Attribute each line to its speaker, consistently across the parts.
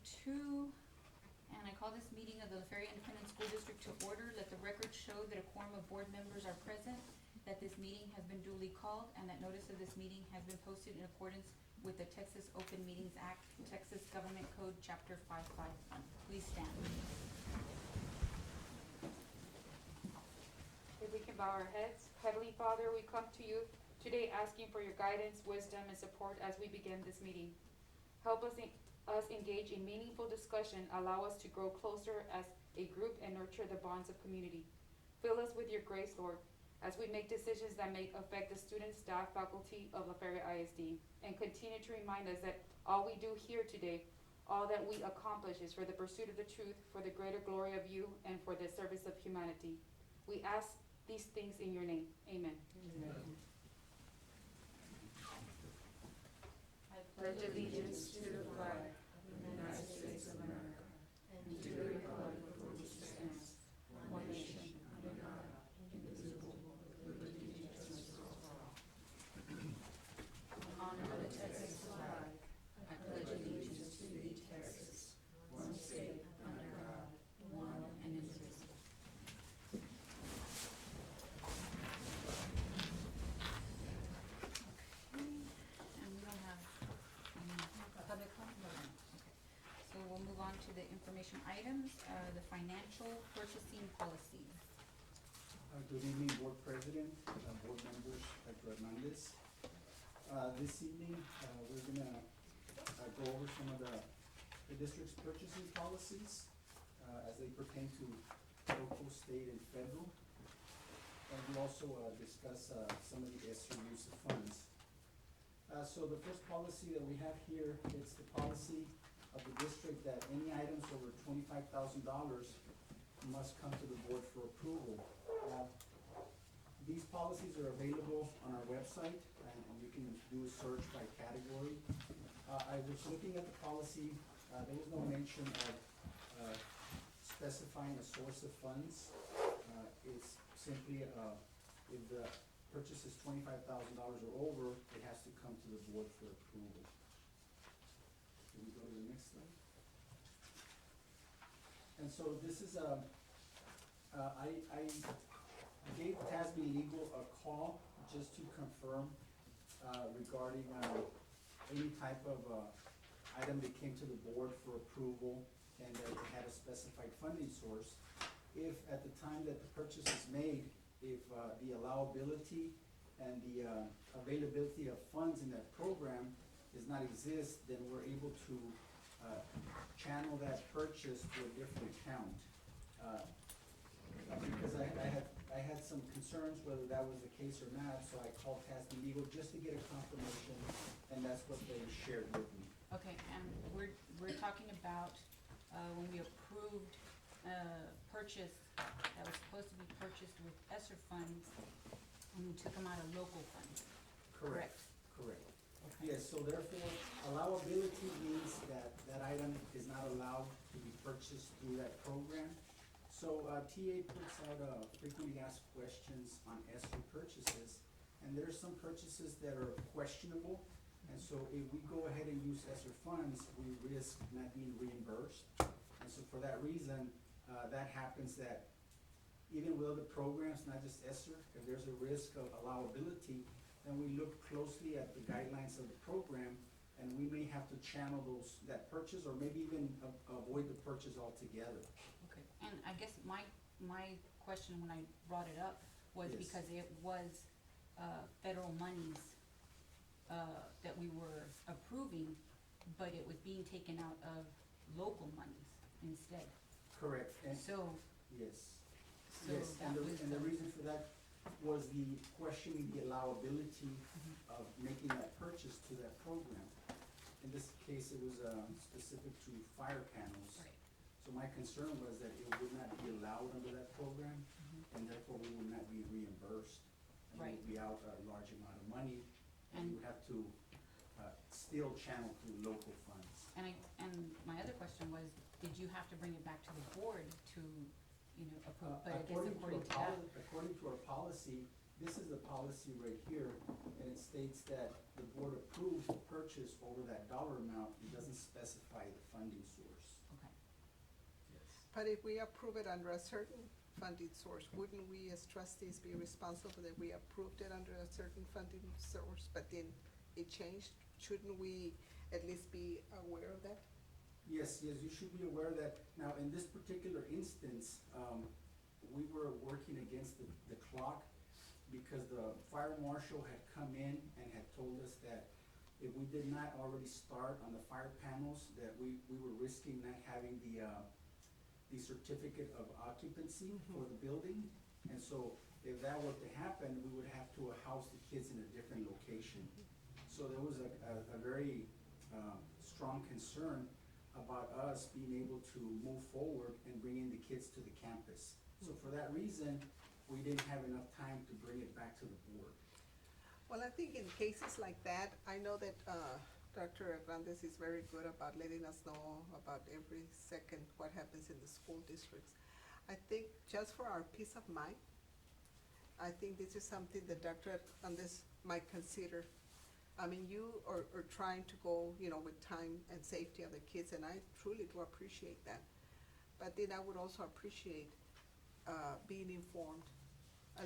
Speaker 1: 2, and I call this meeting of the La Feria Independent School District to order. Let the record show that a quorum of board members are present, that this meeting has been duly called, and that notice of this meeting has been posted in accordance with the Texas Open Meetings Act, Texas Government Code, Chapter 551. Please stand.
Speaker 2: If we can bow our heads. Heavenly Father, we come to you today asking for your guidance, wisdom, and support as we begin this meeting. Help us engage in meaningful discussion, allow us to grow closer as a group, and nurture the bonds of community. Fill us with your grace, Lord, as we make decisions that may affect the students, staff, faculty of La Feria ISD, and continue to remind us that all we do here today, all that we accomplish is for the pursuit of the truth, for the greater glory of you, and for the service of humanity. We ask these things in your name. Amen.
Speaker 1: Amen.
Speaker 2: I pledge allegiance to the flag of the United States of America and to the republic for which it stands, one nation, under God, indivisible, with liberty and justice for all. In honor of the Texas flag, I pledge allegiance to thee, Texas, one state, under God, one and indivisible.
Speaker 1: And we don't have public comment? Okay. So we'll move on to the information items, the financial purchasing policy.
Speaker 3: Good evening, Board President, Board members, Dr. Hernandez. This evening, we're gonna go over some of the district's purchasing policies as they pertain to local, state, and federal. And we'll also discuss some of the Esser use of funds. So the first policy that we have here is the policy of the district that any items over $25,000 must come to the board for approval. These policies are available on our website, and you can do a search by category. I was looking at the policy, there was no mention of specifying a source of funds. It's simply, if the purchase is $25,000 or over, it has to come to the board for approval. Can we go to the next slide? And so this is I gave Tasby Legal a call just to confirm regarding any type of item that came to the board for approval and that it had a specified funding source. If at the time that the purchase is made, if the allowability and the availability of funds in that program does not exist, then we're able to channel that purchase to a different account. Because I had some concerns whether that was the case or not, so I called Tasby Legal just to get a confirmation, and that's what they shared with me.
Speaker 1: Okay, and we're talking about when we approved purchase that was supposed to be purchased with Esser funds, and we took them out of local funds.
Speaker 3: Correct.
Speaker 1: Okay.
Speaker 3: Yes, so therefore, allowability means that that item is not allowed to be purchased through that program. So TA puts out frequently asked questions on Esser purchases, and there's some purchases that are questionable. And so if we go ahead and use Esser funds, we risk not being reimbursed. And so for that reason, that happens that even with other programs, not just Esser, if there's a risk of allowability, then we look closely at the guidelines of the program, and we may have to channel that purchase, or maybe even avoid the purchase altogether.
Speaker 1: Okay, and I guess my question when I brought it up was
Speaker 3: Yes.
Speaker 1: because it was federal monies that we were approving, but it was being taken out of local monies instead.
Speaker 3: Correct. And
Speaker 1: So,
Speaker 3: yes.
Speaker 1: so
Speaker 3: Yes,
Speaker 1: that was
Speaker 3: and the reason for that was the questioning the allowability of making that purchase to that program. In this case, it was specific to fire panels.
Speaker 1: Right.
Speaker 3: So my concern was that it would not be allowed under that program, and therefore we would not be reimbursed. And we
Speaker 1: Right.
Speaker 3: would be out a large amount of money, and
Speaker 1: And-
Speaker 3: we would have to still channel through local funds.
Speaker 1: And my other question was, did you have to bring it back to the board to, approve? But I guess according to that.
Speaker 3: According to our policy, This is the policy right here, and it states that the board approves the purchase over that dollar amount. It doesn't specify the funding source.
Speaker 1: Okay.
Speaker 3: Yes.
Speaker 4: But if we approve it under a certain funding source, wouldn't we as trustees be responsible that we approved it under a certain funding source, but then it changed? Shouldn't we at least be aware of that?
Speaker 3: Yes, you should be aware that, now, in this particular instance, we were working against the clock because the fire marshal had come in and had told us that if we did not already start on the fire panels, that we were risking not having the certificate of occupancy for the building. And so if that were to happen, we would have to house the kids in a different location. So there was a very strong concern about us being able to move forward and bring in the kids to the campus. So for that reason, we didn't have enough time to bring it back to the board.
Speaker 4: Well, I think in cases like that, I know that Dr. Hernandez is very good about letting us know about every second what happens in the school districts. I think just for our peace of mind, I think this is something that Dr. Hernandez might consider. I mean, you are trying to go, with time and safety of the kids, and I truly do appreciate that. But then I would also appreciate being informed.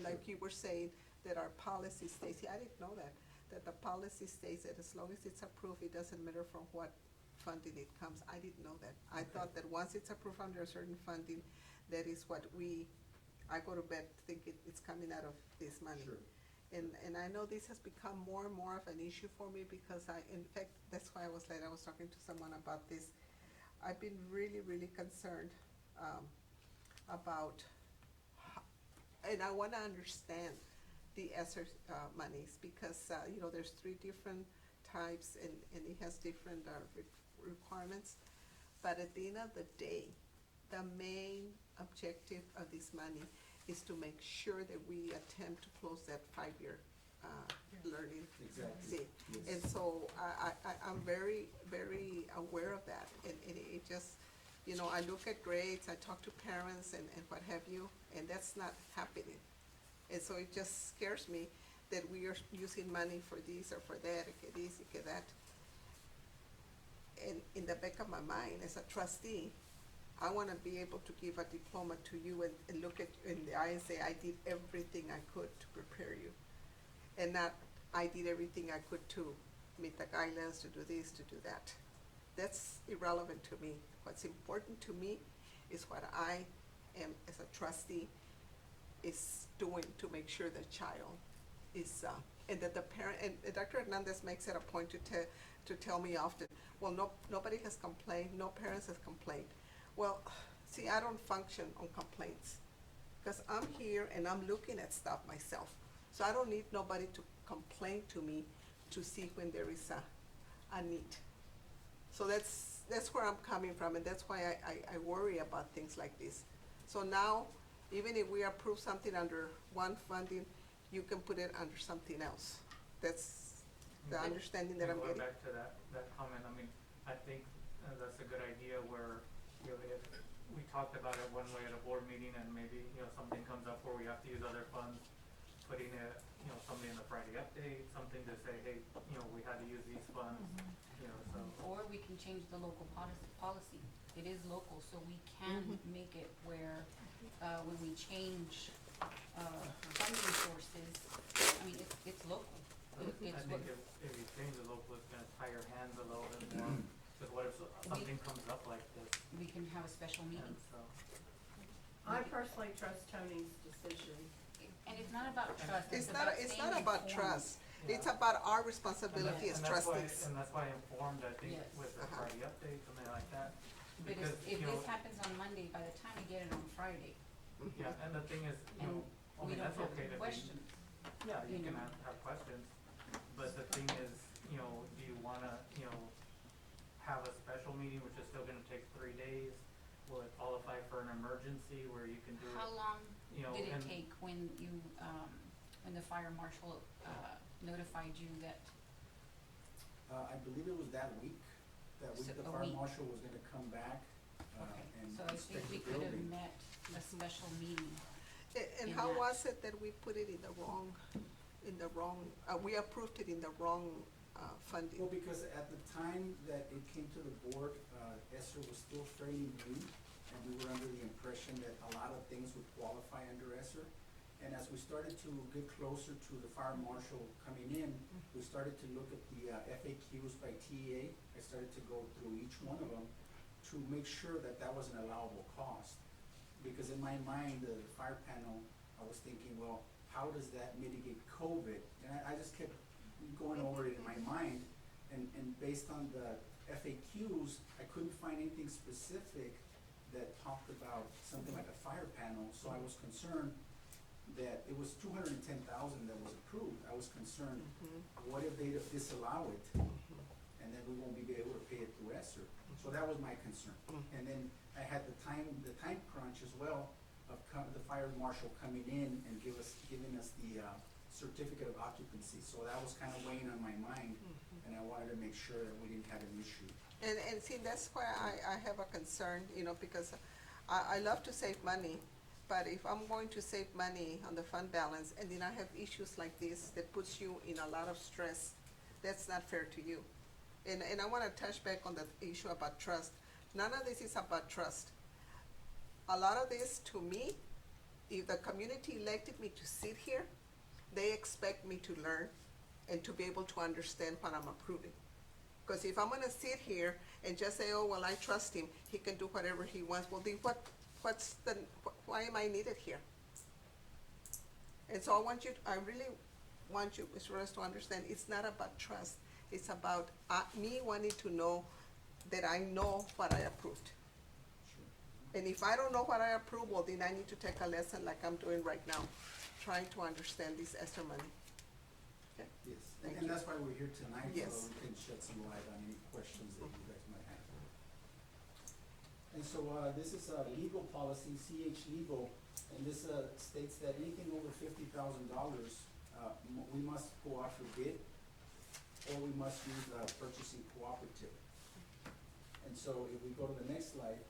Speaker 4: Like you were saying, that our policy states, I didn't know that the policy states that as long as it's approved, it doesn't matter from what funding it comes. I didn't know that. I thought that once it's approved under a certain funding, that is what I go to bed thinking it's coming out of this money.
Speaker 3: Sure.
Speaker 4: And I know this has become more and more of an issue for me because in fact, that's why I was late. I was talking to someone about this. I've been really, really concerned about, and I wanna understand the Esser monies because, there's 3 different types and it has different requirements. But at the end of the day, the main objective of this money is to make sure that we attempt to close that 5-year learning.
Speaker 3: Exactly.
Speaker 4: See,
Speaker 3: Yes.
Speaker 4: and so I'm very, very aware of that, and it just, I look at grades, I talk to parents and what have you, and that's not happening. And so it just scares me that we are using money for this or for that, or get this, or get that. And in the back of my mind, as a trustee, I wanna be able to give a diploma to you and look at you in the eye and say, I did everything I could to prepare you. And not, I did everything I could to meet the guidelines, to do this, to do that. That's irrelevant to me. What's important to me is what I am, as a trustee, is doing to make sure the child is, and that the parent, and Dr. Hernandez makes it a point to tell me often, well, nobody has complained, no parents has complained. Well, see, I don't function on complaints, because I'm here and I'm looking at stuff myself. So I don't need nobody to complain to me to see when there is a need. So that's where I'm coming from, and that's why I worry about things like this. So now, even if we approve something under one funding, you can put it under something else. That's the understanding that I'm
Speaker 5: Going
Speaker 4: getting.
Speaker 5: back to that comment, I mean, I think that's a good idea where, if we talked about it one way at a board meeting and maybe, something comes up where we have to use other funds, putting it, something in the Friday update, something to say, hey, we had to use these funds, so.
Speaker 1: Or we can change the local policy. It is local, so we can make it where, when we change, funding sources, I mean, it's local.
Speaker 5: I think if you change the local, it's gonna tie your hands a little bit more, because what if something comes up like this,
Speaker 1: We can have a special meeting.
Speaker 5: and so.
Speaker 6: I personally trust Tony's decision.
Speaker 1: And it's not about trust,
Speaker 4: It's
Speaker 1: about
Speaker 4: not
Speaker 1: staying
Speaker 4: about
Speaker 1: informed.
Speaker 4: trust. It's
Speaker 5: Yeah.
Speaker 4: about our responsibility as
Speaker 5: And that's why-
Speaker 4: trustees.
Speaker 5: And that's why I informed, I think,
Speaker 1: Yes.
Speaker 5: with the
Speaker 4: Uh-huh.
Speaker 5: Friday update, something like that,
Speaker 1: But
Speaker 5: because,
Speaker 1: if this happens on Monday, by the time we get it on Friday,
Speaker 5: yeah, and the thing is,
Speaker 1: and
Speaker 5: I
Speaker 1: we
Speaker 5: mean,
Speaker 1: don't
Speaker 5: that's
Speaker 1: have
Speaker 5: okay to be.
Speaker 1: questions,
Speaker 5: Yeah, you
Speaker 1: you
Speaker 5: can
Speaker 1: know.
Speaker 5: have questions, but the thing is, do you wanna, have a special meeting, which is still gonna take 3 days? Will it qualify for an emergency where you can do it?
Speaker 1: how long did it
Speaker 5: and-
Speaker 1: take when you, when the fire marshal, notified you that,
Speaker 3: I believe it was that week
Speaker 1: So
Speaker 3: the
Speaker 1: a
Speaker 3: fire
Speaker 1: week.
Speaker 3: marshal was gonna come back,
Speaker 1: okay,
Speaker 3: and
Speaker 1: so I think
Speaker 3: inspect
Speaker 1: we
Speaker 3: the
Speaker 1: could have
Speaker 3: building.
Speaker 1: met a special meeting.
Speaker 4: And
Speaker 1: in
Speaker 4: how
Speaker 1: that.
Speaker 4: was it that we put it in the wrong, we approved it in the wrong, funding?
Speaker 3: Well, because at the time that it came to the board, Esser was still fairly new, and we were under the impression that a lot of things would qualify under Esser. And as we started to get closer to the fire marshal coming in, we started to look at the FAQs by TEA. I started to go through each one of them to make sure that that was an allowable cost. Because in my mind, the fire panel, I was thinking, well, how does that mitigate COVID? And I just kept going over it in my mind, and based on the FAQs, I couldn't find anything specific that talked about something like a fire panel, so I was concerned that it was $210,000 that was approved. I was concerned, what if they disallow it, and then we won't be able to pay it through Esser? So that was my concern. And then I had the time crunch as well of the fire marshal coming in and giving us the certificate of occupancy. So that was kind of weighing on my mind, and I wanted to make sure that we didn't have an issue.
Speaker 4: And see, that's why I have a concern, because I love to save money, but if I'm going to save money on the fund balance and then I have issues like this that puts you in a lot of stress, that's not fair to you. And I wanna touch back on the issue about trust. None of this is about trust. A lot of this, to me, if the community elected me to sit here, they expect me to learn and to be able to understand what I'm approving. Because if I'm gonna sit here and just say, oh, well, I trust him, he can do whatever he wants, well, then why am I needed here? And so I really want you, Mr. Reyes, to understand, it's not about trust. It's about me wanting to know that I know what I approved.
Speaker 3: Sure.
Speaker 4: And if I don't know what I approve, well, then I need to take a lesson like I'm doing right now, trying to understand this Esser money. Okay?
Speaker 3: Yes,
Speaker 4: Thank
Speaker 3: and
Speaker 4: you.
Speaker 3: that's why we're here tonight,
Speaker 4: Yes.
Speaker 3: so we can shed some light on any questions that you guys might have. And so, this is a legal policy, CH Legal, and this, states that anything over $50,000, we must go out for bid, or we must use a purchasing cooperative. And so if we go to the next slide,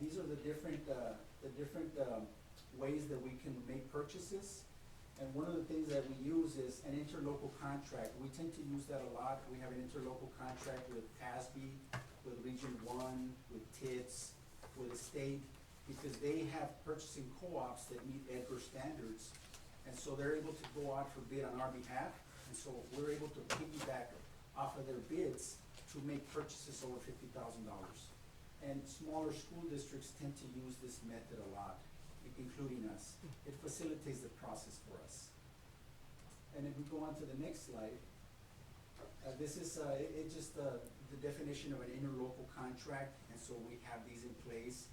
Speaker 3: these are the different ways that we can make purchases. And one of the things that we use is an interlocal contract. We tend to use that a lot. We have an interlocal contract with TASB, with Region 1, with TITS, with the state, because they have purchasing co-ops that meet EDGAR standards. And so they're able to go out for bid on our behalf. And so we're able to piggyback off of their bids to make purchases over $50,000. And smaller school districts tend to use this method a lot, including us. It facilitates the process for us. And if we go on to the next slide, this is the definition of an interlocal contract, and so we have these in place.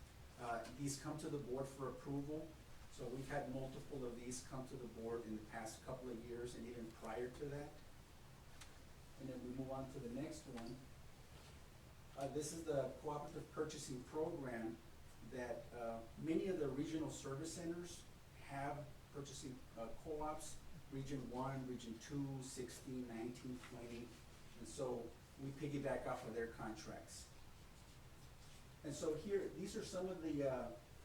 Speaker 3: These come to the board for approval. So we've had multiple of these come to the board in the past couple of years and even prior to that. And then we move on to the next one. This is the cooperative purchasing program that many of the regional service centers have purchasing co-ops, Region 1, Region 2, 16, 19, 20. And so we piggyback off of their contracts. And so here, these are some of the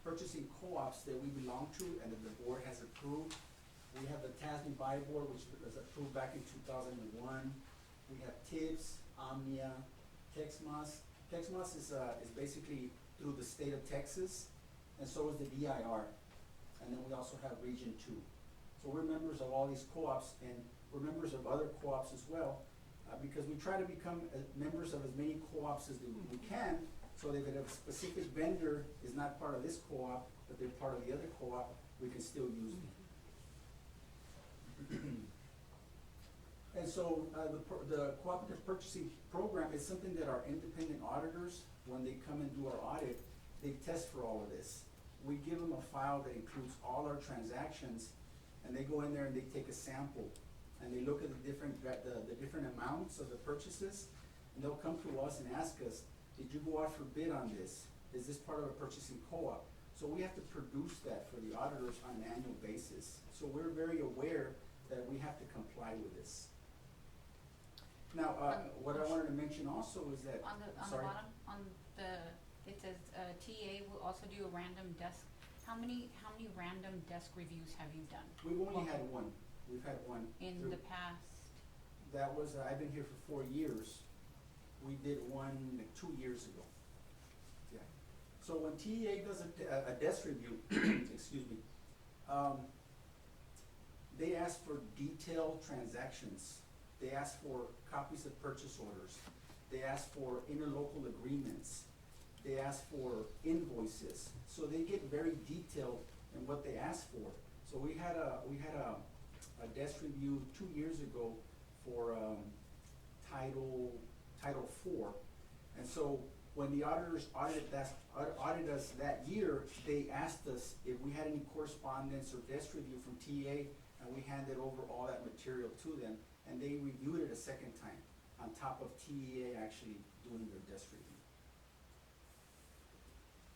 Speaker 3: purchasing co-ops that we belong to and that the board has approved. We have the TASB Buy Board, which was approved back in 2001. We have TIPS, Omnia, Texmas. Texmas is basically through the state of Texas, and so is the DIR. And then we also have Region 2. So we're members of all these co-ops, and we're members of other co-ops as well, because we try to become members of as many co-ops as we can, so that if a specific vendor is not part of this co-op, but they're part of the other co-op, we can still use them. And so the cooperative purchasing program is something that our independent auditors, when they come and do our audit, they test for all of this. We give them a file that includes all our transactions, and they go in there and they take a sample, and they look at the different amounts of the purchases, and they'll come to us and ask us, did you go out for bid on this? Is this part of a purchasing co-op? So we have to produce that for the auditors on an annual basis. So we're very aware that we have to comply with this. Now, what I wanted to mention also is that,
Speaker 1: On the
Speaker 3: sorry.
Speaker 1: bottom, it says, TA will also do a random desk. how many random desk reviews have you done
Speaker 3: We've only had one. We've had one.
Speaker 1: in
Speaker 3: through-
Speaker 1: the past?
Speaker 3: That was, I've been here for 4 years. We did one like 2 years ago. Yeah. So when TEA does a desk review, excuse me, they ask for detailed transactions. They ask for copies of purchase orders. They ask for interlocal agreements. They ask for invoices. So they get very detailed in what they ask for. So we had a desk review 2 years ago for Title IV. And so when the auditors audited us that year, they asked us if we had any correspondence or desk review from TA, and we handed over all that material to them, and they reviewed it a second time, on top of TEA actually doing their desk review.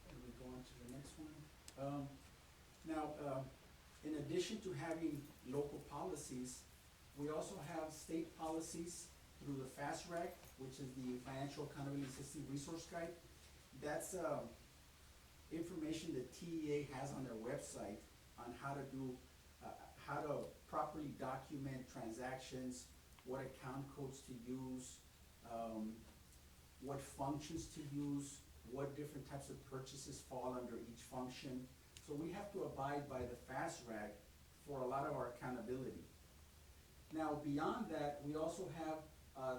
Speaker 3: And we go on to the next one. In addition to having local policies, we also have state policies through the FASRAC, which is the Financial Accountability System Resource Guide. That's information that TEA has on their website on how to properly document transactions, what account codes to use, what functions to use, what different types of purchases fall under each function. So we have to abide by the FASRAC for a lot of our accountability. Now, beyond that, we also have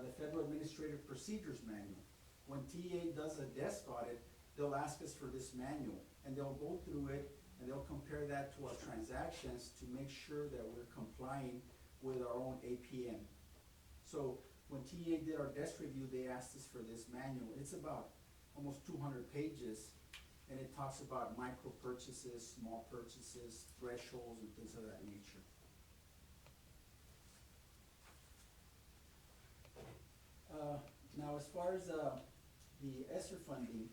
Speaker 3: the Federal Administrative Procedures Manual. When TA does a desk audit, they'll ask us for this manual, and they'll go through it, and they'll compare that to our transactions to make sure that we're complying with our own APM. So when TA did our desk review, they asked us for this manual. It's about almost 200 pages, and it talks about micro purchases, small purchases, thresholds, and things of that nature. Now, as far as the Esser Funding,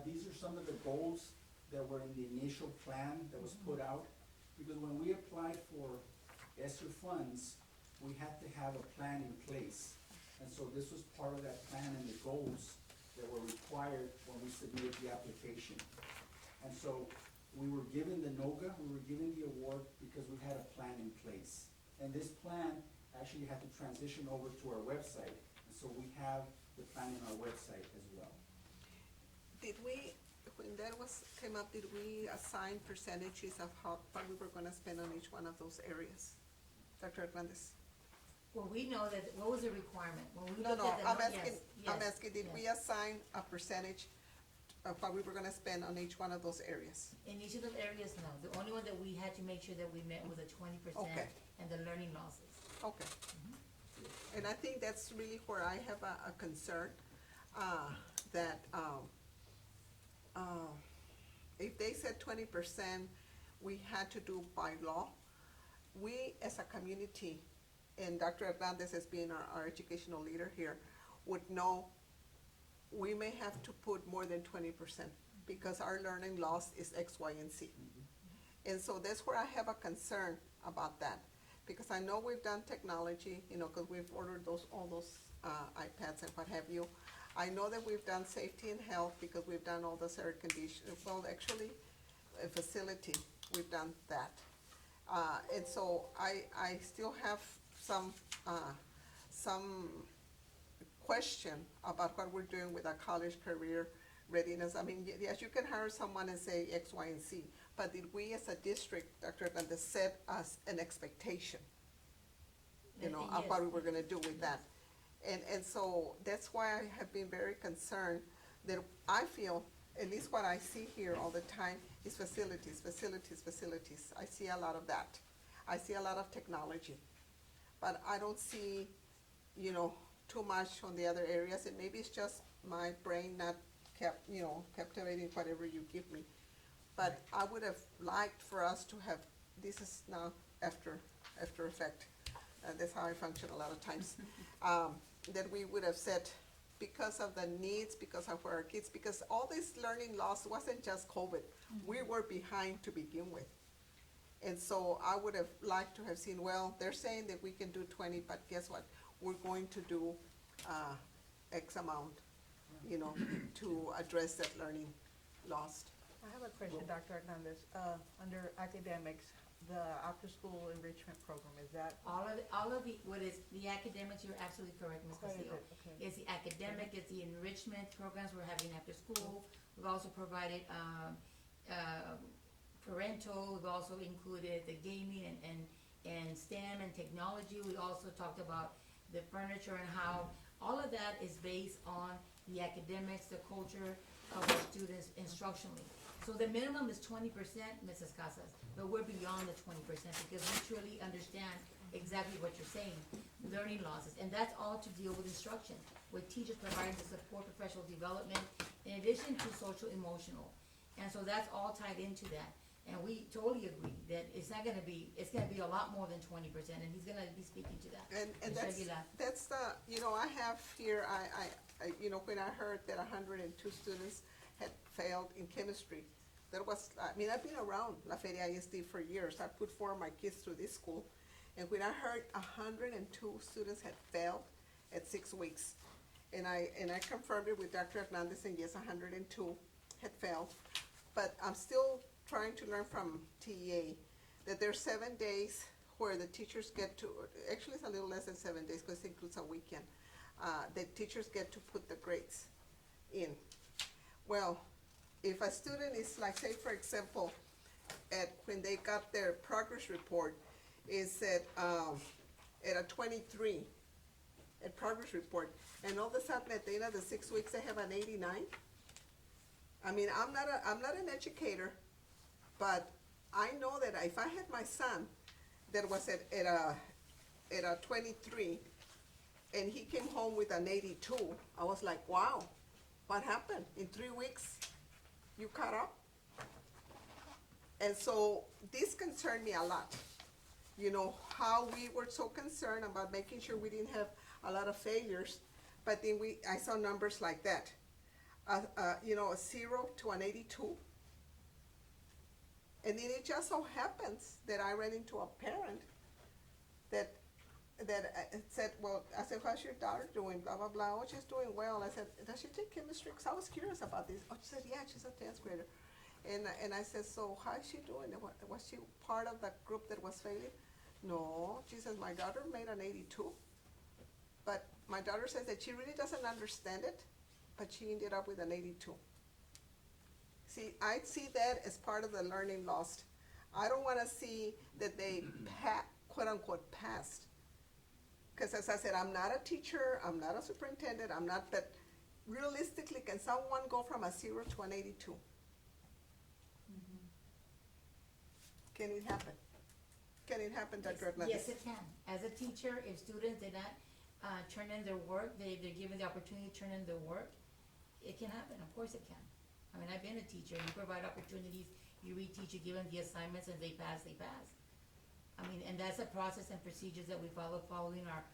Speaker 3: these are some of the goals that were in the initial plan that was put out. Because when we applied for Esser Funds, we had to have a plan in place. And so this was part of that plan and the goals that were required when we submitted the application. And so we were given the NOGA, we were given the award because we had a plan in place. And this plan actually had to transition over to our website. And so we have the plan in our website as well.
Speaker 4: Did we, when that came up, did we assign percentages of what we were gonna spend on each one of those areas? Dr. Hernandez?
Speaker 7: Well, we know that, what was the requirement? When we
Speaker 4: No,
Speaker 7: looked
Speaker 4: no,
Speaker 7: at the
Speaker 4: I'm
Speaker 7: no-
Speaker 4: asking,
Speaker 7: yes,
Speaker 4: I'm asking, did
Speaker 7: yes.
Speaker 4: we assign a percentage of what we were gonna spend on each one of those areas?
Speaker 7: In each of those areas, no. The only one that we had to make sure that we met was the 20%
Speaker 4: Okay.
Speaker 7: and the learning losses.
Speaker 4: Okay. And I think that's really where I have a concern, that, if they said 20%, we had to do by law. We, as a community, and Dr. Hernandez as being our educational leader here, would know we may have to put more than 20% because our learning loss is X, Y, and Z. And so that's where I have a concern about that. Because I know we've done technology, you know, because we've ordered all those iPads and what have you. I know that we've done safety and health because we've done all this air conditioning, well, actually, a facility, we've done that. And so I still have some question about what we're doing with our college career readiness. I mean, yes, you can hire someone and say X, Y, and Z, but did we as a district, Dr. Hernandez, set us an expectation, you know, of what we were gonna do with that? And so that's why I have been very concerned that I feel, at least what I see here all the time, is facilities, facilities, facilities. I see a lot of that. I see a lot of technology. But I don't see, you know, too much on the other areas, and maybe it's just my brain not captivating whatever you give me. But I would have liked for us to have, this is now after effect, that's how I function a lot of times, that we would have said, because of the needs, because of our kids, because all this learning loss wasn't just COVID. We were behind to begin with. And so I would have liked to have seen, well, they're saying that we can do 20, but guess what? We're going to do X amount, you know, to address that learning lost.
Speaker 8: I have a question, Dr. Hernandez. Under academics, the after-school enrichment program, is that?
Speaker 7: All of the, what is, the academics, you're absolutely correct, Ms.
Speaker 8: What is
Speaker 7: Castillo.
Speaker 8: it? Okay.
Speaker 7: It's the academic, it's the enrichment programs we're having after school. We've also provided, parental, we've also included the gaming and STEM and technology. We also talked about the furniture and how all of that is based on the academics, the culture of our students instructionally. So the minimum is 20%, Mrs. Casas, but we're beyond the 20% because we truly understand exactly what you're saying, learning losses, and that's all to deal with instruction, with teachers providing the support professional development in addition to social emotional. And so that's all tied into that. And we totally agree that it's gonna be a lot more than 20%, and he's gonna be speaking to that.
Speaker 4: And
Speaker 7: Mr. Aguilar.
Speaker 4: that's the, you know, I have here, I, you know, when I heard that 102 students had failed in chemistry, that was, I mean, I've been around La Feria ISD for years. I put 4 of my kids through this school. And when I heard 102 students had failed at 6 weeks, and I confirmed it with Dr. Hernandez, and yes, 102 had failed. But I'm still trying to learn from TEA that there's 7 days where the teachers get to, actually it's a little less than 7 days because it includes a weekend. The teachers get to put the grades in. Well, if a student is like, say for example, when they got their progress report, is at a 23 at progress report, and all of a sudden at the end of the 6 weeks they have an 89. I mean, I'm not an educator, but I know that if I had my son that was at a 23 and he came home with an 82, I was like, wow, what happened? In 3 weeks you caught up? And so this concerned me a lot. You know, how we were so concerned about making sure we didn't have a lot of failures, but then I saw numbers like that. You know, a 0 to an 82. And then it just so happens that I ran into a parent that said, well, I said, how's your daughter doing? Blah, blah, blah. Oh, she's doing well. I said, does she take chemistry? Because I was curious about this. Oh, she said, yeah, she's a 10th grader. And I said, so how is she doing? Was she part of the group that was failing? No. She says, my daughter made an 82. But my daughter says that she really doesn't understand it, but she ended up with an 82. See, I see that as part of the learning lost. I don't want to see that they quote unquote passed. Because as I said, I'm not a teacher, I'm not a superintendent, I'm not, but realistically, can someone go from a 0 to an 82?
Speaker 7: Mm-hmm.
Speaker 4: Can it happen? Can it happen, Dr. Hernandez?
Speaker 7: Yes, it can. As a teacher, if students did not turn in their work, they're given the opportunity to turn in their work, it can happen. Of course it can. I mean, I've been a teacher. You provide opportunities, you reteach, you give them the assignments, and they pass, they pass. I mean, and that's a process and procedures that we follow, following our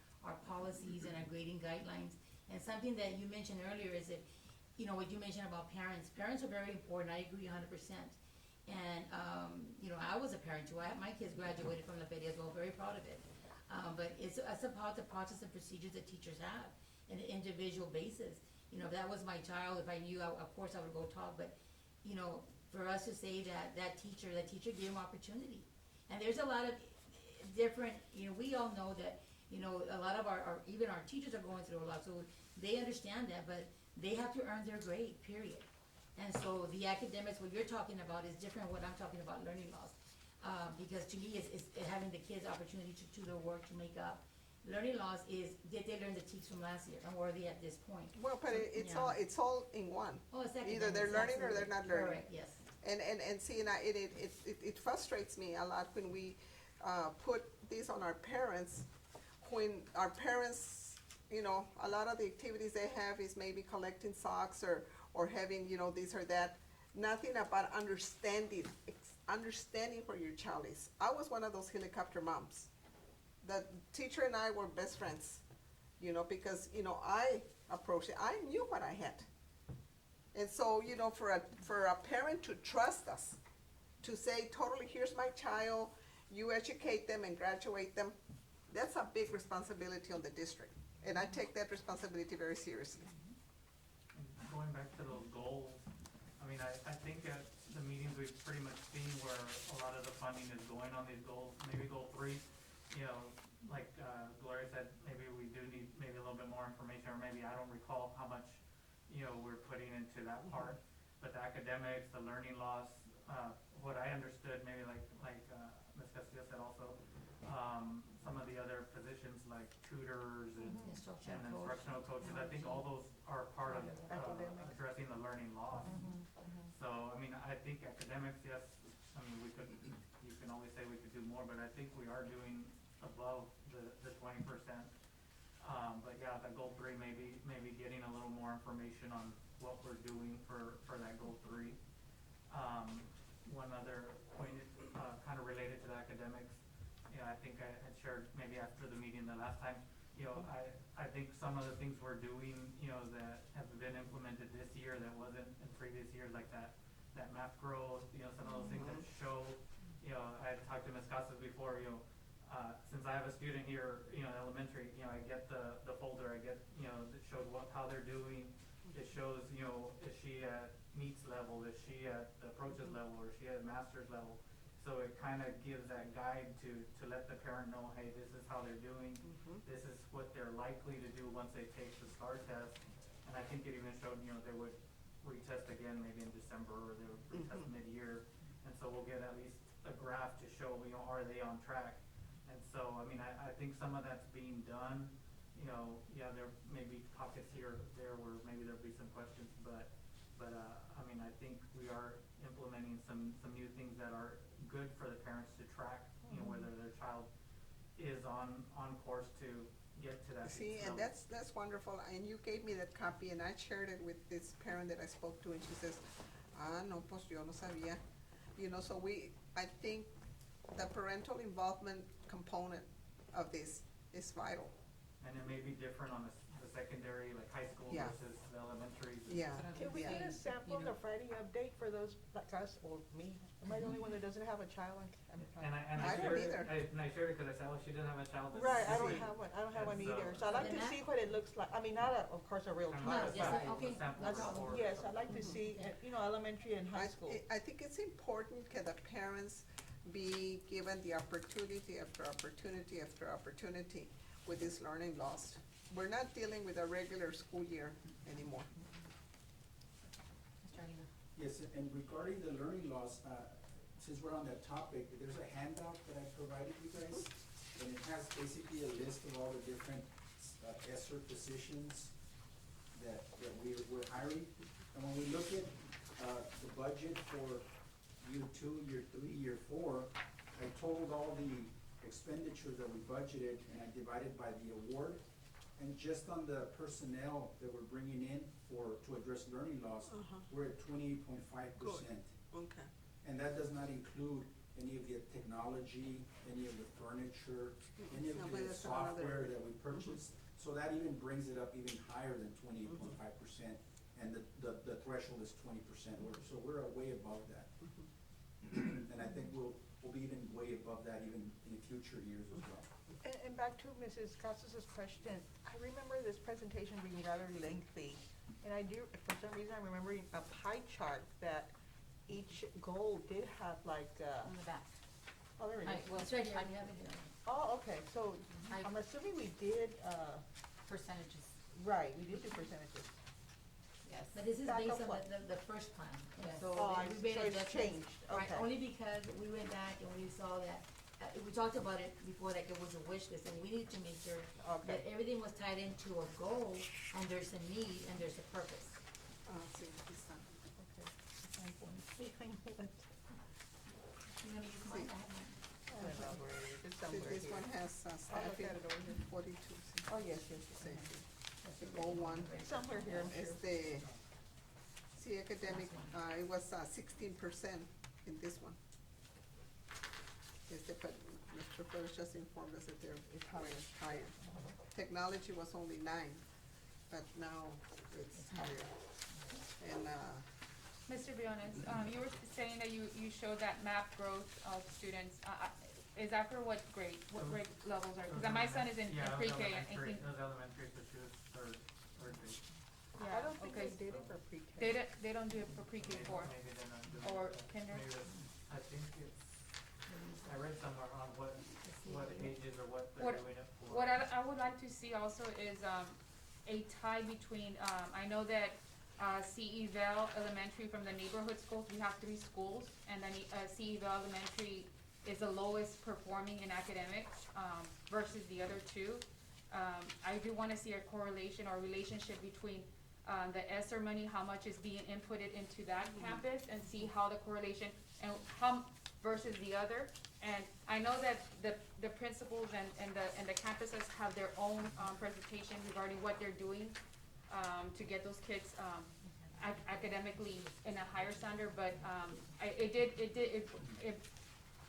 Speaker 7: policies and our grading guidelines. And something that you mentioned earlier is that, you know, what you mentioned about parents. Parents are very important. I agree 100%. And, you know, I was a parent too. My kids graduated from La Feria as well, very proud of it. But it's about the process and procedures that teachers have on an individual basis. You know, if that was my child, if I knew, of course I would go talk. But, you know, for us to say that teacher gave them opportunity. And there's a lot of different, you know, we all know that, you know, a lot of even our teachers are going through a lot. So they understand that, but they have to earn their grade, period. And so the academics, what you're talking about is different what I'm talking about, learning loss. Because to me, it's having the kids opportunity to do their work, to make up. Learning loss is, did they learn the teachings from last year, and where are they at this point?
Speaker 4: Well, but
Speaker 7: So,
Speaker 4: it's
Speaker 7: yeah.
Speaker 4: all in one.
Speaker 7: Oh, it's
Speaker 4: Either
Speaker 7: academics,
Speaker 4: they're learning or they're not learning.
Speaker 7: Correct, yes.
Speaker 4: And see, and it frustrates me a lot when we put this on our parents, when our parents, you know, a lot of the activities they have is maybe collecting socks or having, you know, this or that. Nothing about understanding where your child is. I was one of those helicopter moms. The teacher and I were best friends, you know, because, you know, I approached it. I knew what I had. And so, you know, for a parent to trust us, to say, totally, here's my child, you educate them and graduate them, that's a big responsibility on the district. And I take that responsibility very seriously.
Speaker 5: And going back to those goals, I mean, I think at the we've pretty much seen where a lot of the funding is going on these goals, maybe goal 3, you know, like, Gloria said, maybe we do need maybe a little bit more information, or maybe I don't recall how much, you know, we're putting into that part. But the academics, the learning loss, what I understood, maybe like Ms. Castillo said also, some of the other positions like tutors and instructional coaches, I think all those are part of
Speaker 8: Academics.
Speaker 5: addressing the learning loss. So, I mean, I think academics, yes, I mean, you can always say we could do more, but I think we are doing above the 20%. But yeah, that goal 3, maybe getting a little more information on what we're doing for that goal 3. One other point, kind of related to the academics, you know, I think I had shared maybe after the meeting the last time, you know, I think some of the things we're doing, you know, that have been implemented this year that wasn't in previous years, like that math growth, you know, some of those things that show, you know, I had talked to Ms. Casas before, you know, since I have a student here, you know, elementary, you know, I get the folder, I get, you know, that showed how they're doing. It shows, you know, is she at meets level, is she at the approaches level, or is she at master's level? So it kind of gives that guide to let the parent know, hey, this is how they're doing. This is what they're likely to do once they take the STAR test. And I think it even showed, you know, they would retest again maybe in December, or they would retest mid-year. And so we'll get at least a graph to show, you know, are they on track? And so, I mean, I think some of that's being done. You know, yeah, there may be pockets here or there where maybe there'll be some questions, but I mean, I think we are implementing some new things that are good for the parents to track, you know, whether their child is on course to get to that.
Speaker 4: See, and that's wonderful, and you gave me that copy, and I shared it with this parent that I spoke to, and she says, no, pues yo no sabía. You know, so I think the parental involvement component of this is vital.
Speaker 5: And it may be different on the secondary, like high school
Speaker 4: Yeah.
Speaker 5: versus the elementary.
Speaker 4: Yeah.
Speaker 8: Can we get a sample of the Friday update for those like us or me? Am I the only one that doesn't have a child?
Speaker 5: And
Speaker 4: I
Speaker 5: I
Speaker 4: don't
Speaker 5: shared
Speaker 4: either.
Speaker 5: it, and I shared it because I said, oh, she didn't have a child.
Speaker 8: Right, I don't
Speaker 5: this
Speaker 8: have one. I don't have
Speaker 5: And
Speaker 8: one
Speaker 5: so-
Speaker 8: either. So I'd like to see what it looks like. I mean, not a, of course, a real
Speaker 5: Kind
Speaker 8: child.
Speaker 5: of
Speaker 7: yes,
Speaker 5: sample-
Speaker 7: okay,
Speaker 5: sample
Speaker 7: no
Speaker 8: That's,
Speaker 7: problem.
Speaker 5: report.
Speaker 8: yes, I'd like to see, you know, elementary and high school.
Speaker 4: I think it's important that the parents be given the opportunity after opportunity after opportunity with this learning loss. We're not dealing with a regular school year anymore.
Speaker 7: Mr. Aguilar.
Speaker 3: Yes, and regarding the learning loss, since we're on that topic, there's a handout that I provided you guys, and it has basically a list of all the different ESSER positions that we're hiring. And when we look at the budget for year 2, year 3, year 4, I totaled all the expenditures that we budgeted, and I divided by the award. And just on the personnel that we're bringing in to address learning loss, we're at 28.5%.
Speaker 4: Okay.
Speaker 3: And that does not include any of the technology, any of the furniture, any of
Speaker 4: No,
Speaker 3: the
Speaker 4: but that's another-
Speaker 3: software that we purchased. So that even brings it up even higher than 28.5%, and the threshold is 20%. So we're way above that. And I think we'll be even way above that even in future years as well.
Speaker 8: And back to Mrs. Casas's question, I remember this presentation being rather lengthy. And I do, for some reason, I'm remembering a pie chart that each goal did have like,
Speaker 1: On the back.
Speaker 8: oh, there it
Speaker 1: I-
Speaker 8: is.
Speaker 1: well,
Speaker 7: It's right here, you have it here.
Speaker 8: Oh, okay, so I'm assuming we did,
Speaker 1: Percentages,
Speaker 8: right, we did do percentages.
Speaker 1: yes.
Speaker 7: But this is
Speaker 8: Back
Speaker 7: based
Speaker 8: up
Speaker 7: on
Speaker 8: what?
Speaker 7: the first plan.
Speaker 1: Yes.
Speaker 7: So
Speaker 8: Oh,
Speaker 7: we made
Speaker 8: so it's
Speaker 7: adjustments.
Speaker 8: changed,
Speaker 7: Right,
Speaker 8: okay.
Speaker 7: only because we went back and we saw that, we talked about it before, like it was a wish list, and we needed to make sure
Speaker 8: Okay.
Speaker 7: that everything was tied into a goal, and there's a need, and there's a purpose.
Speaker 4: Sí, aquí está.
Speaker 8: Okay. I know what-
Speaker 7: You gonna use mine? I have mine.
Speaker 8: I don't know where it is. It's
Speaker 4: Sí,
Speaker 8: somewhere
Speaker 4: this
Speaker 8: here.
Speaker 4: one has
Speaker 8: I'll look
Speaker 4: staffing
Speaker 8: at it over here.
Speaker 4: 42. Sí.
Speaker 8: Oh, yes, yes,
Speaker 4: Sí,
Speaker 8: yes.
Speaker 4: sí. Goal 1.
Speaker 8: Somewhere here, I'm sure.
Speaker 4: See, academic, it was 16% in this one. But Mr. Flores just informed us that they're higher. Technology was only 9, but now it's higher. And,
Speaker 2: Mr. Briones, you were saying that you showed that map growth of students. Is that for what grade levels are? Because my son is in
Speaker 5: Yeah, it was
Speaker 2: pre-K and I
Speaker 5: elementary.
Speaker 2: think,
Speaker 5: It was elementary, so she was third grade.
Speaker 2: Yeah,
Speaker 8: I don't think
Speaker 2: okay.
Speaker 8: they did it for pre-K.
Speaker 2: They don't do it for pre-K four.
Speaker 5: Maybe they're not doing
Speaker 2: Or
Speaker 5: it.
Speaker 2: kinder.
Speaker 5: Maybe that's, I think it's, I read somewhere on what ages or what they're
Speaker 2: What-
Speaker 5: doing it for.
Speaker 2: What I would like to see also is, a tie between, I know that, CE Val Elementary from the neighborhood schools, we have 3 schools, and then, CE Val Elementary is the lowest performing in academics, versus the other 2. I do wanna see a correlation or relationship between, the Esser money, how much is being inputted into that campus, and see how the correlation, and how, versus the other. And I know that the principals and the campuses have their own, presentation regarding what they're doing, to get those kids, academically in a higher standard, but,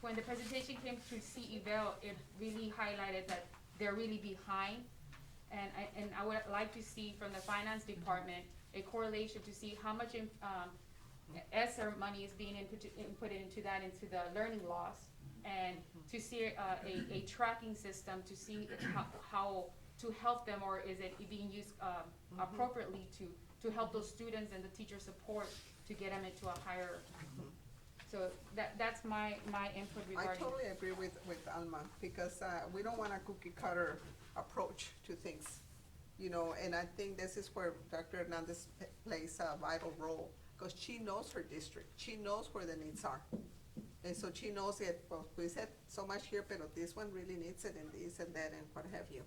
Speaker 2: when the presentation came to CE Val, it really highlighted that they're really behind. And I would like to see from the finance department a correlation to see how much ESSER money is being inputted into the learning loss, and to see a tracking system to see how to help them, or is it being used appropriately to help those students and the teacher support to get them into a higher. So that's my input
Speaker 4: I
Speaker 2: regarding.
Speaker 4: totally agree with Alma, because, we don't want a cookie cutter approach to things, you know, and I think this is where Dr. Hernandez plays a vital role, because she knows her district, she knows where the needs are. And so she knows that, well, we said so much here, but this one really needs it, and this and that, and what have you.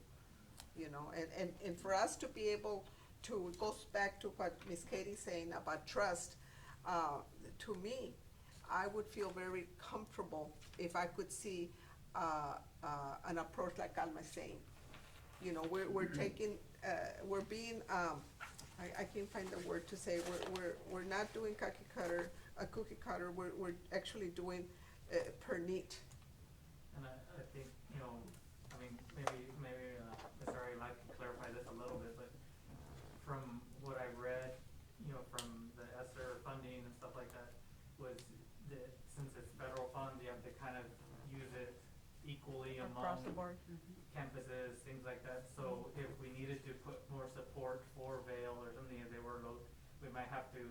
Speaker 4: You know, and for us to be able to, it goes back to what Ms. Katie's saying about trust, to me, I would feel very comfortable if I could see, an approach like Alma's saying. You know, we're taking, we're being, I can't find the word to say, we're not doing a cookie cutter, we're actually doing, per need.
Speaker 5: And I think, you know, I mean, maybe, Mr. Ari might clarify this a little bit, but from what I read, you know, from the Esser Funding and stuff like that, was that since it's federal funds, you have to kind of use it equally
Speaker 8: Across
Speaker 5: among
Speaker 8: the board.
Speaker 5: campuses, things like that. So if we needed to put more support for Vail or something, if they were low, we might have to,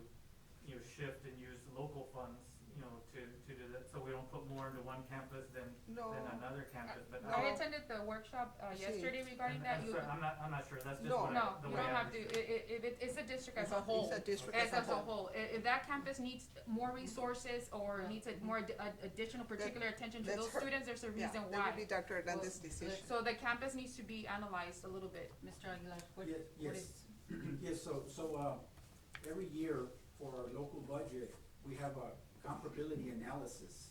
Speaker 5: you know, shift and use local funds, you know, to do that, so we don't put more into one campus than
Speaker 4: No.
Speaker 5: another campus, but.
Speaker 4: No.
Speaker 2: I attended the workshop, yesterday regarding that.
Speaker 5: And so I'm not sure, that's just
Speaker 4: No.
Speaker 5: what
Speaker 2: No,
Speaker 5: the
Speaker 2: you
Speaker 5: way
Speaker 2: don't
Speaker 5: I
Speaker 2: have to,
Speaker 5: understood it.
Speaker 2: it's a district as a whole.
Speaker 4: It's a district
Speaker 2: As a whole, if that campus needs more resources or needs more additional particular attention to
Speaker 4: that's
Speaker 2: those
Speaker 4: her-
Speaker 2: students, there's a reason
Speaker 4: Yeah, that would be
Speaker 2: why.
Speaker 4: Dr. Hernandez's decision.
Speaker 2: So the campus needs to be analyzed a little bit.
Speaker 7: Mr. Aguilar, what
Speaker 3: Yes,
Speaker 7: is?
Speaker 3: yes, so, every year for our local budget, we have a comparability analysis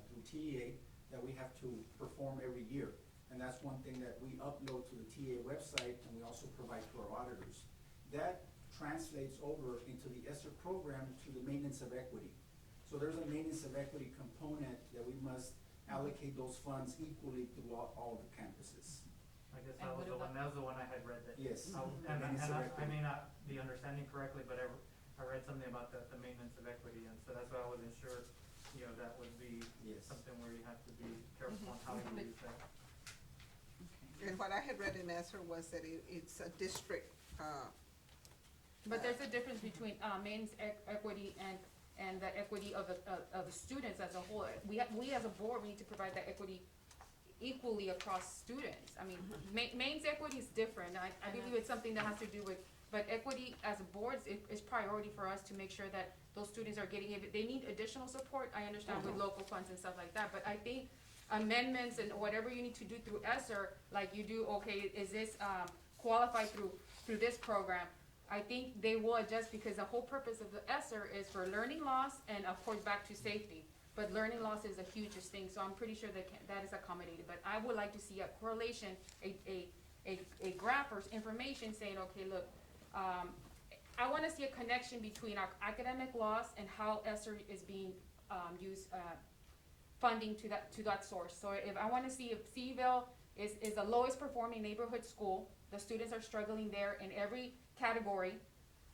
Speaker 3: through TEA that we have to perform every year. And that's one thing that we upload to the TEA website, and we also provide to our auditors. That translates over into the ESSER program to the maintenance of equity. So there's a maintenance of equity component that we must allocate those funds equally through all the campuses.
Speaker 5: I guess
Speaker 7: And what about-
Speaker 5: that was the one I had read that.
Speaker 3: Yes.
Speaker 5: And
Speaker 3: Maintenance of
Speaker 5: I
Speaker 3: equity.
Speaker 5: may not be understanding correctly, but I read something about the maintenance of equity, and so that's why I wasn't sure, you know, that would be
Speaker 3: Yes.
Speaker 5: something where you have to be careful on how you use that.
Speaker 4: And what I had read in Esser was that it's a district,
Speaker 2: But there's a difference between, maintenance equity and the equity of the students as a whole. We as a board, we need to provide that equity equally across students. I mean, mains equity is different. I believe it's something that has to do with, but equity as a board is priority for us to make sure that those students are getting, if they need additional support, I understand with local funds and stuff like that, but I think amendments and whatever you need to do through ESSER, like you do, okay, is this, qualified through this program? I think they will adjust, because the whole purpose of the ESSER is for learning loss and of course back to safety. But learning loss is a hugest thing, so I'm pretty sure that is accommodated, but I would like to see a correlation, a graph or information saying, okay, look, I wanna see a connection between our academic loss and how ESSER is being, used, funding to that source. So if I wanna see if Seville is the lowest performing neighborhood school, the students are struggling there in every category,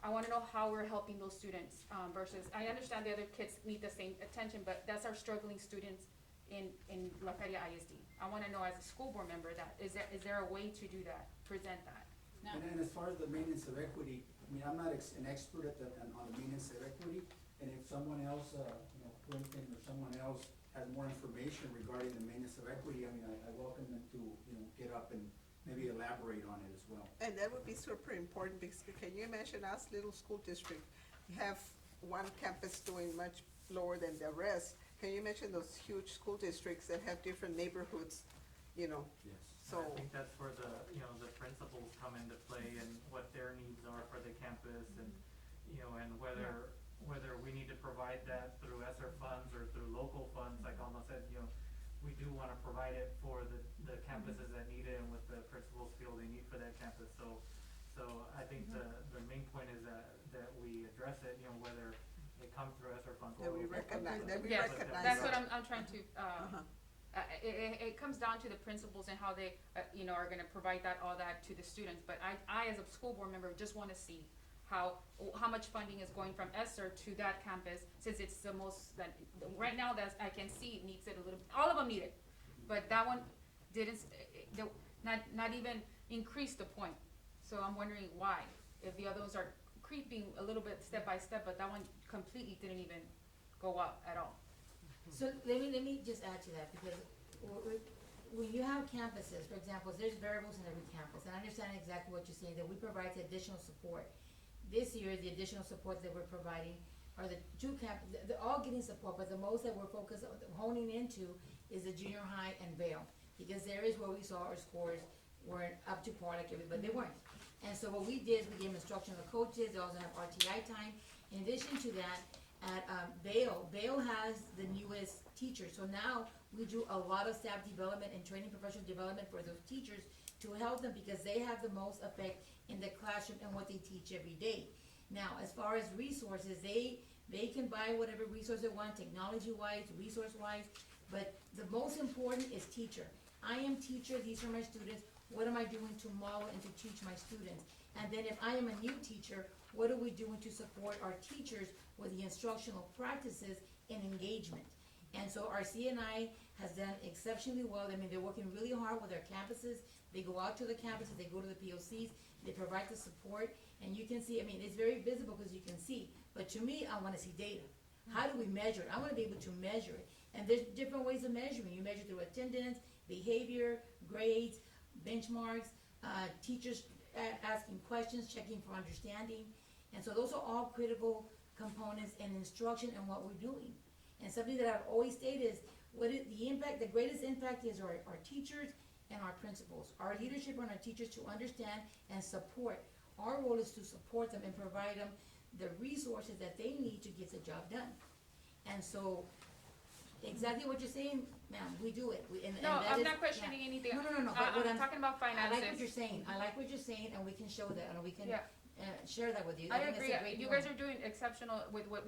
Speaker 2: I wanna know how we're helping those students, versus, I understand the other kids need the same attention, but that's our struggling students in La Feria ISD. I wanna know as a school board member that, is there a way to do that, present that?
Speaker 1: Now,
Speaker 3: And then as far as the maintenance of equity, mean, I'm not an expert on the maintenance of equity, and if someone else, Quentin or someone else has more information regarding the maintenance of equity, I mean, I welcome them to, get up and maybe elaborate on it as well.
Speaker 4: And that would be super important, because can you imagine us, little school district, you have one campus doing much lower than the rest. Can you imagine those huge school districts that have different neighborhoods,
Speaker 3: Yes.
Speaker 4: so.
Speaker 5: I think that's where the principals come into play and what their needs are for the campus and, and whether we need to provide that through Esser funds or through local funds, like Alma said, we do wanna provide it for the campuses that need it and what the principals feel they need for that campus, so I think the main point is that we address it, whether it comes through Esser funds or.
Speaker 4: That we recognize,
Speaker 2: Yes,
Speaker 4: recognize
Speaker 2: that's
Speaker 4: that.
Speaker 2: what I'm trying to,
Speaker 4: Uh-huh.
Speaker 2: it comes down to the principals and how they, are gonna provide all that to the students. But I as a school board member, just wanna see how much funding is going from Esser to that campus, since it's the most, that, right now, that I can see needs it a little, all of them need it. But that one didn't, not even increase the point. So I'm wondering why, if the others are creeping a little bit step by step, but that one completely didn't even go up at all.
Speaker 7: So let me just add to that, because when you have campuses, for example, there's variables in every campus, and I understand exactly what you're saying, that we provide additional support. This year, the additional support that we're providing are the two they're all getting support, but the most that we're focused on, honing into, is the junior high and Vail, because there is where we saw our scores weren't up to par like everybody, they weren't. And so what we did, we gave instructional coaches, they also have RTI time. In addition to that, at Vail has the newest teachers, so now we do a lot of staff development and training, professional development for those teachers to help them, because they have the most effect in the classroom and what they teach every day. Now, as far as resources, they can buy whatever resource they want, technology-wise, resource-wise, but the most important is teacher. I am teacher, these are my students, what am I doing to model and to teach my students? And then if I am a new teacher, what are we doing to support our teachers with the instructional practices and engagement? And so our CNI has done exceptionally well. I mean, they're working really hard with their campuses. They go out to the campuses, they go to the POCs, they provide the support, and you can see, I mean, it's very visible because you can see. But to me, I wanna see data. How do we measure it? I wanna be able to measure it. And there's different ways of measuring. You measure through attendance, behavior, grades, benchmarks, teachers asking questions, checking for understanding. And so those are all critical components in instruction and what we're doing. And something that I've always stated is, the greatest impact is our teachers and our principals. Our leadership and our teachers to understand and support. Our role is to support them and provide them the resources that they need to get the job done. And so, exactly what you're saying, ma'am, we do it.
Speaker 2: No, I'm not questioning anything.
Speaker 7: No, but what
Speaker 2: I'm talking about
Speaker 7: I
Speaker 2: finances.
Speaker 7: like what you're saying, and we can show that, and we can
Speaker 2: Yeah.
Speaker 7: Share that with you.
Speaker 2: I
Speaker 7: think that's
Speaker 2: agree,
Speaker 7: a great
Speaker 2: you
Speaker 7: point.
Speaker 2: guys are doing exceptional with what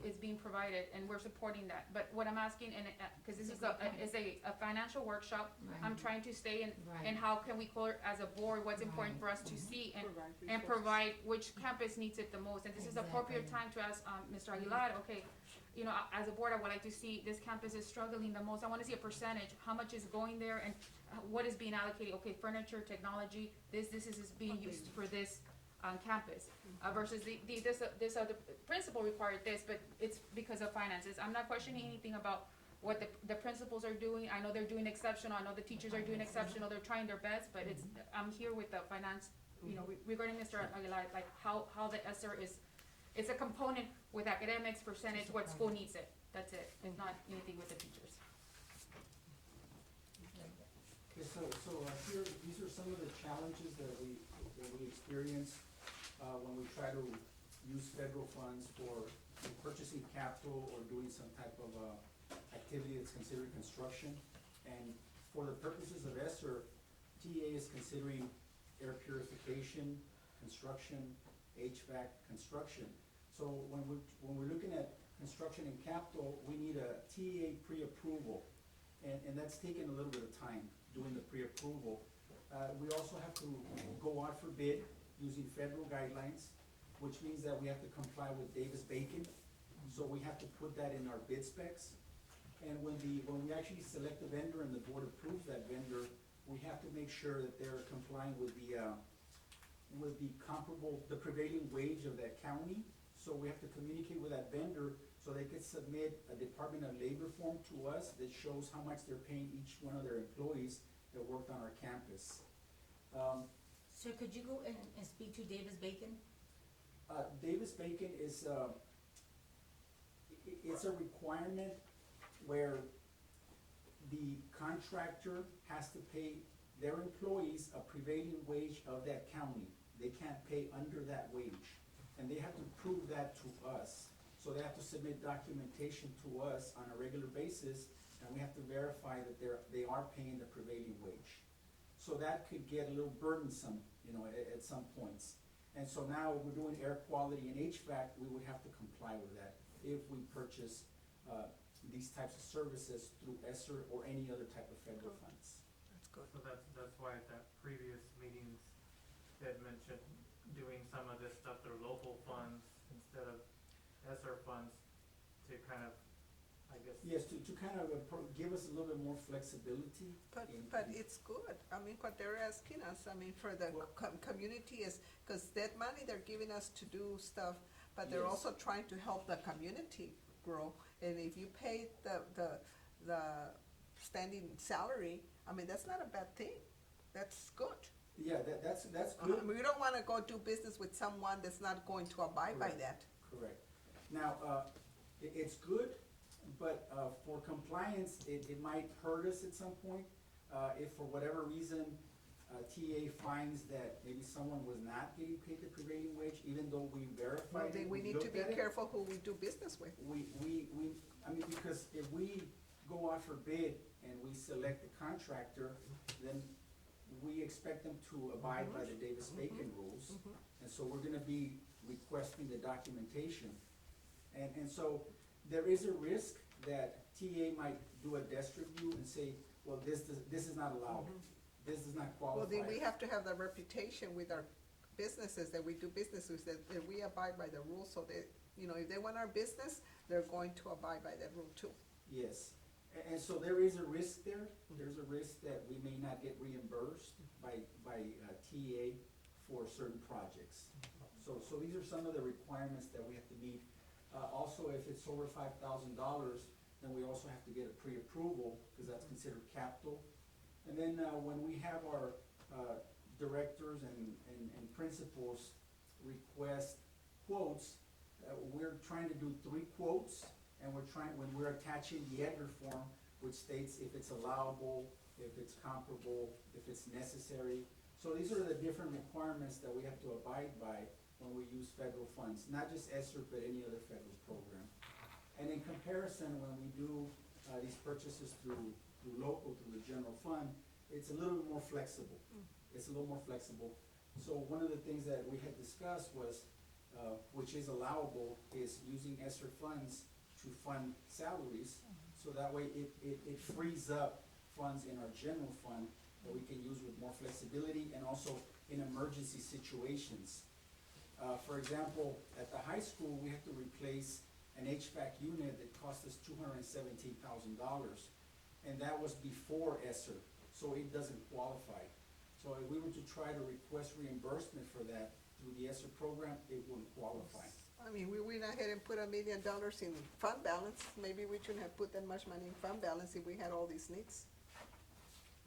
Speaker 2: is being provided, and we're supporting that. But what I'm asking, and, cause this is a financial workshop,
Speaker 7: Right.
Speaker 2: I'm trying to stay in,
Speaker 7: Right.
Speaker 2: and how can we, as a board, what's important for us to see and provide which campus needs it the most. And this is the appropriate time to ask, Mr. Aguilar, okay, as a board, I would like to see this campus is struggling the most. I wanna see a percentage, how much is going there and what is being allocated. Okay, furniture, technology, this is being used for this on campus, versus this other principal required this, but it's because of finances. I'm not questioning anything about what the principals are doing. I know they're doing exceptional, I know the teachers are doing exceptional, they're trying their best, but I'm here with the finance, regarding Mr. Aguilar, like how the ESSER it's a component with academics, percentage, what school needs it, that's it, it's not anything with the teachers.
Speaker 3: Okay, so here, these are some of the challenges that we experience when we try to use federal funds for purchasing capital or doing some type of activity that's considered construction. And for the purposes of ESSER, TA is considering air purification, construction, HVAC construction. So when we're looking at construction and capital, we need a TA pre-approval, and that's taken a little bit of time doing the pre-approval. We also have to go out for bid using federal guidelines, which means that we have to comply with Davis-Bacon. So we have to put that in our bid specs. And when we actually select a vendor and the board approves that vendor, we have to make sure that they're complying with with the comparable, the prevailing wage of that county. So we have to communicate with that vendor so they could submit a Department of Labor form to us that shows how much they're paying each one of their employees that worked on our campus.
Speaker 7: Sir, could you go and speak to Davis Bacon?
Speaker 3: Davis Bacon is, it's a requirement where the contractor has to pay their employees a prevailing wage of that county. They can't pay under that wage, and they have to prove that to us. So they have to submit documentation to us on a regular basis, and we have to verify that they are paying the prevailing wage. So that could get a little burdensome, you know, at some points. And so now if we're doing air quality and HVAC, we would have to comply with that if we purchase these types of services through Esser or any other type of federal funds.
Speaker 4: That's good.
Speaker 5: So that's why at that previous meetings, they had mentioned doing some of this stuff through local funds instead of Esser funds to kind of, I guess.
Speaker 3: Yes, to kind of give us a little bit more flexibility.
Speaker 4: But it's good. I mean, what they're asking us, I mean, for the community is, because that money they're giving us to do stuff, but they're
Speaker 3: Yes.
Speaker 4: also trying to help the community grow. And if you pay the standing salary, I mean, that's not a bad thing. That's good.
Speaker 3: Yeah, that's good.
Speaker 4: We don't wanna go do business with someone that's not going to abide by
Speaker 3: Correct.
Speaker 4: that.
Speaker 3: Correct. Now, it's good, but for compliance, it might hurt us at some point. If for whatever reason, TA finds that maybe someone was not getting paid the prevailing wage, even though we
Speaker 4: Well,
Speaker 3: verified
Speaker 4: then
Speaker 3: it,
Speaker 4: we need to
Speaker 3: looked
Speaker 4: be
Speaker 3: at it.
Speaker 4: careful who we do business with.
Speaker 3: I mean, because if we go out for bid and we select the contractor, then we expect them to abide by the Davis-Bacon rules. And so we're gonna be requesting the documentation. And so there is a risk that TA might do a desk review and say, well, this is not allowed. This does not qualify.
Speaker 4: Well, then we have to have the reputation with our businesses that we do business with, that we abide by the rules, so that, you know, if they want our business, they're going to abide by that rule too.
Speaker 3: Yes, and so there is a risk there. There's a risk that we may not get reimbursed by TA for certain projects. So these are some of the requirements that we have to meet. Also, if it's over $5,000, then we also have to get a pre-approval, because that's considered capital. And then, when we have our, directors and principals request quotes, we're trying to do 3 quotes, and when we're attaching the Edgar form, which states if it's allowable, if it's comparable, if it's necessary. So these are the different requirements that we have to abide by when we use federal funds, not just Esser, but any other federal program. And in comparison, when we do, these purchases through the general fund, it's a little bit more flexible. It's a little more flexible. So one of the things that we had discussed was, which is allowable, is using Esser funds to fund salaries. So that way it frees up funds in our general fund that we can use with more flexibility, and also in emergency situations. For example, at the high school, we have to replace an HVAC unit that cost us $217,000. And that was before Esser, so it doesn't qualify. So if we were to try to request reimbursement for that through the Esser program, it wouldn't qualify.
Speaker 4: I mean, we went ahead and put $1 million in fund balance. Maybe we shouldn't have put that much money in fund balance if we had all these needs.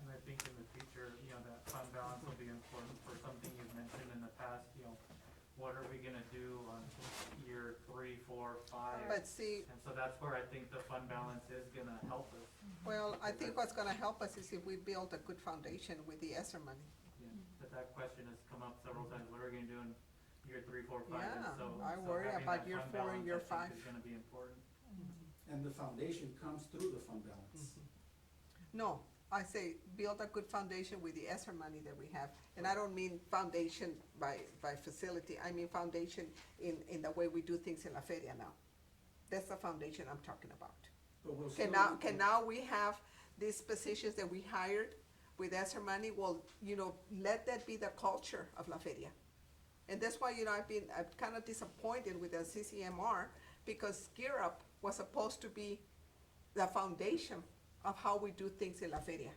Speaker 5: And I think in the future, you know, that fund balance will be important for something you've mentioned in the past, you know, what are we gonna do on year 3, 4, 5?
Speaker 4: But see,
Speaker 5: And so that's where I think the fund balance is gonna help us.
Speaker 4: well, I think what's gonna help us is if we build a good foundation with the Esser money.
Speaker 5: Yeah, but that question has come up several times, what are we gonna do in year 3, 4, 5? And
Speaker 4: Yeah,
Speaker 5: so-
Speaker 4: I
Speaker 5: so
Speaker 4: worry
Speaker 5: having
Speaker 4: about
Speaker 5: that
Speaker 4: year
Speaker 5: fund
Speaker 4: 4 and
Speaker 5: balance,
Speaker 4: year
Speaker 5: I think,
Speaker 4: 5.
Speaker 5: is gonna be important.
Speaker 3: And the foundation comes through the fund balance.
Speaker 4: No, I say build a good foundation with the Esser money that we have. And I don't mean foundation by facility, I mean foundation in the way we do things in La Feria now. That's the foundation I'm talking about.
Speaker 3: But we'll still.
Speaker 4: Can now we have these positions that we hired with Esser money? Well, you know, let that be the culture of La Feria. And that's why, you know, I'm kind of disappointed with the CCMR, because Gear Up was supposed to be the foundation of how we do things in La Feria.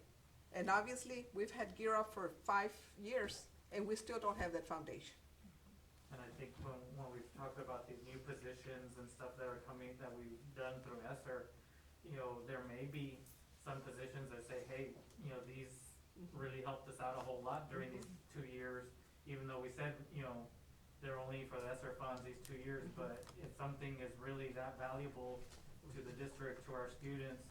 Speaker 4: And obviously, we've had Gear Up for 5 years, And we still don't have that foundation.
Speaker 5: And I think when we've talked about these new positions and stuff that are coming, that we've done through Esser, you know, there may be some positions that say, hey, you know, these really helped us out a whole lot during these 2 years, even though we said, you know, they're only for the Esser funds these 2 years, but if something is really that valuable to the district, to our students,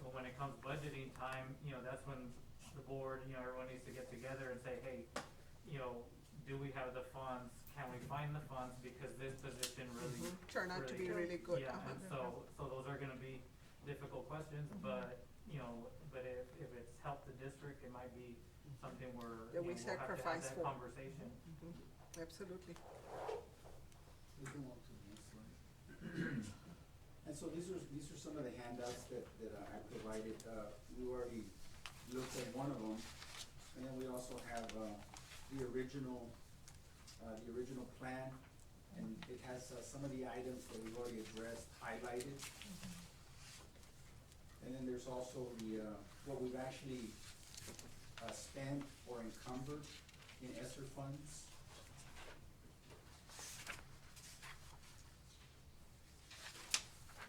Speaker 5: well, when it comes budgeting time, you know, that's when the board, you know, everyone needs to get together and say, hey, you know, do we have the funds? Can we find the funds? Because this position really.
Speaker 4: Turn out to be really good.
Speaker 5: Yeah,
Speaker 4: Uh-huh.
Speaker 5: and so those are gonna be difficult questions, but, you know, but if it's helped the district, it might be something where,
Speaker 4: That
Speaker 5: you
Speaker 4: we
Speaker 5: know, we'll have to have
Speaker 4: sacrifice
Speaker 5: that
Speaker 4: for.
Speaker 5: conversation.
Speaker 4: Absolutely.
Speaker 3: We can walk to the next slide. And so these are some of the handouts that I provided. We already looked at one of them, and then we also have, the original plan, and it has, some of the items that we've already addressed highlighted. And then there's also the, what we've actually, spent or encumbered in Esser funds.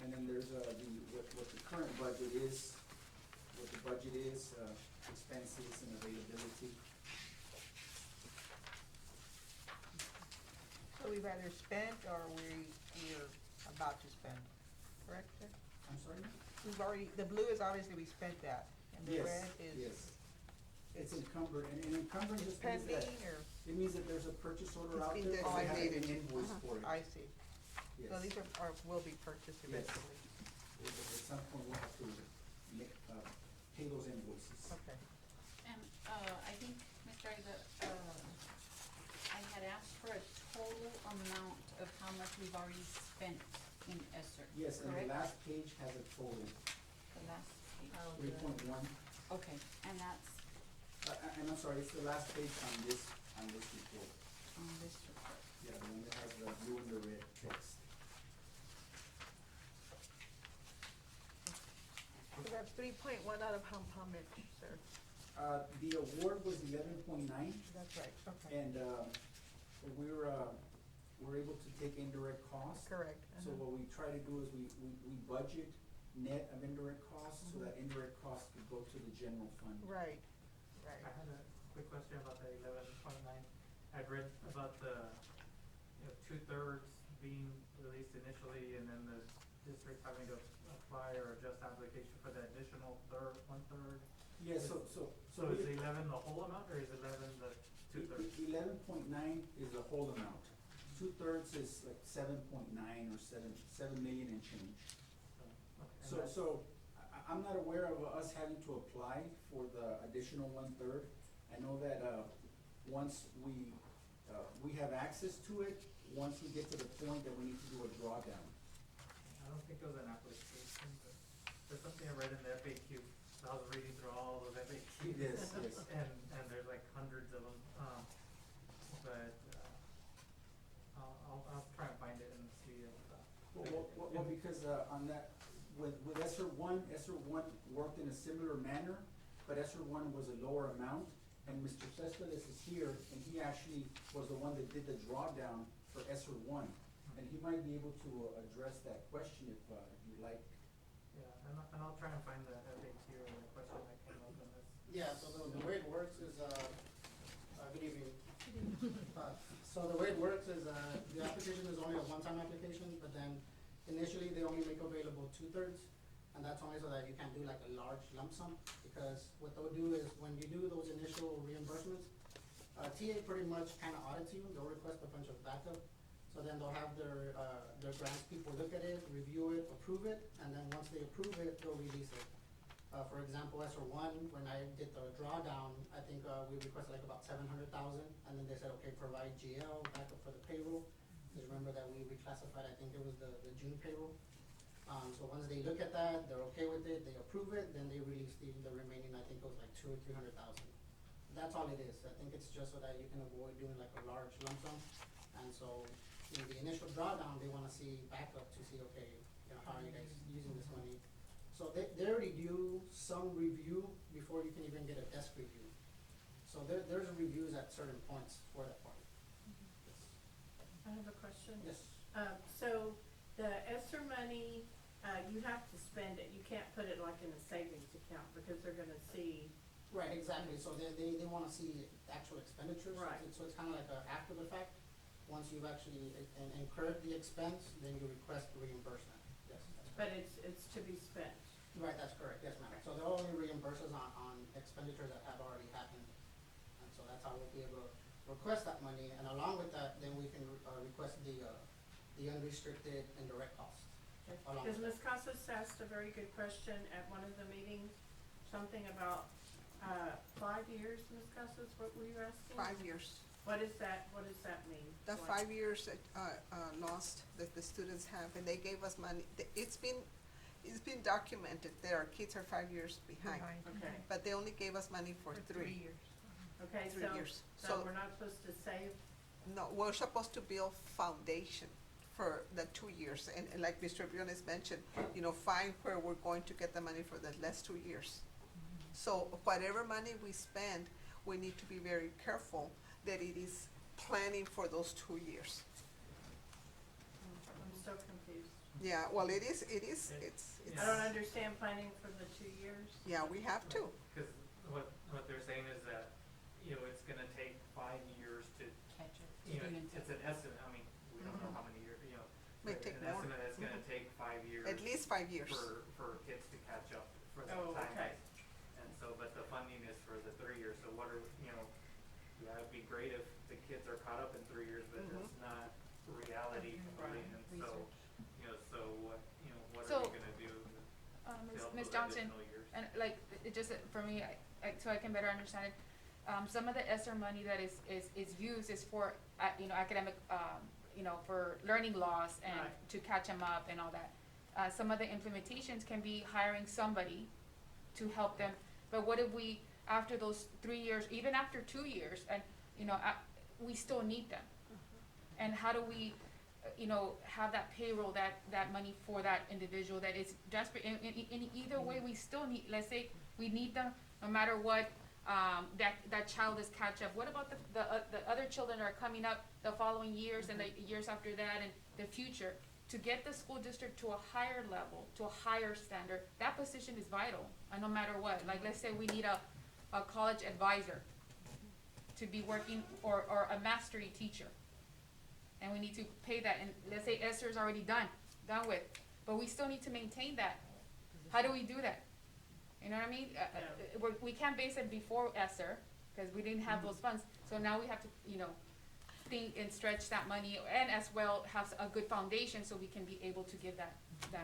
Speaker 3: And then there's, what the current budget is, expenses and availability.
Speaker 8: So we've either spent or we're about to spend, correct, sir?
Speaker 3: I'm sorry?
Speaker 8: We've already, the blue is obviously we spent that, and the
Speaker 3: Yes,
Speaker 8: red is.
Speaker 3: yes. It's encumbered, and encumbered just means
Speaker 8: Pending
Speaker 3: that,
Speaker 8: or,
Speaker 3: it means that there's a purchase order
Speaker 4: It's
Speaker 3: out
Speaker 4: been
Speaker 3: there, or they have an
Speaker 4: designated.
Speaker 3: invoice for it.
Speaker 8: I see.
Speaker 3: Yes.
Speaker 8: So these are, will be purchased
Speaker 3: Yes.
Speaker 8: eventually.
Speaker 3: At some point, we'll have to make, pay those invoices.
Speaker 8: Okay.
Speaker 1: And, I think, Mr. Aguilar, I had asked for a total amount of how much we've already spent in Esser,
Speaker 3: Yes, and the
Speaker 1: correct?
Speaker 3: last page has a total,
Speaker 1: The last page.
Speaker 3: 3.1.
Speaker 1: Okay, and that's
Speaker 3: And I'm sorry, it's the last page on this report.
Speaker 1: on this report.
Speaker 3: Yeah, the one that has the blue and the red text.
Speaker 8: So that's 3.1 out of how much, sir?
Speaker 3: The award was 11.9,
Speaker 8: That's right, okay.
Speaker 3: and, we're able to take indirect costs.
Speaker 8: Correct.
Speaker 3: So what we try to do is we budget net of indirect costs, so that indirect costs could go to the general fund.
Speaker 8: Right, right.
Speaker 5: I had a quick question about the 11.9. I'd read about the, you know, 2/3 being released initially, and then the district having to apply or adjust application for the additional 1/3.
Speaker 3: Yeah, so
Speaker 5: So is 11 the whole amount, or is 11 the 2/3?
Speaker 3: 11.9 is the whole amount. 2/3 is like 7.9 or 7 million and change. So I'm not aware of us having to apply for the additional 1/3. I know that, once we have access to it, once we get to the point that we need to do a drawdown.
Speaker 5: I don't think it was an application, but there's something I read in the FAQ. I was reading through all those FAQs.
Speaker 3: Yes, yes.
Speaker 5: And there's like hundreds of them, but, I'll try and find it and see if,
Speaker 3: Well, because, on that, with Esser one worked in a similar manner, but Esser one was a lower amount, and Mr. Cespedes is here, and he actually was the one that did the drawdown for Esser one. And he might be able to address that question if you like.
Speaker 5: yeah, and I'll try and find the FAQ or the question that came up in this.
Speaker 9: Yeah, so the way it works is, good evening. So the way it works is, the application is only a one-time application, but then initially they only make available 2/3, and that's only so that you can do like a large lump sum, because what they'll do is when you do those initial reimbursements, TA pretty much kind of audits you, they'll request a bunch of backup, so then they'll have their grants people look at it, review it, approve it, and then once they approve it, they'll release it. For example, Esser one, when I did the drawdown, I think, we requested like about 700,000, and then they said, okay, provide GL, backup for the payroll. Because remember that we reclassified, I think it was the June payroll. So once they look at that, they're okay with it, they approve it, then they release the remaining, I think it was like 200,000 or 300,000. That's all it is. I think it's just so that you can avoid doing like a large lump sum. And so in the initial drawdown, they wanna see backup to see, okay, you know, how are you guys using this money? So they already do some review before you can even get a desk review. So there's reviews at certain points for that part.
Speaker 6: I have a question.
Speaker 9: Yes.
Speaker 6: So the ESSER money, you have to spend it, you can't put it like in a savings account, because they're gonna see.
Speaker 9: Right, exactly, so they wanna see actual expenditures.
Speaker 6: Right.
Speaker 9: So it's kinda like a after the fact, once you've actually incurred the expense, then you request reimbursement, yes, that's
Speaker 6: But
Speaker 9: correct.
Speaker 6: it's to be spent.
Speaker 9: Right, that's correct, yes, ma'am, so they'll only reimburse us on expenditures that have already happened, and so that's how we'll be able to request that money, and along with that, then we can, request the unrestricted indirect costs. Along
Speaker 6: Because
Speaker 9: with
Speaker 6: Ms. Casas asked a very good question at one of the meetings, something about, 5 years, Ms. Casas, what were you asking?
Speaker 4: 5 years.
Speaker 6: What does that mean?
Speaker 4: The
Speaker 6: Like-
Speaker 4: 5 years that, lost that the students have, and they gave us money, it's been documented that our kids are 5 years behind.
Speaker 6: Okay,
Speaker 4: But they only gave us money for 3.
Speaker 8: years.
Speaker 6: okay,
Speaker 4: 3 years.
Speaker 6: so we're not supposed to save,
Speaker 4: No, we're supposed to build foundation for the 2 years, and like Mr. Briones mentioned, find where we're going to get the money for the last 2 years. So whatever money we spend, we need to be very careful that it is planning for those 2 years.
Speaker 6: I'm still confused.
Speaker 4: Yeah, well, it's,
Speaker 6: I don't understand planning for the 2 years.
Speaker 4: yeah, we have to.
Speaker 5: Cause what they're saying is that, it's gonna take 5 years to,
Speaker 1: Catch up.
Speaker 5: it's an estimate, I mean, we don't know how many years,
Speaker 4: May
Speaker 5: but
Speaker 4: take
Speaker 5: an
Speaker 4: more.
Speaker 5: estimate that's gonna take 5 years.
Speaker 4: At least 5 years.
Speaker 5: For kids to catch up for that
Speaker 6: Oh,
Speaker 5: time.
Speaker 6: okay.
Speaker 5: And so, but the funding is for the 3 years, so what are, yeah, it'd be great if the kids are caught up in 3 years, but that's not reality,
Speaker 6: Right.
Speaker 5: and so, so what
Speaker 2: So,
Speaker 5: are we gonna do to help
Speaker 2: Ms.
Speaker 5: those
Speaker 2: Johnson,
Speaker 5: additional years?
Speaker 2: and like, it just, for me, so I can better understand it, some of the ESSER money that is used is for, academic, for learning loss and
Speaker 6: Right.
Speaker 2: to catch them up and all that. Some of the implementations can be hiring somebody to help them, but what if we, after those 3 years, even after 2 years, and, we still need them? And how do we, have that payroll, that money for that individual that is desperate, in either way, we still need, let's say, we need them, no matter what, that child is catch up. What about the other children that are coming up the following years and the years after that and the future? To get the school district to a higher level, to a higher standard, that position is vital, no matter what. Like, let's say we need a college advisor to be working, or a mastery teacher. And we need to pay that, and let's say Esther's already done with, but we still need to maintain that. How do we do that? You know what I mean? We can't base it before Esther, cause we didn't have those funds, so now we have to, think and stretch that money, and as well have a good foundation, so we can be able to give that
Speaker 4: And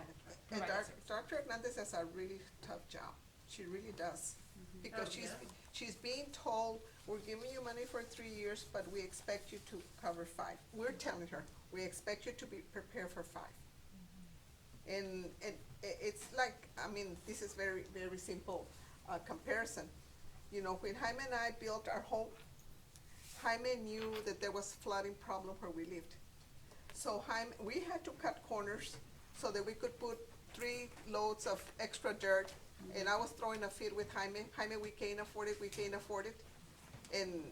Speaker 2: provide that service.
Speaker 4: Dr. Hernandez has a really tough job. She really does. Because
Speaker 6: Oh, yeah.
Speaker 4: she's being told, we're giving you money for 3 years, but we expect you to cover 5. We're telling her, we expect you to be prepared for 5. And it's like, this is very, very simple comparison. When Jaime and I built our home, Jaime knew that there was flooding problem where we lived. So we had to cut corners so that we could put 3 loads of extra dirt. And I was throwing a fit with Jaime. Jaime, we can't afford it. And,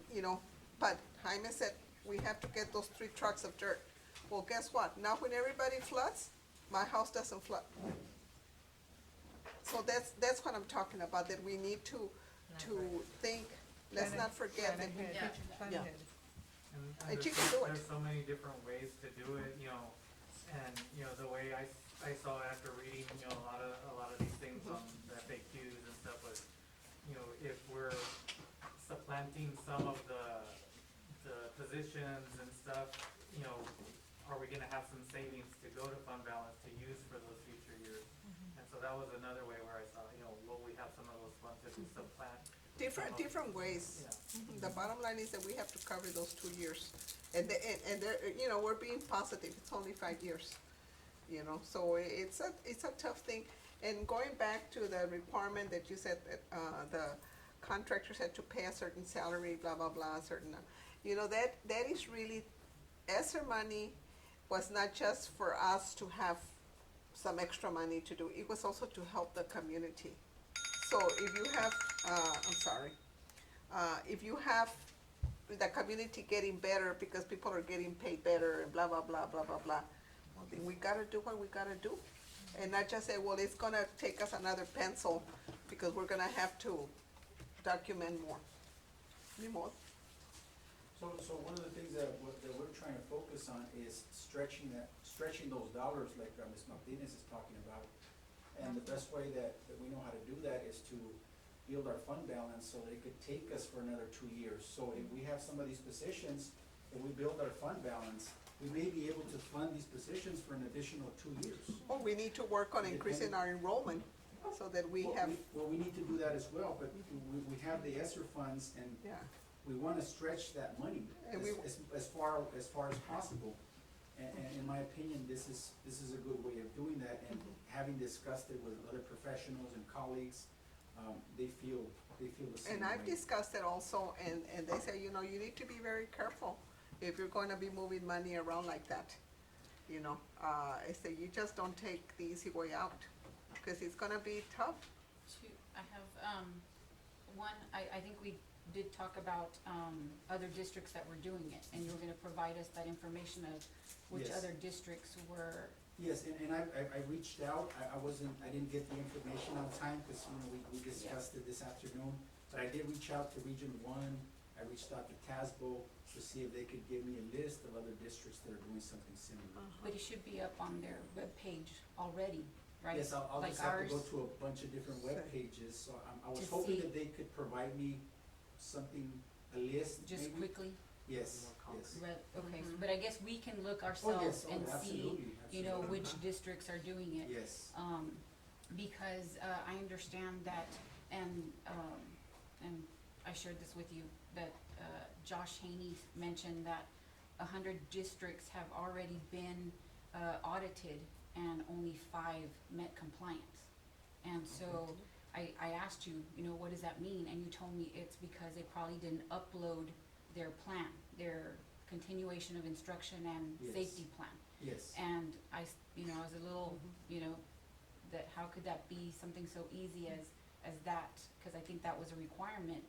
Speaker 4: but Jaime said, we have to get those 3 trucks of dirt. Well, guess what? Now when everybody floods, my house doesn't flood. So that's what I'm talking about, that we need to think, let's not forget that we,
Speaker 6: Yeah.
Speaker 4: And she can do it.
Speaker 5: There's so many different ways to do it, and, the way I saw after reading, a lot of these things on the FAQs and stuff was, if we're supplanting some of the positions and stuff, are we gonna have some savings to go to fund balance to use for those future years? And so that was another way where I saw, will we have some of those funds if we supplant?
Speaker 4: different ways.
Speaker 5: Yeah.
Speaker 4: The bottom line is that we have to cover those 2 years. And they're, we're being positive, it's only 5 years. So it's a tough thing. And going back to the requirement that you said that, the contractors had to pay a certain salary, blah, blah, blah, certain, that is really, ESSER money was not just for us to have some extra money to do, it was also to help the community. So if you have, I'm sorry, if you have the community getting better because people are getting paid better and blah, blah, blah, blah, blah, blah, well, then we gotta do what we gotta do. And not just say, well, it's gonna take us another pencil because we're gonna have to document more. Ni modo.
Speaker 3: So one of the things that we're trying to focus on is stretching those dollars like Ms. Martinez is talking about. And the best way that we know how to do that is to build our fund balance so they could take us for another 2 years. So if we have some of these positions, and we build our fund balance, we may be able to fund these positions for an additional 2 years.
Speaker 4: Well, we need to work on increasing our enrollment so that we have,
Speaker 3: Well, we need to do that as well, but we have the Esser funds and
Speaker 4: yeah.
Speaker 3: we wanna stretch that money
Speaker 4: And
Speaker 3: as far as possible. And in my opinion, this is a good way of doing that, and having discussed it with other professionals and colleagues, they feel the same
Speaker 4: And I've
Speaker 3: way.
Speaker 4: discussed it also, and they say, you know, you need to be very careful if you're going to be moving money around like that. You know, I say you just don't take the easy way out, because it's gonna be tough.
Speaker 1: I have, one, I think we did talk about, other districts that were doing it, and you were gonna provide us that information of which
Speaker 3: Yes.
Speaker 1: other districts were,
Speaker 3: Yes, and I reached out, I didn't get the information on time, cause, you know, we discussed it this afternoon. But I did reach out to Region One, I reached out to TASBO to see if they could give me a list of other districts that are doing something similar.
Speaker 1: but it should be up on their webpage already, right?
Speaker 3: Yes, I'll
Speaker 1: Like
Speaker 3: just have to go
Speaker 1: ours.
Speaker 3: to a bunch of different web pages, so I was
Speaker 1: To
Speaker 3: hoping
Speaker 1: see.
Speaker 3: that they could provide me something, a list maybe.
Speaker 1: Just quickly,
Speaker 3: Yes, yes.
Speaker 1: okay, but I guess we can look
Speaker 3: Oh,
Speaker 1: ourselves
Speaker 3: yes,
Speaker 1: and see,
Speaker 3: absolutely,
Speaker 1: you know,
Speaker 3: absolutely.
Speaker 1: which districts are doing it.
Speaker 3: Yes,
Speaker 1: Because, I understand that, and I shared this with you, that, Josh Haney mentioned that 100 districts have already been, audited and only 5 met compliance. And so, I asked you, you know, what does that mean? And you told me it's because they probably didn't upload their plan, their continuation of instruction and
Speaker 3: Yes.
Speaker 1: safety plan.
Speaker 3: yes.
Speaker 1: And you know, I was a little, you know, that how could that be something so easy as that? Cause I think that was a requirement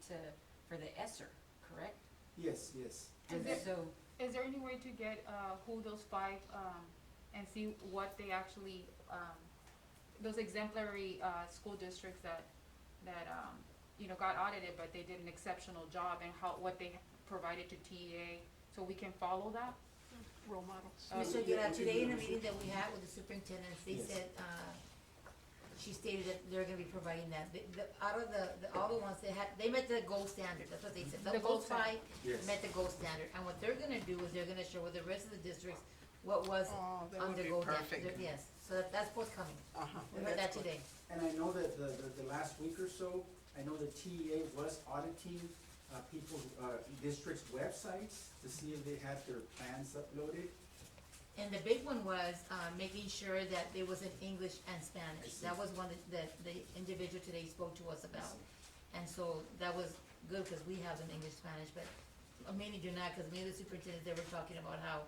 Speaker 1: for the Esser, correct?
Speaker 3: Yes, yes.
Speaker 1: And
Speaker 2: Is it-
Speaker 1: so,
Speaker 2: Is there any way to get, who those 5, and see what they actually, those exemplary, school districts that, you know, got audited, but they did an exceptional job, and what they provided to TEA, so we can follow that?
Speaker 4: Role models.
Speaker 7: Mr.
Speaker 3: yeah,
Speaker 7: Aguilar,
Speaker 3: we can
Speaker 7: today in
Speaker 3: do
Speaker 7: a
Speaker 3: it.
Speaker 7: meeting that we had with the superintendents, they
Speaker 3: Yes.
Speaker 7: said, she stated that they're gonna be providing that. Out of all the ones they met the gold standard, that's what they said.
Speaker 2: The gold
Speaker 7: Those 5
Speaker 3: Yes.
Speaker 7: met the gold standard, and what they're gonna do is they're gonna share with the rest of the districts what was
Speaker 4: Oh, that
Speaker 7: on
Speaker 4: would
Speaker 7: the
Speaker 4: be
Speaker 7: gold
Speaker 4: perfect.
Speaker 7: standard. Yes, so that's forthcoming.
Speaker 4: Uh-huh.
Speaker 7: We heard that today.
Speaker 3: And I know that the last week or so, I know the TEA was auditing, people's, districts' websites to see if they had their plans uploaded.
Speaker 7: And the big one was, making sure that it was in English and
Speaker 3: I
Speaker 7: Spanish.
Speaker 3: see.
Speaker 7: That was one that the individual today spoke to us about. And so that was good, cause we have an English, Spanish, but many do not, cause many of the superintendents, they were talking about how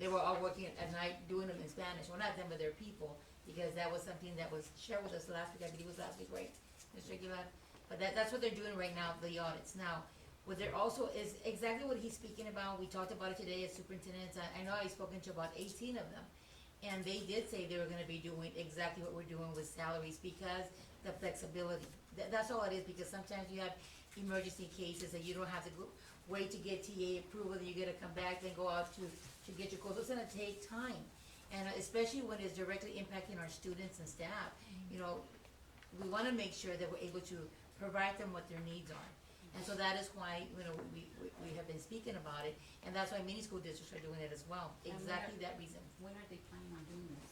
Speaker 7: they were all working at night doing them in Spanish. Well, not them, but their people, because that was something that was shared with us last week, I believe it was last week, right, Mr. Aguilar? But that's what they're doing right now, the audits. Now, what there also is exactly what he's speaking about, we talked about it today as superintendents, I know I've spoken to about 18 of them. And they did say they were gonna be doing exactly what we're doing with salaries, because the flexibility. That's all it is, because sometimes you have emergency cases that you don't have to wait to get TA approval, then you gotta come back, then go out to get your course. It's gonna take time. And especially when it's directly impacting our students and staff, you know, we wanna make sure that we're able to provide them what their needs are. And so that is why, you know, we have been speaking about it, and that's why many school districts are doing it as well,
Speaker 1: And
Speaker 7: exactly that reason.
Speaker 1: when are they planning on doing this?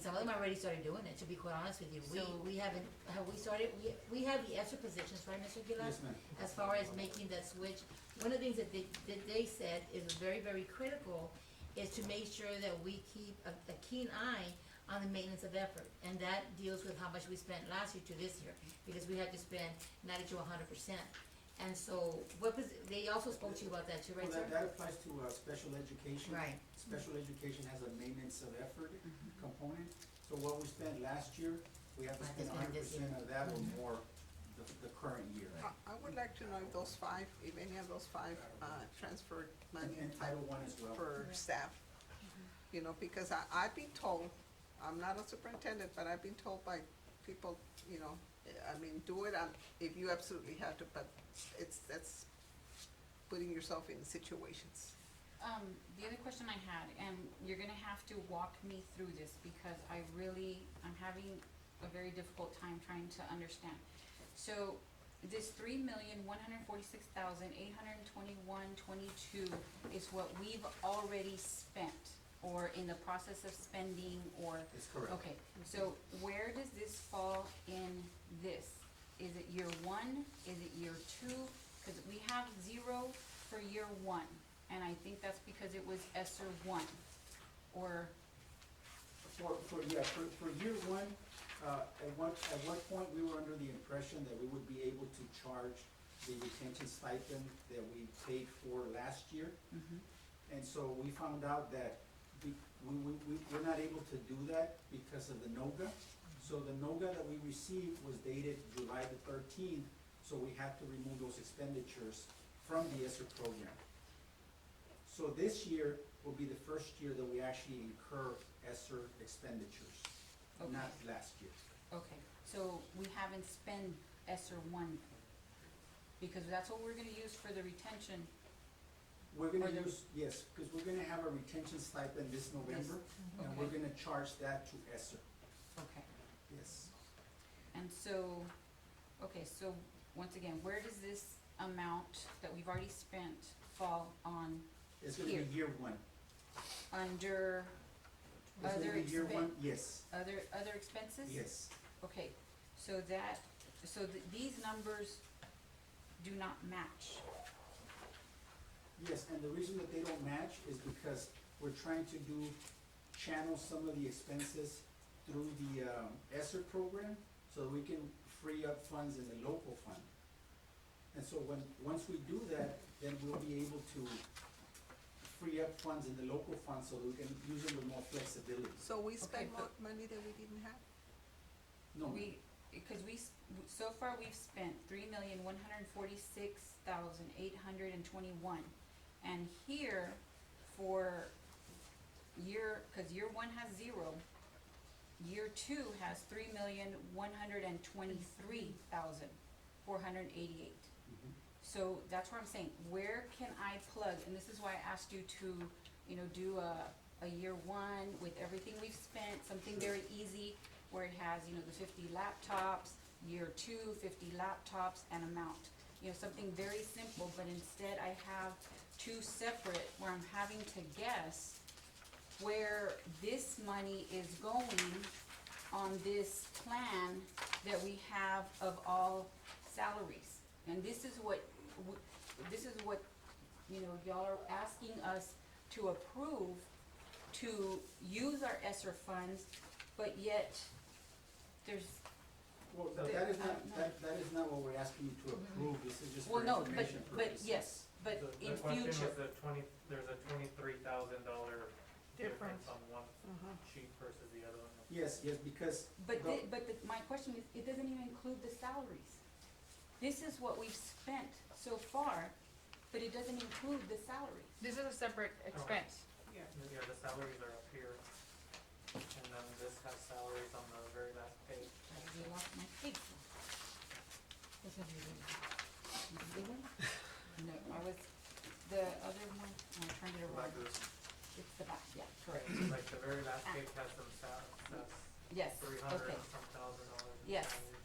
Speaker 7: Some of them already started doing it, to be quite honest with you.
Speaker 1: So-
Speaker 7: We haven't, have we started, we have the ESSER positions, right, Mr. Aguilar?
Speaker 3: Yes, ma'am.
Speaker 7: As far as making that switch, one of the things that they said is very, very critical is to make sure that we keep a keen eye on the maintenance of effort. And that deals with how much we spent last year to this year, because we had to spend 90 to 100%. And so, they also spoke to you about that too, right,
Speaker 3: Well,
Speaker 7: sir?
Speaker 3: that applies to, special education.
Speaker 7: Right.
Speaker 3: Special education has a maintenance of effort component. So what we spent last year, we have to
Speaker 7: Have to
Speaker 3: spend
Speaker 7: spend this
Speaker 3: 100% of that or more the current year.
Speaker 4: I would like to know if those five, if any of those five, transferred money
Speaker 3: And Title I as well.
Speaker 4: for staff. You know, because I've been told, I'm not a superintendent, but I've been told by people, you know, I mean, do it if you absolutely have to, but that's putting yourself in situations.
Speaker 1: The other question I had, and you're gonna have to walk me through this because I'm having a very difficult time trying to understand. So this 3,146,821.22 is what we've already spent or in the process of spending or?
Speaker 3: That's correct.
Speaker 1: Okay, so where does this fall in this? Is it year one? Is it year two? Cause we have 0 for year one, and I think that's because it was Esser 1, or,
Speaker 3: For year one, at one point, we were under the impression that we would be able to charge the retention stipend that we paid for last year. And so we found out that we're not able to do that because of the NOGA. So the NOGA that we received was dated July the 13th, so we had to remove those expenditures from the Esser program. So this year will be the first year that we actually incur Esser expenditures,
Speaker 1: Okay.
Speaker 3: not last year.
Speaker 1: okay, so we haven't spent Esser 1, because that's what we're gonna use for the retention.
Speaker 3: We're gonna
Speaker 1: Or the-
Speaker 3: use, yes, because we're gonna have a retention stipend this November, and we're
Speaker 1: Okay.
Speaker 3: gonna charge that to Esser,
Speaker 1: Okay,
Speaker 3: yes.
Speaker 1: and so, okay, so, once again, where does this amount that we've already spent fall on,
Speaker 3: It's gonna
Speaker 1: Here.
Speaker 3: be year one.
Speaker 1: under
Speaker 3: It's
Speaker 1: other
Speaker 3: gonna be year one, yes,
Speaker 1: other expenses?
Speaker 3: yes.
Speaker 1: Okay, so these numbers do not match.
Speaker 3: Yes, and the reason that they don't match is because we're trying to channel some of the expenses through the Esser program, so that we can free up funds in the local fund. And so once we do that, then we'll be able to free up funds in the local fund so that we can use them with more flexibility.
Speaker 4: So we spend
Speaker 1: but-
Speaker 4: more money that we didn't have?
Speaker 3: No,
Speaker 1: Because so far we've spent 3,146,821. And here for cause year one has 0, year two has 3,123,488.
Speaker 3: Mhm.
Speaker 1: So that's what I'm saying, where can I plug, and this is why I asked you to, do a year one with everything we've spent, something very easy, where it has, the 50 laptops, year two, 50 laptops, and amount. Something very simple, but instead I have two separate, where I'm having to guess where this money is going on this plan that we have of all salaries. And this is what, y'all are asking us to approve to use our Esser funds, but yet there's,
Speaker 3: well,
Speaker 1: The-
Speaker 3: that is not,
Speaker 1: no.
Speaker 3: that is not what we're asking you to approve, this is just
Speaker 1: well,
Speaker 3: for
Speaker 1: no,
Speaker 3: information
Speaker 1: but
Speaker 3: purposes.
Speaker 1: yes, but
Speaker 5: The
Speaker 1: in
Speaker 5: question
Speaker 1: future.
Speaker 5: was there's a $23,000 difference
Speaker 8: Difference.
Speaker 5: on one sheet versus the other one.
Speaker 3: Yes, because.
Speaker 1: But
Speaker 3: the-
Speaker 1: my question is, it doesn't even include the salaries. This is what we've spent so far, but it doesn't include the salaries.
Speaker 2: This is a separate expense.
Speaker 6: Yeah.
Speaker 5: Yeah, the salaries are up here, and then this has salaries on the very last page.
Speaker 1: I really lost my page. This is the big one? No, the other one, I turned it around. It's the back, yeah, correct.
Speaker 5: Like the very last page has some that's
Speaker 1: Yes,
Speaker 5: 300
Speaker 1: okay.
Speaker 5: and some $1,000 in
Speaker 1: Yes.
Speaker 5: salaries.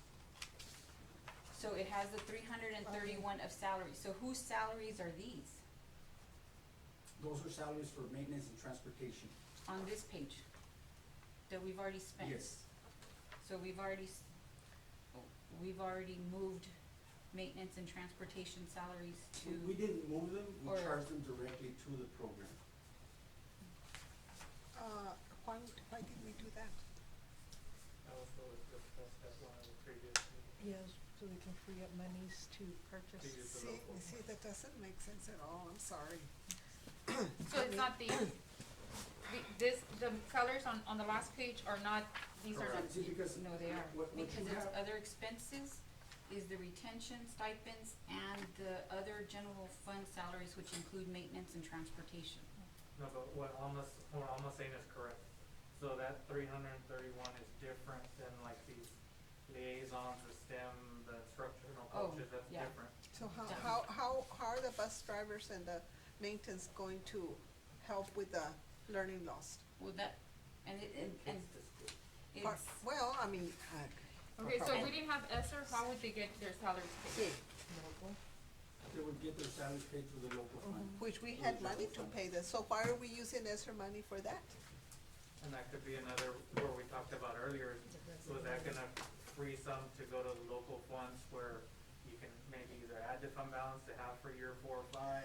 Speaker 1: So it has the 331 of salary. So whose salaries are these
Speaker 3: Those are salaries for maintenance and transportation.
Speaker 1: on this page that we've already spent?
Speaker 3: Yes,
Speaker 1: So we've already moved maintenance and transportation salaries to,
Speaker 3: we didn't move them, we
Speaker 1: Or-
Speaker 3: charged them directly to the program.
Speaker 4: Why did we do that?
Speaker 5: That was what was discussed at one of the previous meetings.
Speaker 8: Yes, so they can free up monies to purchase.
Speaker 5: To use the
Speaker 4: See,
Speaker 5: local
Speaker 4: you see,
Speaker 5: funds.
Speaker 4: that doesn't make sense at all, I'm sorry.
Speaker 2: So it's not the colors on the last page are not, these are not.
Speaker 3: See, because
Speaker 1: no, they are.
Speaker 3: what you
Speaker 1: Because it's
Speaker 3: have-
Speaker 1: other expenses is the retention stipends and the other general fund salaries, which include maintenance and transportation.
Speaker 5: No, but what Alma's saying is correct. So that 331 is different than like these liaisons, the STEM, the instructional
Speaker 1: Oh,
Speaker 5: coaches, that's
Speaker 1: yeah.
Speaker 5: different.
Speaker 4: So
Speaker 1: Definitely.
Speaker 4: how are the bus drivers and the maintenance going to help with the learning loss?
Speaker 1: Well, that, and
Speaker 4: Or-
Speaker 1: it's,
Speaker 4: Well, I mean,
Speaker 2: Okay, so if we didn't have Esser, how would they get their salaries paid?
Speaker 3: They would get their salaries paid through the local fund.
Speaker 4: which we had money to pay this, so why are we using extra money for that?
Speaker 5: And that could be another, where we talked about earlier, was that gonna free some to go to the local funds where you can maybe either add to fund balance to have for year 4 or 5?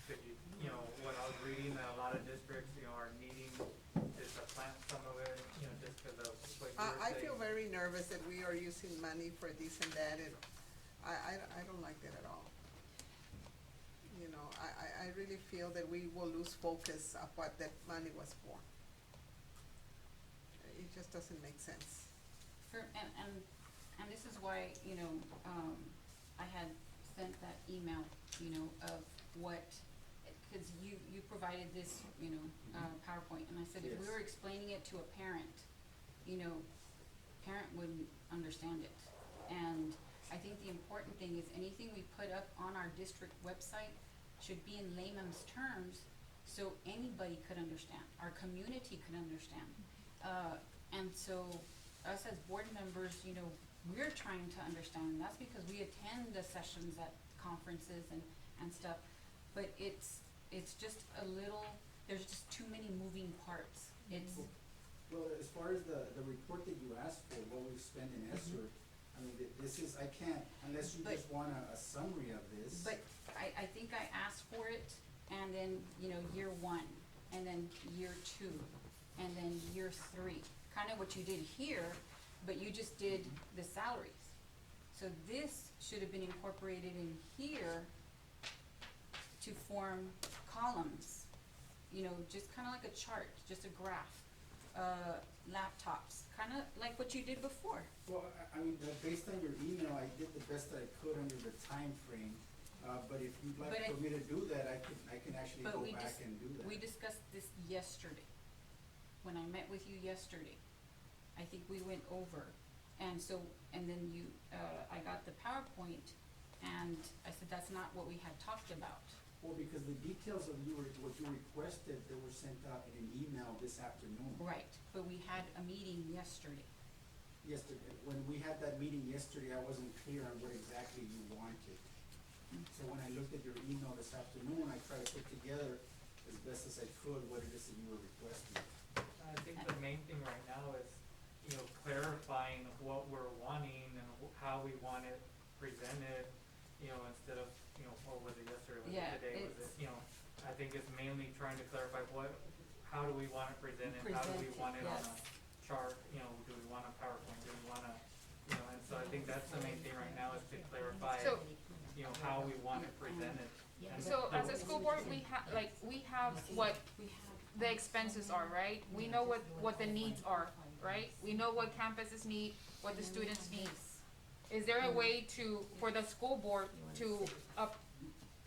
Speaker 5: Could you know, what I was reading, that a lot of districts, are needing to supplant some of it, just because of what you were saying.
Speaker 4: I feel very nervous that we are using money for this and that, and I don't like that at all. I really feel that we will lose focus of what that money was for. It just doesn't make sense.
Speaker 1: and this is why, I had sent that email, of what, cause you provided this, PowerPoint, and I said, if we
Speaker 3: Yes.
Speaker 1: were explaining it to a parent, parent wouldn't understand it. And I think the important thing is anything we put up on our district website should be in layman's terms, so anybody could understand, our community could understand. And so, us as board members, we're trying to understand, and that's because we attend the sessions at conferences and stuff. But it's just a little, there's just too many moving parts. It's,
Speaker 3: Well, as far as the report that you asked for, what we spent in Esser, I mean, this is, I can't, unless you
Speaker 1: But-
Speaker 3: just want a summary of this.
Speaker 1: but I think I asked for it, and then, year 1, and then year 2, and then year 3. Kinda what you did here, but you just did the salaries. So this should have been incorporated in here to form columns, just kinda like a chart, just a graph. Laptops, kinda like what you did before.
Speaker 3: Well, I mean, based on your email, I did the best that I could under the time frame. But if you'd
Speaker 1: But
Speaker 3: like for me to do that, I can actually
Speaker 1: But
Speaker 3: go
Speaker 1: we
Speaker 3: back and do that.
Speaker 1: We discussed this yesterday, when I met with you yesterday. I think we went over, and then I got the PowerPoint, and I said, that's not what we had talked about.
Speaker 3: Well, because the details of what you requested, they were sent out in an email this afternoon.
Speaker 1: Right, but we had a meeting yesterday.
Speaker 3: Yesterday, when we had that meeting yesterday, I wasn't clear on what exactly you wanted. So when I looked at your email this afternoon, I tried to put together as best as I could what it is that you were requesting.
Speaker 5: I think the main thing right now is, clarifying what we're wanting and how we want it presented, instead of, what was it yesterday, was
Speaker 1: Yeah,
Speaker 5: it today, was
Speaker 1: it's-
Speaker 5: it, I think it's mainly trying to clarify how do we want it presented, how do we
Speaker 1: Presented,
Speaker 5: want it on
Speaker 1: yes.
Speaker 5: a chart, do we want a PowerPoint, do we wanna, and so I think that's the main thing right now is to clarify,
Speaker 2: So-
Speaker 5: how we want it presented. And
Speaker 2: So
Speaker 5: the-
Speaker 2: as a school board, we have what
Speaker 1: We have.
Speaker 2: the expenses are, right? We know what the needs are, right? We know what campuses need, what the students need. Is there a way for the school board to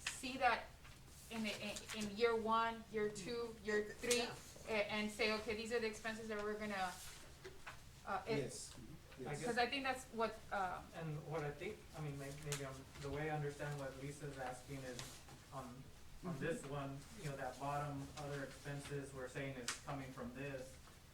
Speaker 2: see that in year 1, year 2, year 3, and say, okay, these are the expenses that we're gonna,
Speaker 3: Yes,
Speaker 5: I
Speaker 3: yes.
Speaker 2: cause I think that's what,
Speaker 5: And what I think, maybe the way I understand what Lisa's asking is, on this one, that bottom other expenses we're saying is coming from this,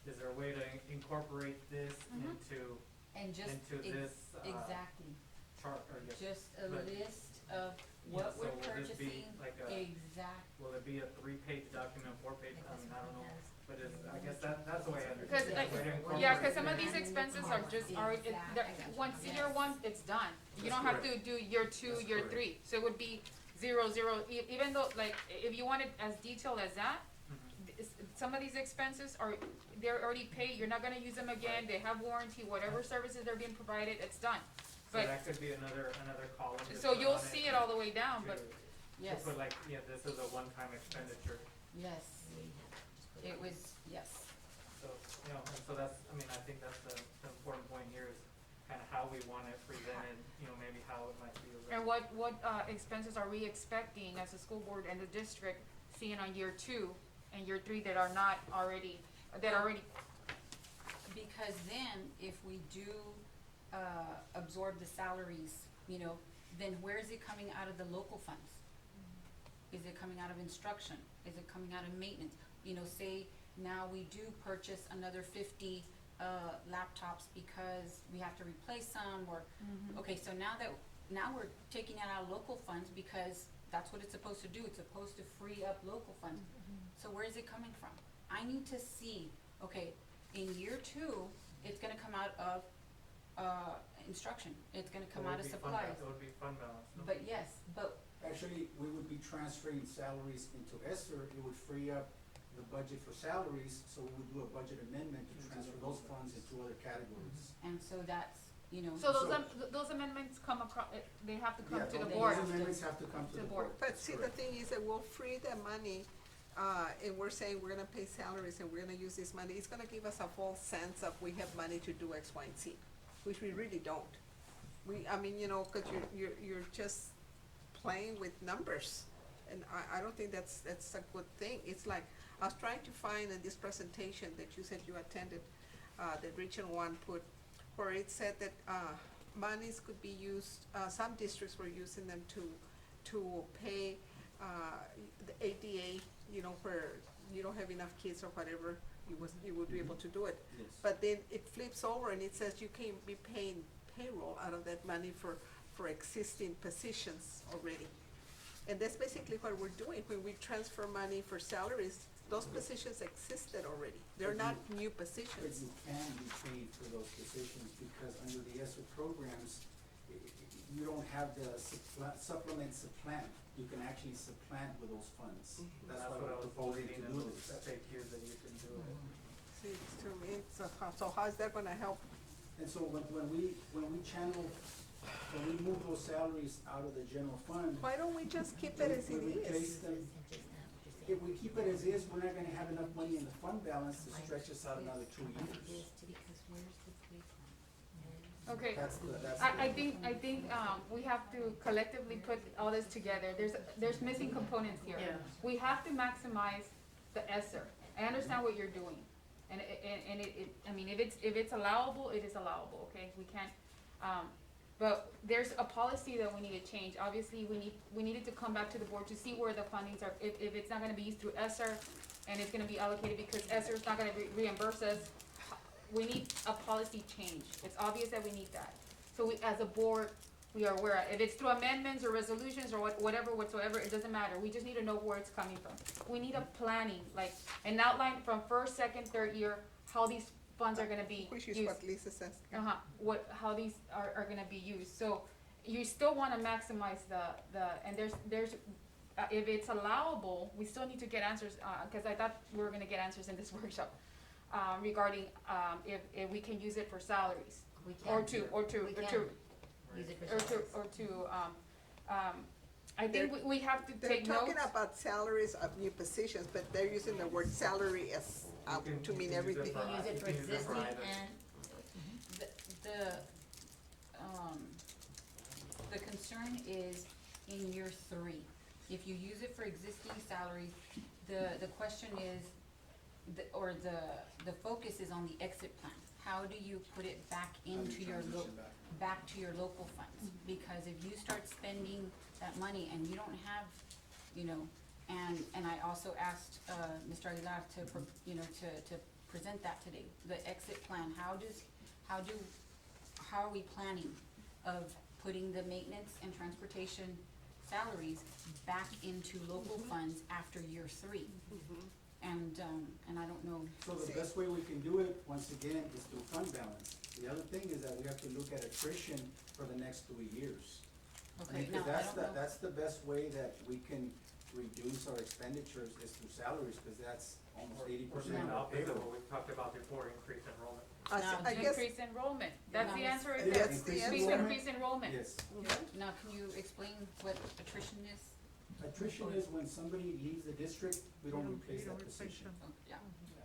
Speaker 5: is there a way to incorporate this
Speaker 2: Mhm.
Speaker 5: into
Speaker 1: And just,
Speaker 5: this,
Speaker 1: exactly,
Speaker 5: chart, or yes?
Speaker 1: just a
Speaker 5: but-
Speaker 1: list of
Speaker 5: Yeah,
Speaker 1: what
Speaker 5: so
Speaker 1: we're
Speaker 5: will this be
Speaker 1: purchasing,
Speaker 5: like
Speaker 1: exactly.
Speaker 5: will it be a 3-page document, 4-page, I don't know, but I guess that's the way I understand
Speaker 2: cause
Speaker 5: it.
Speaker 2: like,
Speaker 5: Way to
Speaker 2: yeah,
Speaker 5: incorporate
Speaker 2: cause some
Speaker 5: it.
Speaker 2: of these expenses are just, once year 1, it's done. You don't have to do year 2,
Speaker 3: That's
Speaker 2: year
Speaker 3: correct.
Speaker 2: 3, so it would be 0, 0, even though, like, if you want it as detailed as that,
Speaker 5: Mhm.
Speaker 2: some of these expenses they're already paid, you're not gonna use them again, they have warranty, whatever services they're being provided, it's done.
Speaker 5: So
Speaker 2: But,
Speaker 5: that could be another column to
Speaker 2: so
Speaker 5: put
Speaker 2: you'll
Speaker 5: on
Speaker 2: see it all the way down,
Speaker 5: to-
Speaker 2: but,
Speaker 1: Yes,
Speaker 5: To put like, this is a one-time expenditure,
Speaker 1: yes, it was, yes.
Speaker 5: so, and so that's, I think that's the important point here is kinda how we we want it presented, you know, maybe how it might be.
Speaker 2: And what expenses are we expecting as a school board and the district seeing on year 2 and year 3 that are not already,
Speaker 1: Because then, if we do, absorb the salaries, you know, then where is it coming out of the local funds? Is it coming out of instruction? Is it coming out of maintenance? You know, say now we do purchase another 50 laptops because we have to replace some, or okay, so now we're taking it out of local funds because that's what it's supposed to do. It's supposed to free up local funds. So where is it coming from? I need to see, okay, in year 2, it's gonna come out of instruction. It's gonna come out of supplies.
Speaker 5: It would be fund balance, no?
Speaker 1: But yes, but
Speaker 3: Actually, we would be transferring salaries into Esser. It would free up the budget for salaries, so we would do a budget amendment to transfer those funds into other categories.
Speaker 1: and so that's, you know.
Speaker 2: so
Speaker 3: So-
Speaker 2: those amendments come across, they have to come
Speaker 3: Yeah,
Speaker 2: to the
Speaker 3: those
Speaker 2: board.
Speaker 3: amendments have to come to the board.
Speaker 4: But see, the
Speaker 3: Correct.
Speaker 4: thing is that we'll free the money, and we're saying we're gonna pay salaries and we're gonna use this money, it's gonna give us a false sense of we have money to do X, Y, and Z, which we really don't. I mean, you know, cause you're just playing with numbers, and I don't think that's a good thing. It's like, I was trying to find in this presentation that you said you attended, that Region 1 put, where it said that, monies could be used, some districts were using them to pay, the ADA, you know, where you don't have enough kids or whatever, you would be able to do it.
Speaker 3: Yes.
Speaker 4: But then it flips over and it says you can be paying payroll out of that money for existing positions already. And that's basically what we're doing, when we transfer money for salaries, those positions existed already, they're not new
Speaker 3: But
Speaker 4: positions.
Speaker 3: you can be paid for those positions because under the ESSER programs, you don't have the supplant. You can actually supplant with those funds. That's why
Speaker 5: what
Speaker 3: we're
Speaker 5: I was
Speaker 3: proposing
Speaker 5: reading
Speaker 3: to
Speaker 5: in
Speaker 3: do
Speaker 5: those
Speaker 3: this.
Speaker 5: FAQs that you can do it.
Speaker 4: See, it's to me, so how's that gonna help?
Speaker 3: And so when we move those salaries out of the general fund,
Speaker 4: Why don't we just keep it as it
Speaker 3: we replace
Speaker 4: is?
Speaker 3: them. If we keep it as is, we're not gonna have enough money in the fund balance to stretch us out another 2 years.
Speaker 2: Okay.
Speaker 3: That's the.
Speaker 2: I think, we have to collectively put all this together. There's missing components here.
Speaker 6: Yeah.
Speaker 2: We have to maximize the ESSER. I understand what you're doing. And I mean, if it's allowable, it is allowable, okay? We can't, but there's a policy that we need to change. Obviously, we needed to come back to the board to see where the fundings are, if it's not gonna be used through ESSER and it's gonna be allocated because ESSER is not gonna reimburse us. We need a policy change. It's obvious that we need that. So we, as a board, we are aware. If it's through amendments or resolutions or whatever whatsoever, it doesn't matter. We just need to know where it's coming from. We need a planning, like an outline from first, second, third year, how these funds are gonna be
Speaker 4: Which
Speaker 2: used.
Speaker 4: is what Lisa says.
Speaker 2: How these are gonna be used. So you still wanna maximize and there's, if it's allowable, we still need to get answers, cause I thought we were gonna get answers in this workshop, regarding, if we can use it for salaries.
Speaker 7: We
Speaker 2: Or
Speaker 7: can.
Speaker 2: to,
Speaker 7: We can. Use it for salaries.
Speaker 2: I think we have to
Speaker 4: They're
Speaker 2: take notes.
Speaker 4: talking about salaries of new positions, but they're using the word salary as, to mean everything.
Speaker 7: You can use it for
Speaker 5: You can use it for
Speaker 7: existing
Speaker 5: either.
Speaker 7: and
Speaker 1: The concern is in year 3. If you use it for existing salaries, the question is, the focus is on the exit plan. How do you put it back into your back to your local funds? Because if you start spending that money and you don't have, you know, and I also asked, Mr. Aguilar to present that today, the exit plan, how are we planning of putting the maintenance and transportation salaries back into local funds after year 3? And I don't know.
Speaker 3: So the best way we can do it, once again, is through fund balance. The other thing is that we have to look at attrition for the next 3 years.
Speaker 1: Okay, now,
Speaker 3: Because
Speaker 1: I don't know.
Speaker 3: that's the best way that we can reduce our expenditures is through salaries, because that's almost 80%
Speaker 5: Or
Speaker 3: of
Speaker 5: doing the
Speaker 3: our
Speaker 5: opposite of
Speaker 3: payroll.
Speaker 5: what we talked about before, increase enrollment.
Speaker 4: I guess,
Speaker 2: Increase enrollment. That's the
Speaker 1: Yeah.
Speaker 2: answer right
Speaker 3: Yeah,
Speaker 2: there.
Speaker 3: increase
Speaker 2: Please
Speaker 3: enrollment.
Speaker 2: increase enrollment.
Speaker 3: Yes.
Speaker 1: Now, can you explain what attrition is?
Speaker 3: Attrition is when somebody leaves the district, we don't replace that position.
Speaker 1: Oh, yeah.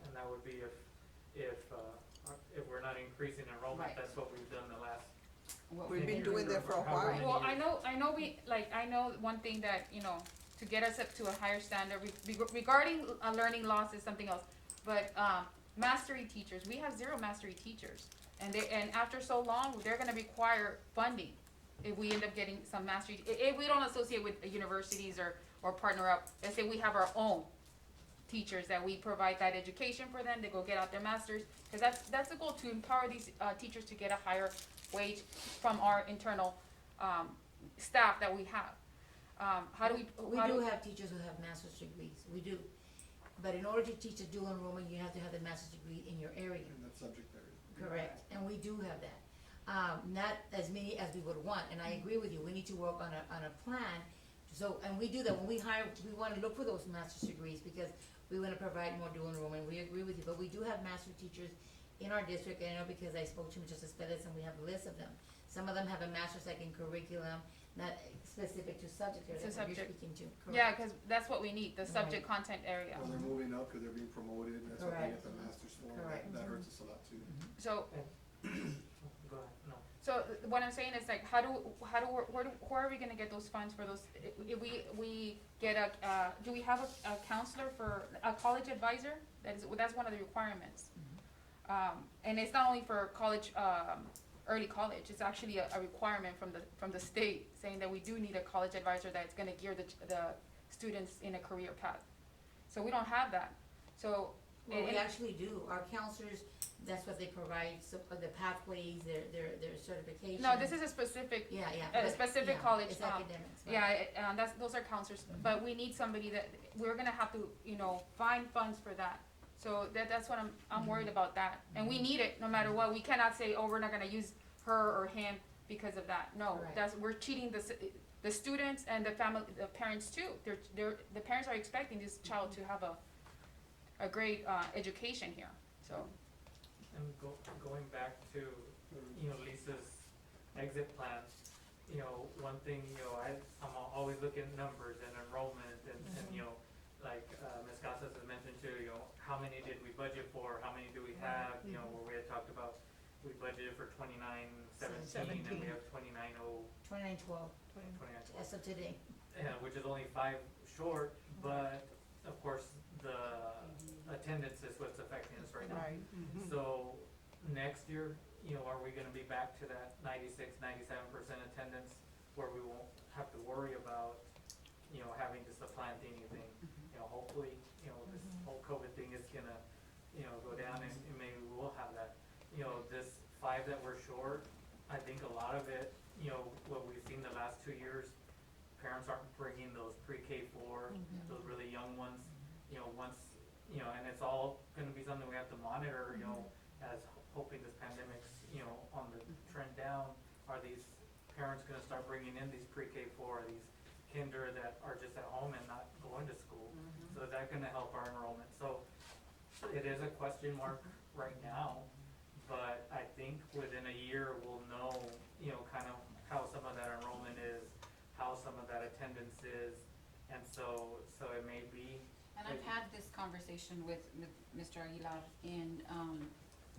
Speaker 5: And that would be if we're not increasing enrollment,
Speaker 1: Right.
Speaker 5: that's what we've done the last
Speaker 1: What
Speaker 4: We've been
Speaker 5: Maybe
Speaker 4: doing that for a
Speaker 5: how
Speaker 4: while.
Speaker 5: many
Speaker 2: Well,
Speaker 5: years?
Speaker 2: I know I know one thing that, you know, to get us up to a higher standard, regarding learning loss is something else. But, mastery teachers, we have 0 mastery teachers. And after so long, they're gonna require funding if we end up getting some mastery, if we don't associate with universities or partner up. Let's say we have our own teachers that we provide that education for them to go get out their masters. Cause that's the goal, to empower these, teachers to get a higher wage from our internal, staff that we have. How do we?
Speaker 7: We do have teachers who have master's degrees, we do. But in order to teach a dual enrollment, you have to have the master's degree in your area.
Speaker 10: in that subject area.
Speaker 7: Correct, and we do have that. Not as many as we would want, and I agree with you, we need to work on a plan. So, and we do that, when we hire, we wanna look for those master's degrees, because we wanna provide more dual enrollment, we agree with you, but we do have master teachers in our district, and I know because I spoke to Mr. Cespedes, and we have a list of them. Some of them have a master's like in curriculum, not specific to subject area,
Speaker 2: To
Speaker 7: that you're
Speaker 2: subject.
Speaker 7: speaking to,
Speaker 2: Yeah,
Speaker 7: correct?
Speaker 2: cause that's what we need, the subject content area.
Speaker 10: Or they're moving up because they're being promoted, that's what they
Speaker 7: Correct.
Speaker 10: get the masters for,
Speaker 7: Correct.
Speaker 10: that hurts us a lot too.
Speaker 2: So,
Speaker 5: Go ahead, no.
Speaker 2: so what I'm saying is like, where are we gonna get those funds for those, if we get do we have a counselor for, a college advisor? That's one of the requirements. And it's not only for college, early college, it's actually a requirement from the state, saying that we do need a college advisor that's gonna gear the students in a career path. So we don't have that, so.
Speaker 7: Well, we actually do, our counselors, that's what they provide, so for the pathways, their certification.
Speaker 2: No, this is a specific,
Speaker 7: Yeah,
Speaker 2: a
Speaker 7: but-
Speaker 2: specific
Speaker 7: yeah,
Speaker 2: college,
Speaker 7: It's academics, right?
Speaker 2: yeah, those are counselors, but we need somebody that, we're gonna have to, find funds for that. So that's what I'm worried about that, and we need it, no matter what, we cannot say, oh, we're not gonna use her or him because of that, no,
Speaker 7: Right.
Speaker 2: we're cheating the students and the family, the parents too, the parents are expecting this child to have a great, education here, so.
Speaker 5: And going back to, Lisa's exit plan, one thing, I'm always looking at numbers and enrollment and, like, Ms. Casas has mentioned too, how many did we budget for, how many do we have, where we had talked about, we budgeted for 2917 and we have 2912,
Speaker 7: 2912,
Speaker 5: 2912.
Speaker 7: as of today.
Speaker 5: Which is only 5 short, but of course, the attendance is what's affecting us right now.
Speaker 8: Right.
Speaker 5: So, next year, are we gonna be back to that 96-97% attendance where we won't have to worry about, having to supplant anything? Hopefully, this whole COVID thing is gonna, go down and maybe we will have that. This 5 that we're short, I think a lot of it, what we've seen the last 2 years, parents aren't bringing those pre-K4, those really young ones, once, and it's all gonna be something we have to monitor, as hoping this pandemic's, on the trend down. Are these parents gonna start bringing in these pre-K4, these kinder that are just at home and not going to school? So is that gonna help our enrollment? So it is a question mark right now, but I think within a year we'll know, kind of how some of that enrollment is, how some of that attendance is, and so it may be.
Speaker 1: And I've had this conversation with Mr. Aguilar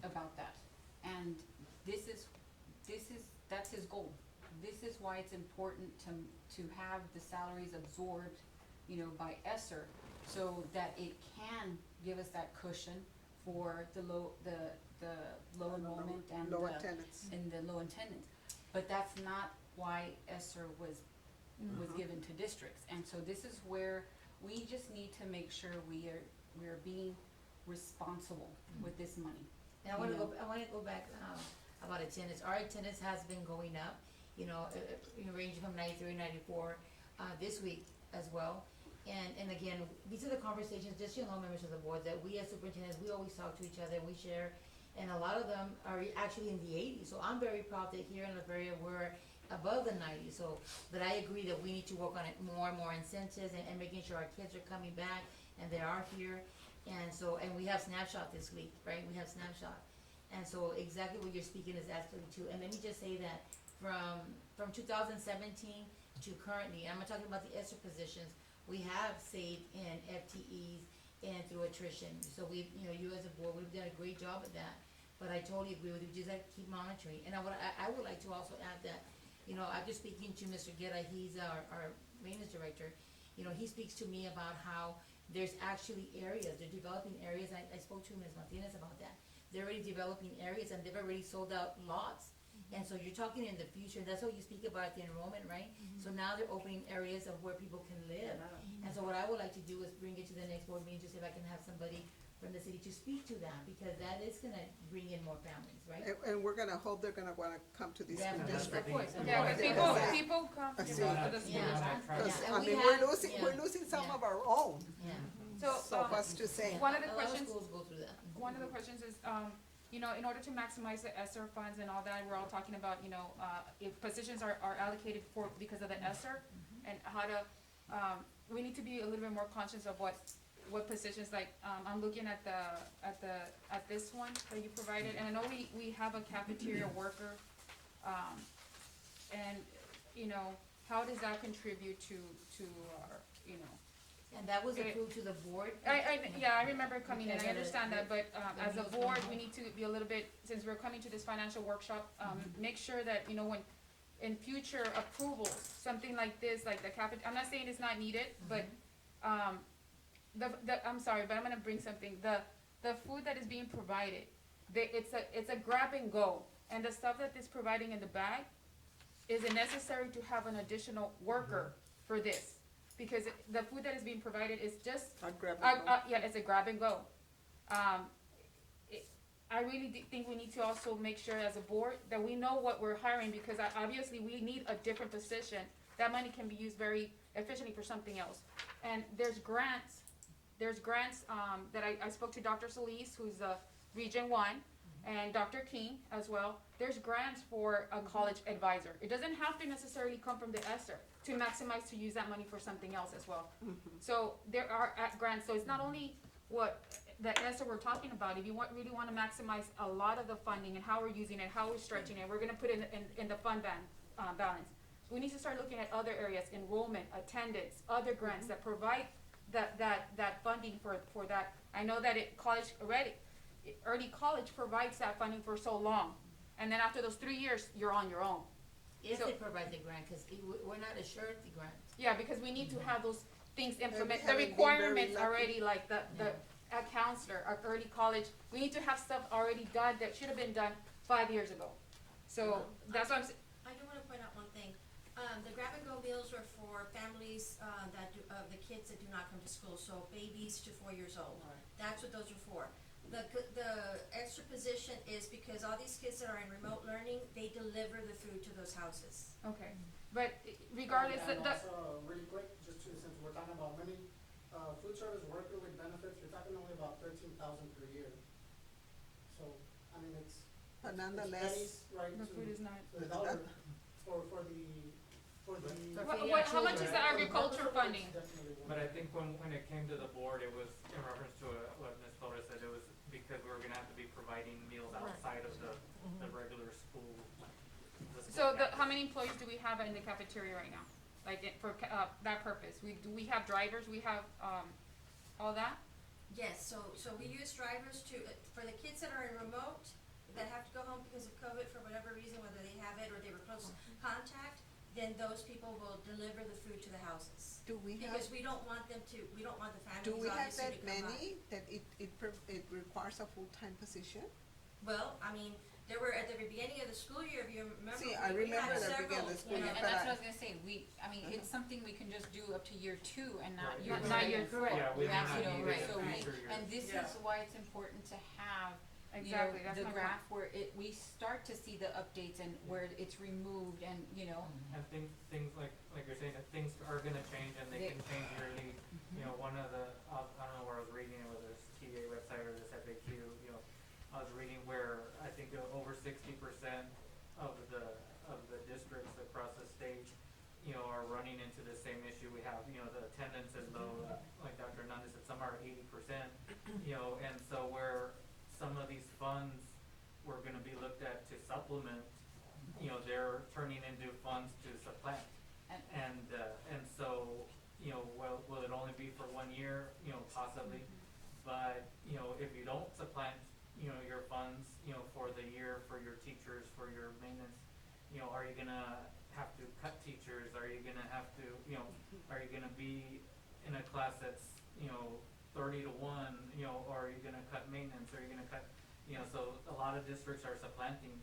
Speaker 1: about that. And that's his goal. This is why it's important to have the salaries absorbed, by Esser, so that it can give us that cushion for the low enrollment and
Speaker 4: Low attendance.
Speaker 1: the low attendance. But that's not why Esser was given to districts. And so this is where we just need to make sure we are being responsible with this money.
Speaker 7: And I wanna go back, about attendance, our attendance has been going up, ranging from 93, 94, this week as well. And again, these are the conversations, just members of the board, that we as superintendents, we always talk to each other, we share, and a lot of them are actually in the 80s, so I'm very proud that here in La Feria, we're above the 90s, so, but I agree that we need to work on it more and more incentives and making sure our kids are coming back, and they are here, and so, and we have Snapshot this week, right, we have Snapshot, and so exactly what you're speaking is absolutely true, and let me just say that from 2017 to currently, I'm talking about the ESSER positions, we have saved in FTEs and through attrition. So we've, you as a board, we've done a great job at that. but I totally agree with you, just like keep monitoring. And I would like to also add that, you know, I'm just speaking to Mr. Guerra, he's our maintenance director. You know, he speaks to me about how there's actually areas, they're developing areas, I spoke to Ms. Martinez about that. They're already developing areas and they've already sold out lots. And so you're talking in the future, that's what you speak about the enrollment, right? So now they're opening areas of where people can live. And so what I would like to do is bring it to the next board meeting, just if I can have somebody from the city to speak to that, because that is gonna bring in more families, right?
Speaker 4: And we're gonna hope they're gonna wanna come to these
Speaker 7: Yeah,
Speaker 4: school
Speaker 7: of
Speaker 4: districts.
Speaker 7: course, of
Speaker 2: Yeah,
Speaker 7: course.
Speaker 2: because people come
Speaker 4: I
Speaker 2: to
Speaker 4: see.
Speaker 2: the school.
Speaker 7: Yeah.
Speaker 4: Cause,
Speaker 7: Yeah,
Speaker 4: I
Speaker 7: and we
Speaker 4: mean,
Speaker 7: have-
Speaker 4: we're losing some
Speaker 7: yeah.
Speaker 4: of our own,
Speaker 7: Yeah.
Speaker 4: so what's to say?
Speaker 2: One of the
Speaker 7: A lot of
Speaker 2: questions,
Speaker 7: schools go through that.
Speaker 2: one of the questions is, you know, in order to maximize the Esser funds and all that, we're all talking about, you know, if positions are allocated for, because of the Esser, and how to, we need to be a little bit more conscious of what positions, like, I'm looking at this one that you provided, and I know we have a cafeteria worker, and, you know, how does that contribute to our, you know,
Speaker 7: And that was
Speaker 2: Okay.
Speaker 7: approved to the board.
Speaker 2: yeah, I remember coming in,
Speaker 7: Okay,
Speaker 2: I understand that, but,
Speaker 7: the
Speaker 2: as a
Speaker 7: meals
Speaker 2: board,
Speaker 7: coming
Speaker 2: we
Speaker 7: out.
Speaker 2: need to be a little bit, since we're coming to this financial workshop, make sure that, you know, when, in future approvals, something like this, like the I'm not saying it's not needed, but, I'm sorry, but I'm gonna bring something, the food that is being provided, it's a grab and go, and the stuff that is providing in the bag, is it necessary to have an additional worker for this? Because the food that is being provided is just,
Speaker 4: I'd grab it.
Speaker 2: yeah, it's a grab and go. I really think we need to also make sure as a board that we know what we're hiring, because obviously we need a different position. That money can be used very efficiently for something else. And there's grants, that I spoke to Dr. Solis, who's the Region 1, and Dr. King as well. There's grants for a college advisor. It doesn't have to necessarily come from the Esser to maximize, to use that money for something else as well. So there are grants, so it's not only what the Esser we're talking about. If you really want to maximize a lot of the funding and how we're using it, how we're stretching it, we're gonna put it in the fund balance. We need to start looking at other areas, enrollment, attendance, other grants that provide that funding for that. I know that early college provides that funding for so long, and then after those 3 years, you're on your own.
Speaker 7: If
Speaker 2: So-
Speaker 7: they provide the grant, cause we're not assured the grant.
Speaker 2: Yeah, because we need to have those things implemented, the
Speaker 4: haven't been very
Speaker 2: requirements
Speaker 4: lucky.
Speaker 2: already, like a counselor, a early college, we need to have stuff already done that should have been done 5 years ago. So, that's what I'm saying.
Speaker 11: I do wanna point out one thing. The grab and go meals are for families, the kids that do not come to school, so babies to 4 years old. That's what those are for. The extra position is because all these kids that are in remote learning, they deliver the food to those houses.
Speaker 2: Okay, but regardless,
Speaker 9: And also, really quick, since we're talking about women, food service worker with benefits, you're talking only about 13,000 per year. So, I mean, it's.
Speaker 4: But
Speaker 9: it's
Speaker 4: nonetheless,
Speaker 9: pennies, right,
Speaker 2: the food is not.
Speaker 9: to the dollar for the.
Speaker 7: For
Speaker 2: How much is the agriculture funding?
Speaker 9: Definitely won't.
Speaker 5: But I think when it came to the board, it was in reference to what Ms. Flores said, it was because we were gonna have to be providing meals outside of the regular school.
Speaker 2: So how many employees do we have in the cafeteria right now? Like, for that purpose? Do we have drivers, we have, all that?
Speaker 11: Yes, so we use drivers for the kids that are in remote, that have to go home because of COVID for whatever reason, whether they have it or they were close contact, then those people will deliver the food to the houses.
Speaker 4: do we have,
Speaker 11: Because we don't want the families
Speaker 4: do we have
Speaker 11: obviously
Speaker 4: that
Speaker 11: to come up.
Speaker 4: many that it requires a full-time position?
Speaker 11: Well, I mean, there were, at the beginning of the school year, if you remember,
Speaker 4: See, I
Speaker 11: we had
Speaker 4: remember the beginning of
Speaker 11: several,
Speaker 4: the school
Speaker 11: you
Speaker 4: year,
Speaker 11: know,
Speaker 1: And that's what I was gonna say, it's something we can just do up to year 2 and not
Speaker 5: Right.
Speaker 1: year
Speaker 2: Not
Speaker 1: 3.
Speaker 2: year three.
Speaker 5: Yeah, we may not
Speaker 1: Absolutely,
Speaker 5: need
Speaker 1: right,
Speaker 5: it
Speaker 1: so
Speaker 5: in
Speaker 1: we-
Speaker 5: future years.
Speaker 1: And this
Speaker 6: Yeah.
Speaker 1: is why it's important to have, you know,
Speaker 2: Exactly, that's
Speaker 1: the
Speaker 2: my
Speaker 1: graph where we start to see the updates and where it's removed and, you know,
Speaker 5: And things like you're saying, that things are gonna change and they can change yearly. You know, one of the, I don't know where I was reading it, whether it's TA website or this FAQ, you know, I was reading where I think over 60% of the districts across the state, you know, are running into the same issue we have. You know, the attendance is low, like Dr. Hernandez said, some are 80%, you know, and so where some of these funds were gonna be looked at to supplement, you know, they're turning into funds to supplant. And so, you know, will it only be for 1 year? You know, possibly. But, you know, if you don't supplant, your funds, for the year, for your teachers, for your maintenance, are you gonna have to cut teachers? Are you gonna have to, are you gonna be in a class that's, 30-1, or are you gonna cut maintenance? Are you gonna cut, so a lot of districts are supplanting,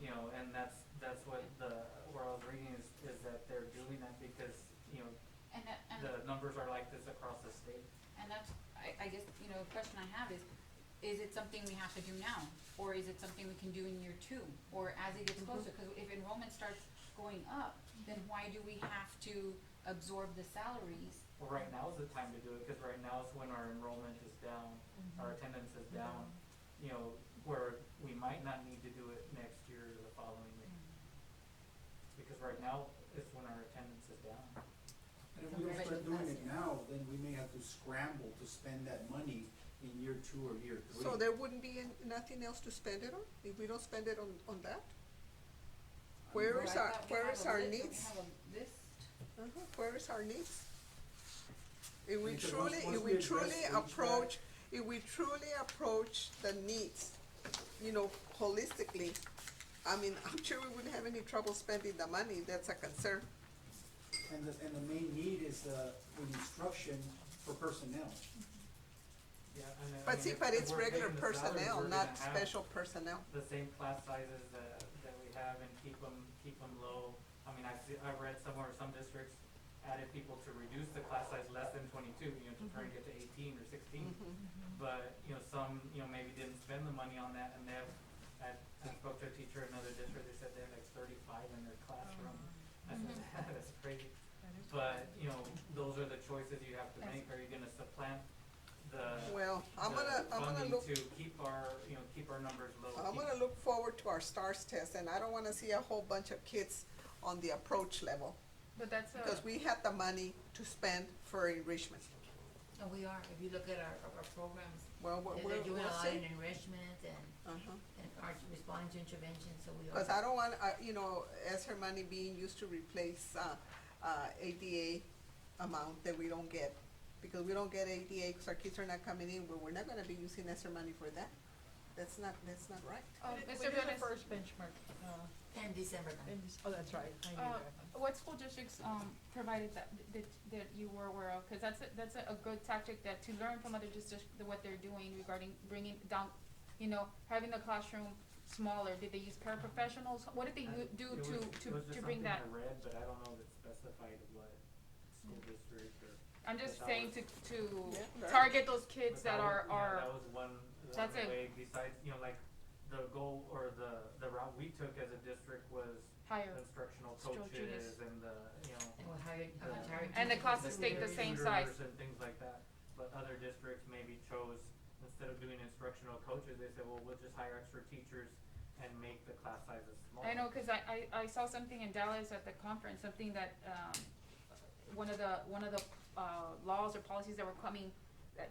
Speaker 5: and that's what where I was reading is that they're doing that because,
Speaker 1: And
Speaker 5: the numbers are like this across the state.
Speaker 1: and that's, I guess, the question I have is it something we have to do now? Or is it something we can do in year 2, or as it gets closer? Cause if enrollment starts going up, then why do we have to absorb the salaries?
Speaker 5: Well, right now is the time to do it, cause right now is when our enrollment is down, our attendance is down, where we might not need to do it next year or the following year. Because right now is when our attendance is down.
Speaker 3: And if we don't start doing it now, then we may have to scramble to spend that money in year 2 or year 3.
Speaker 4: So there wouldn't be nothing else to spend it on, if we don't spend it on that? Where
Speaker 1: Well,
Speaker 4: is
Speaker 1: I
Speaker 4: our,
Speaker 1: thought we
Speaker 4: where
Speaker 1: have
Speaker 4: is
Speaker 1: a
Speaker 4: our
Speaker 1: list,
Speaker 4: needs?
Speaker 1: We have a list.
Speaker 4: Where is our needs? If we
Speaker 3: Because
Speaker 4: truly,
Speaker 3: once
Speaker 4: if
Speaker 3: we
Speaker 4: we
Speaker 3: address
Speaker 4: truly
Speaker 3: HVAC
Speaker 4: approach, if we truly approach the needs, holistically, I mean, I'm sure we wouldn't have any trouble spending the money, that's a concern.
Speaker 3: And the main need is, with instruction for personnel.
Speaker 5: Yeah, and then,
Speaker 4: But see,
Speaker 5: if-
Speaker 4: but
Speaker 5: if
Speaker 4: it's
Speaker 5: we're
Speaker 4: regular
Speaker 5: paying the salaries,
Speaker 4: personnel,
Speaker 5: we're
Speaker 4: not
Speaker 5: gonna have
Speaker 4: special personnel.
Speaker 5: the same class sizes that we have and keep them low. I mean, I read somewhere some districts added people to reduce the class size less than 22, to try and get to 18 or 16. But, some, maybe didn't spend the money on that, and I spoke to a teacher in another district, they said they had like 35 in their classroom. I said, that's crazy. But, those are the choices you have to make. Are you gonna supplant
Speaker 4: Well, I'm
Speaker 5: the
Speaker 4: gonna
Speaker 5: funding
Speaker 4: look,
Speaker 5: to keep our numbers low?
Speaker 4: I'm gonna look forward to our STARS test, and I don't wanna see a whole bunch of kids on the approach level,
Speaker 2: But that's
Speaker 4: because we had the money to spend for enrichment.
Speaker 7: And we are, if you look at our programs,
Speaker 4: Well,
Speaker 7: they're doing a
Speaker 4: we'll
Speaker 7: lot in
Speaker 4: see.
Speaker 7: enrichment and our responding to intervention, so we are.
Speaker 4: Because I don't want, ESSER money being used to replace, ADA amount that we don't get. Because we don't get ADA, because our kids are not coming in, but we're not gonna be using ESSER money for that. That's not right.
Speaker 2: Mr.
Speaker 8: When is the
Speaker 2: Blanes,
Speaker 8: first benchmark,
Speaker 7: In December now.
Speaker 8: oh, that's right, I knew that.
Speaker 2: what school districts, provided that you were aware of? Cause that's a good tactic to learn from other districts, what they're doing regarding bringing down, having the classroom smaller. Did they use paraprofessionals? What did they do
Speaker 5: It was
Speaker 2: to
Speaker 5: just
Speaker 2: bring that?
Speaker 5: something I read, but I don't know if it specified what school district or.
Speaker 2: I'm just
Speaker 5: but that
Speaker 2: saying
Speaker 5: was-
Speaker 2: to
Speaker 4: Yeah,
Speaker 2: target those kids
Speaker 5: but
Speaker 2: that
Speaker 5: was-
Speaker 2: are,
Speaker 5: that was one
Speaker 2: That's it.
Speaker 5: way, besides, like, the goal or the route we took as a district was
Speaker 2: higher.
Speaker 5: instructional
Speaker 2: Coaches.
Speaker 5: coaches and
Speaker 7: And we're hiring, hiring.
Speaker 2: And the
Speaker 7: teachers
Speaker 2: classes
Speaker 7: and
Speaker 2: stayed the
Speaker 7: tutors.
Speaker 2: same
Speaker 5: tutors
Speaker 2: size.
Speaker 5: and things like that. But other districts maybe chose, instead of doing instructional coaches, they said, well, we'll just hire extra teachers and make the class sizes smaller.
Speaker 2: I know, cause I saw something in Dallas at the conference, something that, one of the, laws or policies that were coming,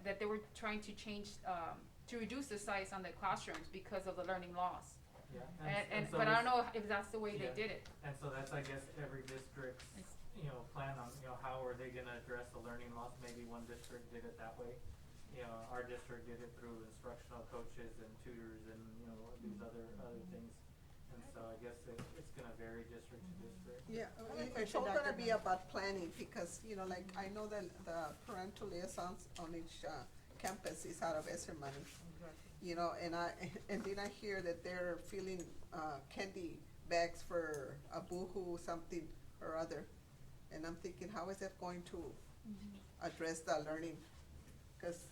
Speaker 2: that they were trying to change, to reduce the size on the classrooms because of the learning loss.
Speaker 5: Yeah,
Speaker 2: And,
Speaker 5: so
Speaker 2: but I don't
Speaker 5: it's-
Speaker 2: know if that's the way they
Speaker 5: Yeah.
Speaker 2: did it.
Speaker 5: And so that's, I guess, every district's,
Speaker 2: It's-
Speaker 5: plan on, how are they gonna address the learning loss? Maybe one district did it that way. Our district did it through instructional coaches and tutors and, these other things. And so I guess it's gonna vary district to district.
Speaker 4: Yeah,
Speaker 8: I have a
Speaker 4: it's
Speaker 8: question,
Speaker 4: all
Speaker 8: Dr.
Speaker 4: gonna be
Speaker 8: Bennett.
Speaker 4: about planning, because, like, I know that the parental liaisons on each, campus is out of ESSER money. And then I hear that they're filling, candy bags for a boohoo something or other. And I'm thinking, how is that going to address the learning? Cause,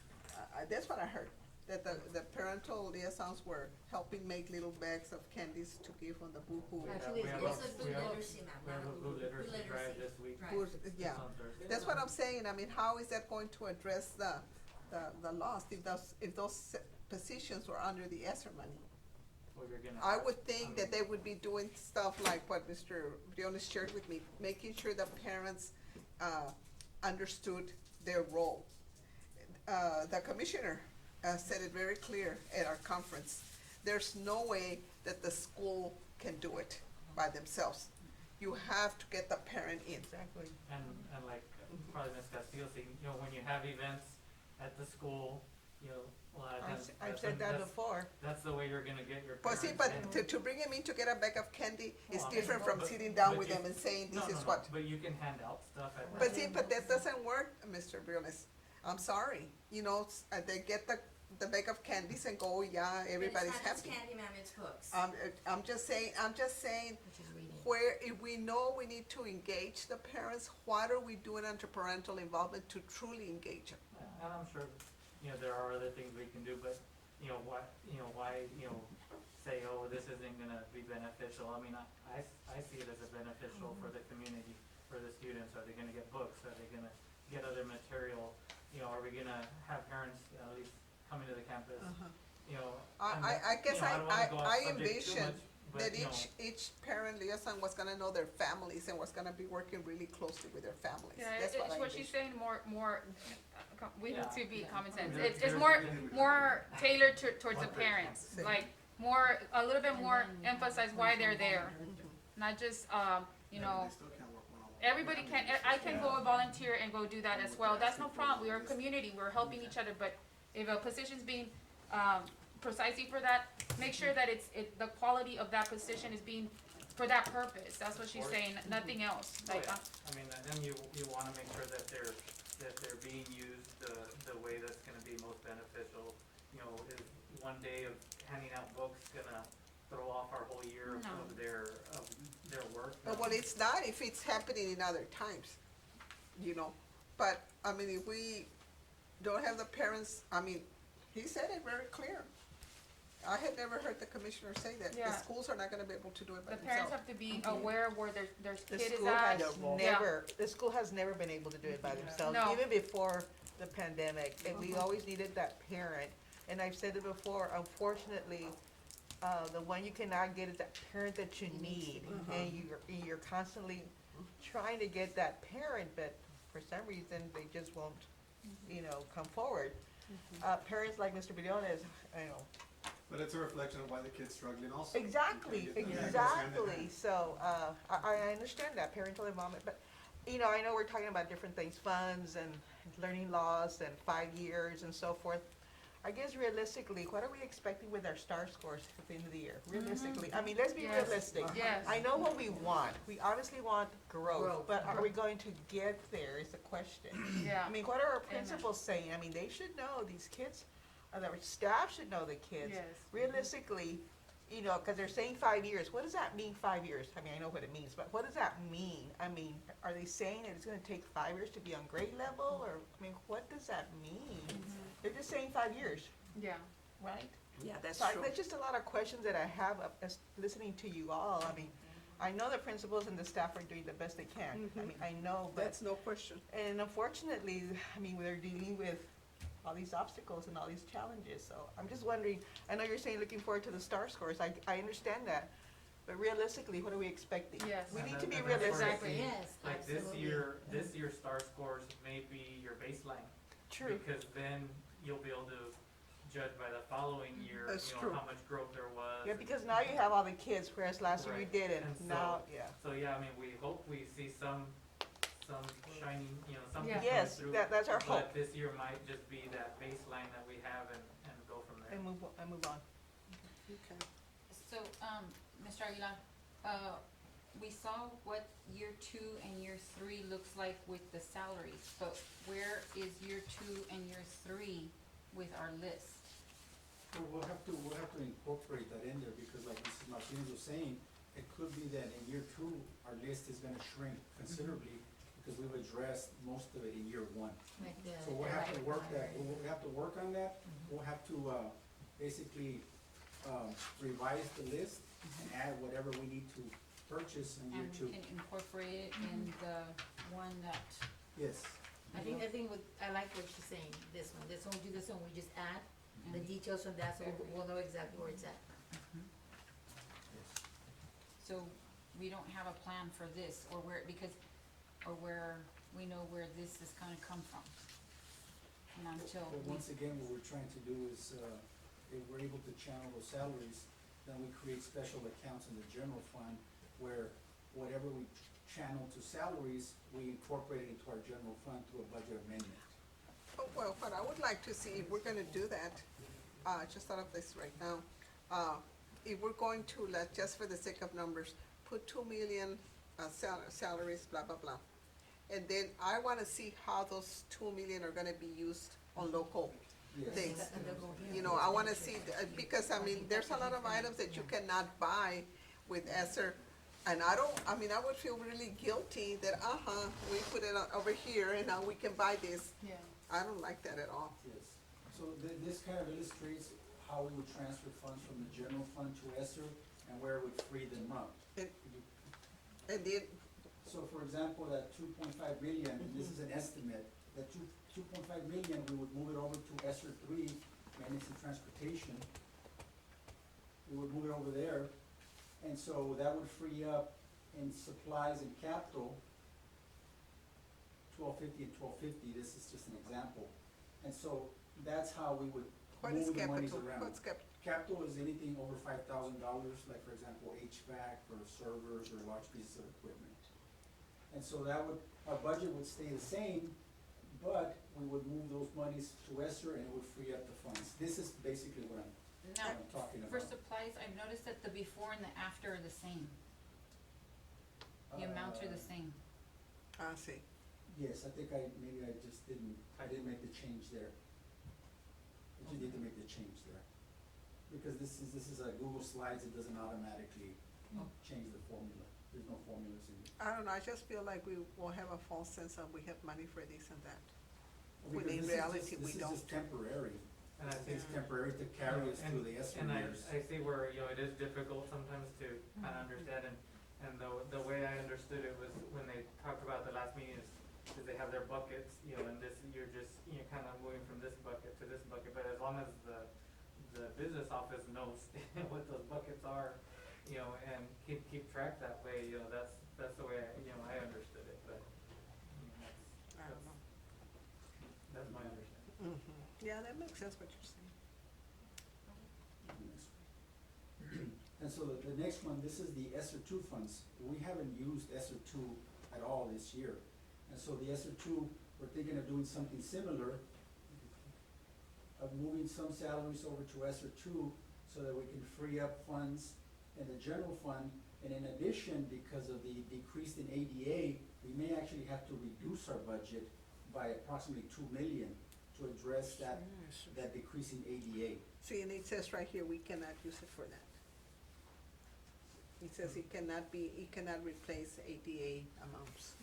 Speaker 4: that's what I heard, that the parental liaisons were helping make little bags of candies to give on the boohoo.
Speaker 7: Actually,
Speaker 5: We have
Speaker 7: it's
Speaker 5: a-
Speaker 11: It's a food
Speaker 5: we have a-
Speaker 11: literacy map,
Speaker 5: We have a
Speaker 11: not
Speaker 5: food literacy drive this week.
Speaker 11: Right.
Speaker 4: Food, yeah.
Speaker 5: It's on Thursday.
Speaker 4: That's what I'm saying, I mean, how is that going to address the loss if those positions were under the ESSER money?
Speaker 5: Well, you're gonna
Speaker 4: I
Speaker 5: have-
Speaker 4: would think that they would be doing stuff like what Mr. Briones shared with me, making sure the parents, understood their role. The commissioner, said it very clear at our conference. There's no way that the school can do it by themselves. You have to get the parent in.
Speaker 8: Exactly.
Speaker 5: And like, probably Ms. Castillo saying, when you have events at the school, you know, well,
Speaker 8: I've said that before.
Speaker 5: That's the way you're gonna get your
Speaker 4: But
Speaker 5: parents.
Speaker 4: see, but
Speaker 5: in.
Speaker 4: to bring them in to get a bag of candy is
Speaker 5: Well, I mean,
Speaker 4: different from
Speaker 5: but-
Speaker 4: sitting down
Speaker 5: but
Speaker 4: with
Speaker 5: you-
Speaker 4: them and saying, this
Speaker 5: No,
Speaker 4: is
Speaker 5: no,
Speaker 4: what.
Speaker 5: but you can hand out stuff at.
Speaker 4: But see, but that doesn't work, Mr. Briones. I'm sorry, you know, they get the bag of candies and go, yeah, everybody's
Speaker 11: It's not just
Speaker 4: happy.
Speaker 11: candy, ma'am, it's books.
Speaker 4: I'm just saying,
Speaker 7: Which is reading.
Speaker 4: where, if we know we need to engage the parents, what are we doing under parental involvement to truly engage them?
Speaker 5: And I'm sure, you know, there are other things we can do, but, you know, why, say, oh, this isn't gonna be beneficial. I mean, I see it as a beneficial for the community, for the students. Are they gonna get books? Are they gonna get other material? You know, are we gonna have parents at least coming to the campus? You know, and
Speaker 4: I guess
Speaker 5: you know, don't wanna go off
Speaker 4: I
Speaker 5: subject too
Speaker 4: envisioned
Speaker 5: much, but,
Speaker 4: that
Speaker 5: you know,
Speaker 4: each parent liaison was gonna know their families and was gonna be working really closely with their families.
Speaker 2: Yeah,
Speaker 4: That's
Speaker 2: it's
Speaker 4: what I
Speaker 2: what she's
Speaker 4: envisioned.
Speaker 2: saying, more, we need
Speaker 5: Yeah.
Speaker 2: to be common sense.
Speaker 5: There-
Speaker 2: It's
Speaker 5: there's-
Speaker 2: more tailored towards the parents,
Speaker 4: Same.
Speaker 2: like, a little bit more emphasize why they're there. Not just, you know,
Speaker 10: They still can't work one-on-one.
Speaker 2: everybody can, I can go and volunteer and go do that as well, that's no problem, we are a community, we're helping each other, but if a position's being, precisely for that, make sure that the quality of that position is being, for that purpose, that's what she's saying, nothing else,
Speaker 5: oh,
Speaker 2: like,
Speaker 5: yeah. I mean, and then you wanna make sure that they're being used the way that's gonna be most beneficial. You know, is one day of handing out books gonna throw off our whole year
Speaker 2: No.
Speaker 5: of their work?
Speaker 4: But well, it's not if it's happening in other times, you know. But, I mean, if we don't have the parents, I mean, he said it very clear. I had never heard the commissioner say that. The
Speaker 2: Yeah.
Speaker 4: schools are not gonna be able to do it by
Speaker 2: the parents
Speaker 4: themselves.
Speaker 2: have to be aware of where their
Speaker 8: The
Speaker 2: kid is
Speaker 8: school
Speaker 2: at.
Speaker 8: has the school has never been able to do it by themselves,
Speaker 2: No.
Speaker 8: even before the pandemic, and we always needed that parent. And I've said it before, unfortunately, the one you cannot get is that parent that you need, and you're constantly trying to get that parent, but for some reason, they just won't, you know, come forward. Parents like Mr. Briones, you know,
Speaker 10: But it's a reflection of why the kid's struggling also.
Speaker 8: exactly,
Speaker 10: Yeah, it goes hand in
Speaker 8: exactly,
Speaker 10: hand.
Speaker 8: so, I understand that, parental involvement, but, you know, I know we're talking about different things, funds and learning loss and 5 years and so forth. I guess realistically, what are we expecting with our STAR scores at the end of the year, realistically? I mean, let's be
Speaker 2: Yes.
Speaker 8: realistic.
Speaker 2: Yes.
Speaker 8: I know what we want, we obviously want growth,
Speaker 7: Growth.
Speaker 8: but are we going to get there is the question.
Speaker 2: Yeah.
Speaker 8: I mean, what are our principals saying? I mean, they should know, these kids, our staff should know the kids.
Speaker 2: Yes.
Speaker 8: Realistically, you know, cause they're saying 5 years, what does that mean, 5 years? I mean, I know what it means, but what does that mean? I mean, are they saying that it's gonna take 5 years to be on grade level, or, I mean, what does that mean? They're just saying 5 years,
Speaker 2: Yeah.
Speaker 8: right?
Speaker 4: Yeah, that's
Speaker 8: So
Speaker 4: true.
Speaker 8: there's just a lot of questions that I have as listening to you all, I mean, I know the principals and the staff are doing the best they can, I mean, I know, but,
Speaker 4: That's no question.
Speaker 8: and unfortunately, I mean, we're dealing with all these obstacles and all these challenges, so I'm just wondering, I know you're saying looking forward to the STAR scores, I understand that, but realistically, what are we expecting?
Speaker 2: Yes.
Speaker 8: We
Speaker 5: And
Speaker 8: need
Speaker 5: that-
Speaker 8: to be
Speaker 5: and that's where I
Speaker 8: realistic.
Speaker 5: see,
Speaker 7: Yes,
Speaker 5: like
Speaker 7: absolutely.
Speaker 5: this year's STAR scores may be your baseline.
Speaker 8: True.
Speaker 5: Because then you'll be able to judge by the following year,
Speaker 4: That's
Speaker 5: you know,
Speaker 4: true.
Speaker 5: how much growth there was.
Speaker 8: Yeah, because now you have all the kids, whereas last year we
Speaker 5: Right.
Speaker 8: didn't,
Speaker 5: And
Speaker 8: now, yeah.
Speaker 5: So, yeah, I mean, we hope we see some shining, you know, something come
Speaker 8: Yes,
Speaker 5: through.
Speaker 8: that's our hope,
Speaker 5: But this year might just be that baseline that we have and go from there.
Speaker 8: and move on.
Speaker 4: Okay.
Speaker 1: So, Mr. Aguilar, we saw what year 2 and year 3 looks like with the salaries, but where is year 2 and year 3 with our list?
Speaker 3: Well, we'll have to incorporate that in there, because like Mrs. Martinez was saying, it could be that in year 2, our list is gonna shrink considerably, because we've addressed most of it in year 1.
Speaker 7: Like the-
Speaker 3: So we'll have to
Speaker 7: the
Speaker 3: work that,
Speaker 7: library.
Speaker 3: we'll have to work on that, we'll have to, basically, revise the list and add whatever we need to purchase in year
Speaker 1: And
Speaker 3: 2.
Speaker 1: we can incorporate it in the one that,
Speaker 3: Yes.
Speaker 7: I think I like what she's saying, this one, we do this one, we just add the details from that, so we'll know exactly where it's at.
Speaker 1: so we don't have a plan for this, or where, or where we know where this is gonna come from. And until
Speaker 3: But
Speaker 1: we,
Speaker 3: once again, what we're trying to do is, if we're able to channel those salaries, then we create special accounts in the general fund where whatever we channel to salaries, we incorporate it into our general fund through a budget amendment.
Speaker 4: Oh, well, what I would like to see, if we're gonna do that, just thought of this right now. If we're going to, let, just for the sake of numbers, put 2 million, salaries, blah, blah, blah. And then I wanna see how those 2 million are gonna be used on local
Speaker 3: Yes.
Speaker 4: things.
Speaker 7: And they'll go here.
Speaker 4: You know, I wanna see, because, I mean, there's a lot of items that you cannot buy with Esser. And I would feel really guilty that, we put it over here and now we can buy this.
Speaker 6: Yeah.
Speaker 4: I don't like that at all.
Speaker 3: Yes, so this kind of illustrates how we would transfer funds from the general fund to Esser and where it would free them up.
Speaker 4: And then,
Speaker 3: So for example, that 2.5 million, and this is an estimate, that 2.5 million, we would move it over to Esser 3, maintenance and transportation. We would move it over there, and so that would free up in supplies and capital, 1250 and 1250, this is just an example. And so that's how we would
Speaker 4: what is
Speaker 3: move the monies
Speaker 4: capital?
Speaker 3: around.
Speaker 4: What's capital?
Speaker 3: Capital is anything over $5,000, like for example, HVAC or servers or large pieces of equipment. And so that would, our budget would stay the same, but we would move those monies to Esser and it would free up the funds. This is basically what
Speaker 1: Now,
Speaker 3: I'm talking
Speaker 1: for
Speaker 3: about.
Speaker 1: supplies, I've noticed that the before and the after are the same. The amounts are the same.
Speaker 4: I see.
Speaker 3: Yes, I think maybe I didn't make the change there. I just need to make the change there. Because this is a Google Slides, it doesn't automatically change the formula. There's no formulas in it.
Speaker 4: I don't know, I just feel like we will have a false sense of we have money for this and that. When
Speaker 3: Because
Speaker 4: in
Speaker 3: this is
Speaker 4: reality,
Speaker 3: just-
Speaker 4: we
Speaker 3: This
Speaker 4: don't.
Speaker 3: is just temporary.
Speaker 5: And I think
Speaker 3: It's temporary to carry us through the Esser
Speaker 5: And
Speaker 3: years.
Speaker 5: I see where, it is difficult sometimes to kind of understand, and the way I understood it was when they talked about the last meeting is they have their buckets, and this, you're kind of moving from this bucket to this bucket, but as long as the business office knows what those buckets are, and keep track that way, that's the way, I understood it, but,
Speaker 4: I don't know.
Speaker 5: that's my understanding.
Speaker 4: Yeah, that makes sense what you're saying.
Speaker 3: And so the next one, this is the Esser 2 funds. We haven't used Esser 2 at all this year. And so the Esser 2, we're thinking of doing something similar, of moving some salaries over to Esser 2 so that we can free up funds in the general fund. And in addition, because of the decrease in ADA, we may actually have to reduce our budget by approximately 2 million to address that decrease in ADA.
Speaker 4: See, and it says right here, we cannot use it for that. It says it cannot replace ADA amounts.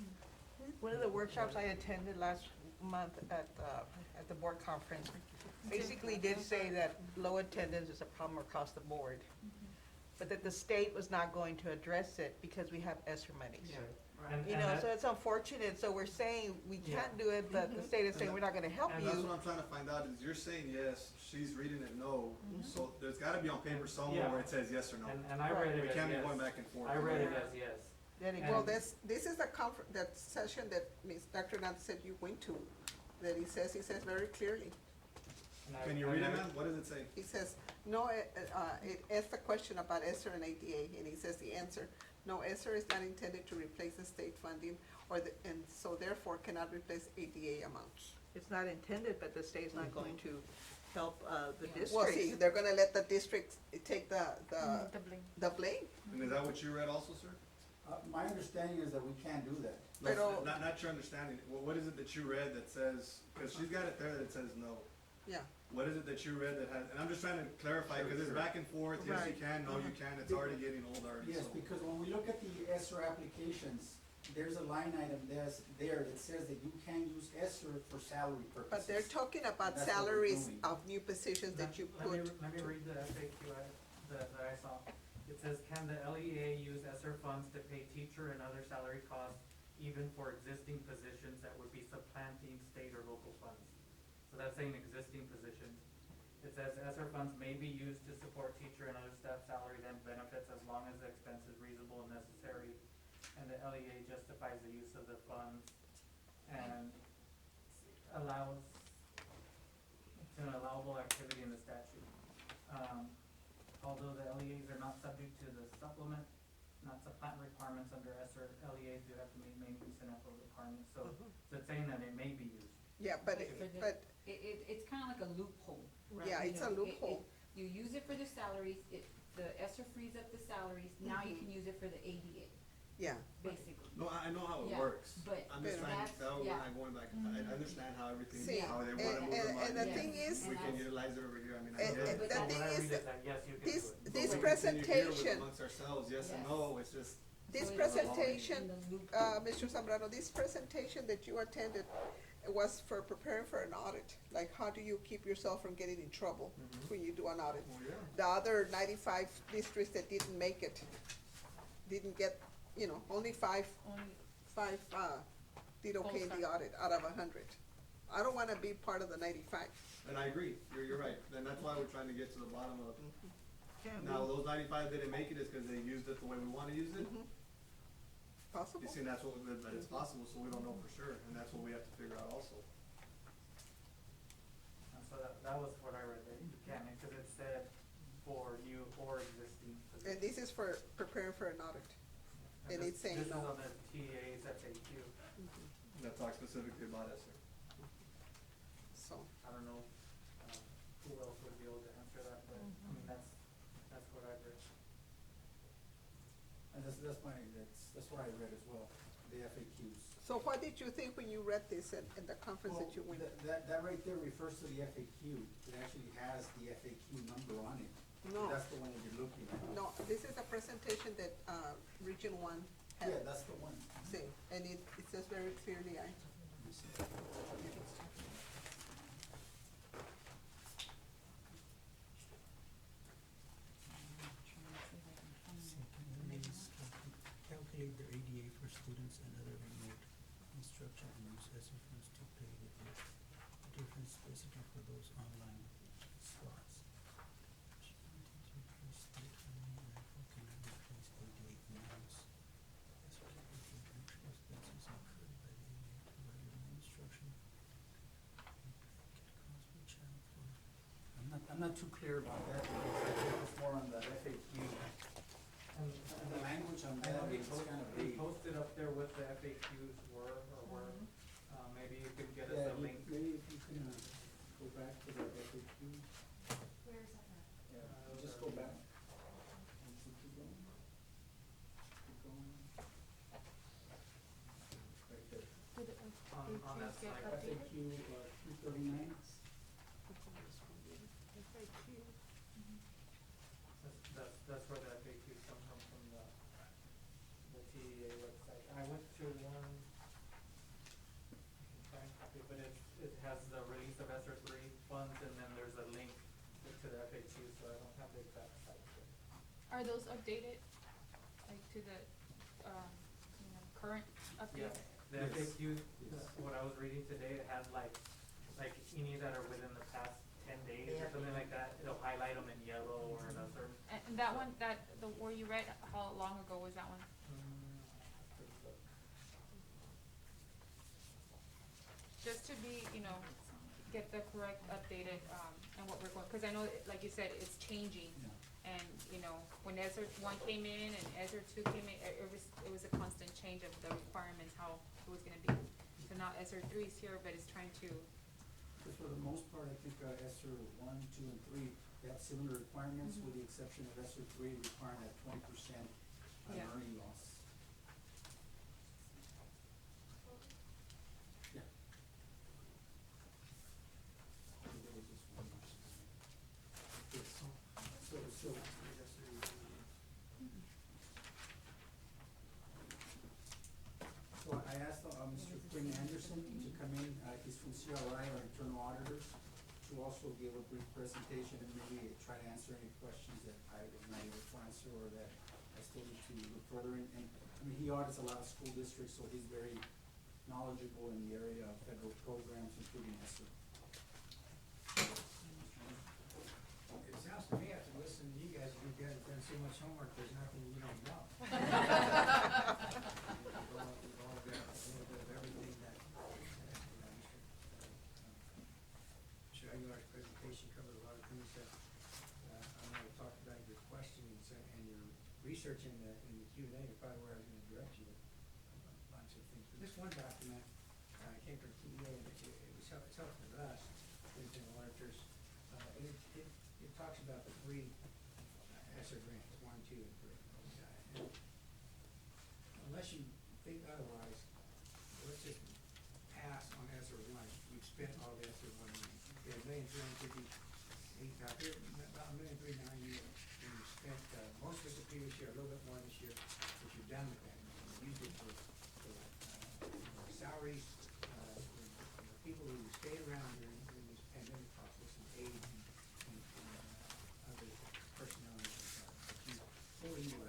Speaker 8: One of the workshops I attended last month at the board conference basically did say that low attendance is a problem across the board. But that the state was not going to address it because we have ESSER monies. So it's unfortunate, so we're saying we can't do it, but the state is saying we're not gonna help
Speaker 10: And
Speaker 8: you.
Speaker 10: that's what I'm trying to find out, is you're saying yes, she's reading it no, so there's gotta be on paper somewhere
Speaker 5: Yeah.
Speaker 10: where it says yes or no.
Speaker 5: And I read it
Speaker 10: We
Speaker 5: as
Speaker 10: can't be
Speaker 5: yes.
Speaker 10: going back and forth.
Speaker 5: I read it as yes.
Speaker 8: Then it
Speaker 4: Well,
Speaker 8: goes-
Speaker 4: this is that session that Dr. Hernandez said you went to, that he says very clearly.
Speaker 10: Can you read it, ma'am? What does it say?
Speaker 4: He says, no, it asks the question about ESSER and ADA, and he says the answer, no, ESSER is not intended to replace the state funding, and so therefore cannot replace ADA amounts.
Speaker 8: It's not intended, but the state's not going to help the districts.
Speaker 4: Well, see, they're gonna let the districts take the blame.
Speaker 10: And is that what you read also, sir?
Speaker 3: My understanding is that we can't do that.
Speaker 4: Pero-
Speaker 10: Not your understanding, what is it that you read that says, cause she's got it there that it says no.
Speaker 4: Yeah.
Speaker 10: What is it that you read that has, and I'm just trying to clarify, cause it's back and forth, yes you
Speaker 4: Right.
Speaker 10: can, no you can, it's already getting old already,
Speaker 3: Yes,
Speaker 10: so.
Speaker 3: because when we look at the ESSER applications, there's a line item there that says that you can use ESSER for salary purposes.
Speaker 4: But they're talking about
Speaker 3: That's what we're
Speaker 4: salaries
Speaker 3: doing.
Speaker 4: of new positions that you
Speaker 5: Let
Speaker 4: put.
Speaker 5: me read the FAQ that I saw. It says, can the LEA use ESSER funds to pay teacher and other salary costs even for existing positions that would be supplanting state or local funds? So that's saying existing positions. It says ESSER funds may be used to support teacher and other staff salaries and benefits as long as the expense is reasonable and necessary, and the LEA justifies the use of the funds and allows, it's an allowable activity in the statute. Although the LEAs are not subject to the supplement, not supplant requirements under ESSER, LEAs do have to meet maintenance and ethical requirements, so it's saying that it may be used.
Speaker 4: Yeah, but,
Speaker 1: For the-
Speaker 4: but,
Speaker 1: It's kinda like a loophole.
Speaker 4: yeah,
Speaker 1: You
Speaker 4: it's a
Speaker 1: know,
Speaker 4: loophole.
Speaker 1: You use it for the salaries, the ESSER frees up the salaries, now you
Speaker 4: Mhm.
Speaker 1: can use it for the ADA,
Speaker 4: Yeah,
Speaker 1: basically.
Speaker 10: No, I know how it
Speaker 1: Yeah,
Speaker 10: works.
Speaker 1: but
Speaker 10: I'm just trying
Speaker 1: that's-
Speaker 10: to, that way we're
Speaker 1: yeah.
Speaker 10: not going back, I understand how everything,
Speaker 4: See,
Speaker 10: how they
Speaker 4: and-
Speaker 10: wanna move the money.
Speaker 4: and the
Speaker 1: Yeah.
Speaker 4: thing is,
Speaker 10: We
Speaker 1: And
Speaker 10: can
Speaker 1: that's-
Speaker 10: utilize it over here, I mean, I
Speaker 4: And-
Speaker 10: get it.
Speaker 4: and
Speaker 1: But
Speaker 4: the
Speaker 1: that's-
Speaker 4: thing
Speaker 5: When I
Speaker 4: is
Speaker 5: read
Speaker 4: that
Speaker 5: it, like, yes, you can
Speaker 4: this,
Speaker 5: do it.
Speaker 10: But
Speaker 4: this
Speaker 10: we continue here with
Speaker 4: presentation,
Speaker 10: amongst ourselves, yes and
Speaker 1: Yes.
Speaker 10: no, it's just,
Speaker 4: this
Speaker 1: So it's
Speaker 4: presentation,
Speaker 1: in the loophole.
Speaker 4: Mr. Zambrano, this presentation that you attended was for preparing for an audit. Like, how do you keep yourself from getting in trouble
Speaker 10: Mhm.
Speaker 4: when you do an audit?
Speaker 10: well, yeah.
Speaker 4: The other 95 districts that didn't make it, didn't get, only five did okay in the audit out of 100. I don't wanna be part of the 95.
Speaker 10: And I agree, you're right, and that's why we're trying to get to the bottom of,
Speaker 8: Can't
Speaker 10: now,
Speaker 8: we-
Speaker 10: those 95 didn't make it is because they used it the way we wanna use it.
Speaker 4: Possible?
Speaker 10: You see, that's what, that it's possible, so we don't know for sure, and that's what we have to figure out also.
Speaker 5: And so that was what I read, that you can, because it said for new or existing positions.
Speaker 4: And this is for preparing for an audit. And
Speaker 5: this-
Speaker 4: it's saying
Speaker 5: This is
Speaker 4: no.
Speaker 5: on the TA's FAQ,
Speaker 10: That talks specifically about Esser.
Speaker 4: So,
Speaker 5: I don't know, who else would be able to answer that, but, I mean, that's what I read.
Speaker 3: And that's what I read as well, the FAQs.
Speaker 4: so what did you think when you read this in the conference that you went?
Speaker 3: Well, that right there refers to the FAQ, it actually has the FAQ number on it.
Speaker 4: No.
Speaker 3: That's the one that you're looking at.
Speaker 4: No, this is a presentation that, Region 1 had.
Speaker 3: Yeah, that's the one.
Speaker 4: See, and it says very clearly,
Speaker 12: Calculate the ADA for students and other remote instruction and use Esser Funds to pay the difference basically for those online slots. State funding, therefore cannot replace ADA amounts. Esser can pay for actual expenses incurred by the ADA to provide remote instruction. Cost per child for.
Speaker 3: I'm not too clear about that, because I focus more on the FAQ.
Speaker 5: And
Speaker 3: And the language on
Speaker 5: I
Speaker 3: that,
Speaker 5: know we
Speaker 3: it's kind of
Speaker 5: we
Speaker 3: vague.
Speaker 5: posted up there what the FAQs were, or were, maybe you could get us
Speaker 3: Yeah,
Speaker 5: a link.
Speaker 3: maybe if you can, go back to the FAQ.
Speaker 11: Where is that at?
Speaker 3: Yeah, just go back. And keep going. Keep going. Right there.
Speaker 5: On that slide.
Speaker 3: FAQ, 339.
Speaker 5: That's where the FAQs come from the TEA website. I went to one, I can try and copy, but it has the release of ESSER three funds, and then there's a link to the FAQ, so I don't have the exact site.
Speaker 2: Are those updated, like to the, current
Speaker 5: Yeah,
Speaker 2: updates?
Speaker 5: the
Speaker 3: Yes.
Speaker 5: FAQ,
Speaker 3: Yes.
Speaker 5: what I was reading today, it has like any that are within the past 10 days or something like that, it'll highlight them in yellow or in a certain.
Speaker 2: And that one, where you read, how long ago was that one? Just to be, get the correct updated, and what we're going, cause I know, like you said, it's changing.
Speaker 3: Yeah.
Speaker 2: And, when ESER one came in and ESER two came in, it was a constant change of the requirements, how it was gonna be. So now ESER three is here, but it's trying to,
Speaker 3: Because for the most part, I think, ESSER 1, 2, and 3, they have similar requirements, with the exception of ESSER 3 requiring that 20%
Speaker 2: Yeah.
Speaker 3: learning loss. Yeah. I think there was just one more. Yes. So, so I asked, Mr. Quinn Anderson to come in, he's from CRI, our internal auditors, to also give a brief presentation and maybe try to answer any questions that I was not able to answer or that I still need to look further in. And, I mean, he audits a lot of school districts, so he's very knowledgeable in the area of federal programs, including ESSER.
Speaker 12: It sounds to me, after listening to you guys have done so much homework, there's nothing you don't know. We've all got a little bit of everything that, Mr. Aguilar's presentation covered a lot of things that, I know we talked about your questions and your research in the Q&A, is probably where I was gonna direct you, a bunch of things. But this one document, came from TEA, and it was
Speaker 13: it's helpful to us, independent auditors. And it talks about the three ESSER grants, 1, 2, and 3. And unless you think otherwise, let's just pass on ESSER 1. We've spent all the ESSER 1 money. We had $1,358,000, about $1,390,000, and you spent, most of it the previous year, a little bit more this year, but you're done with that. You used it for salaries, people who stayed around during this pandemic process, and aid and other personnel, that you fully utilized.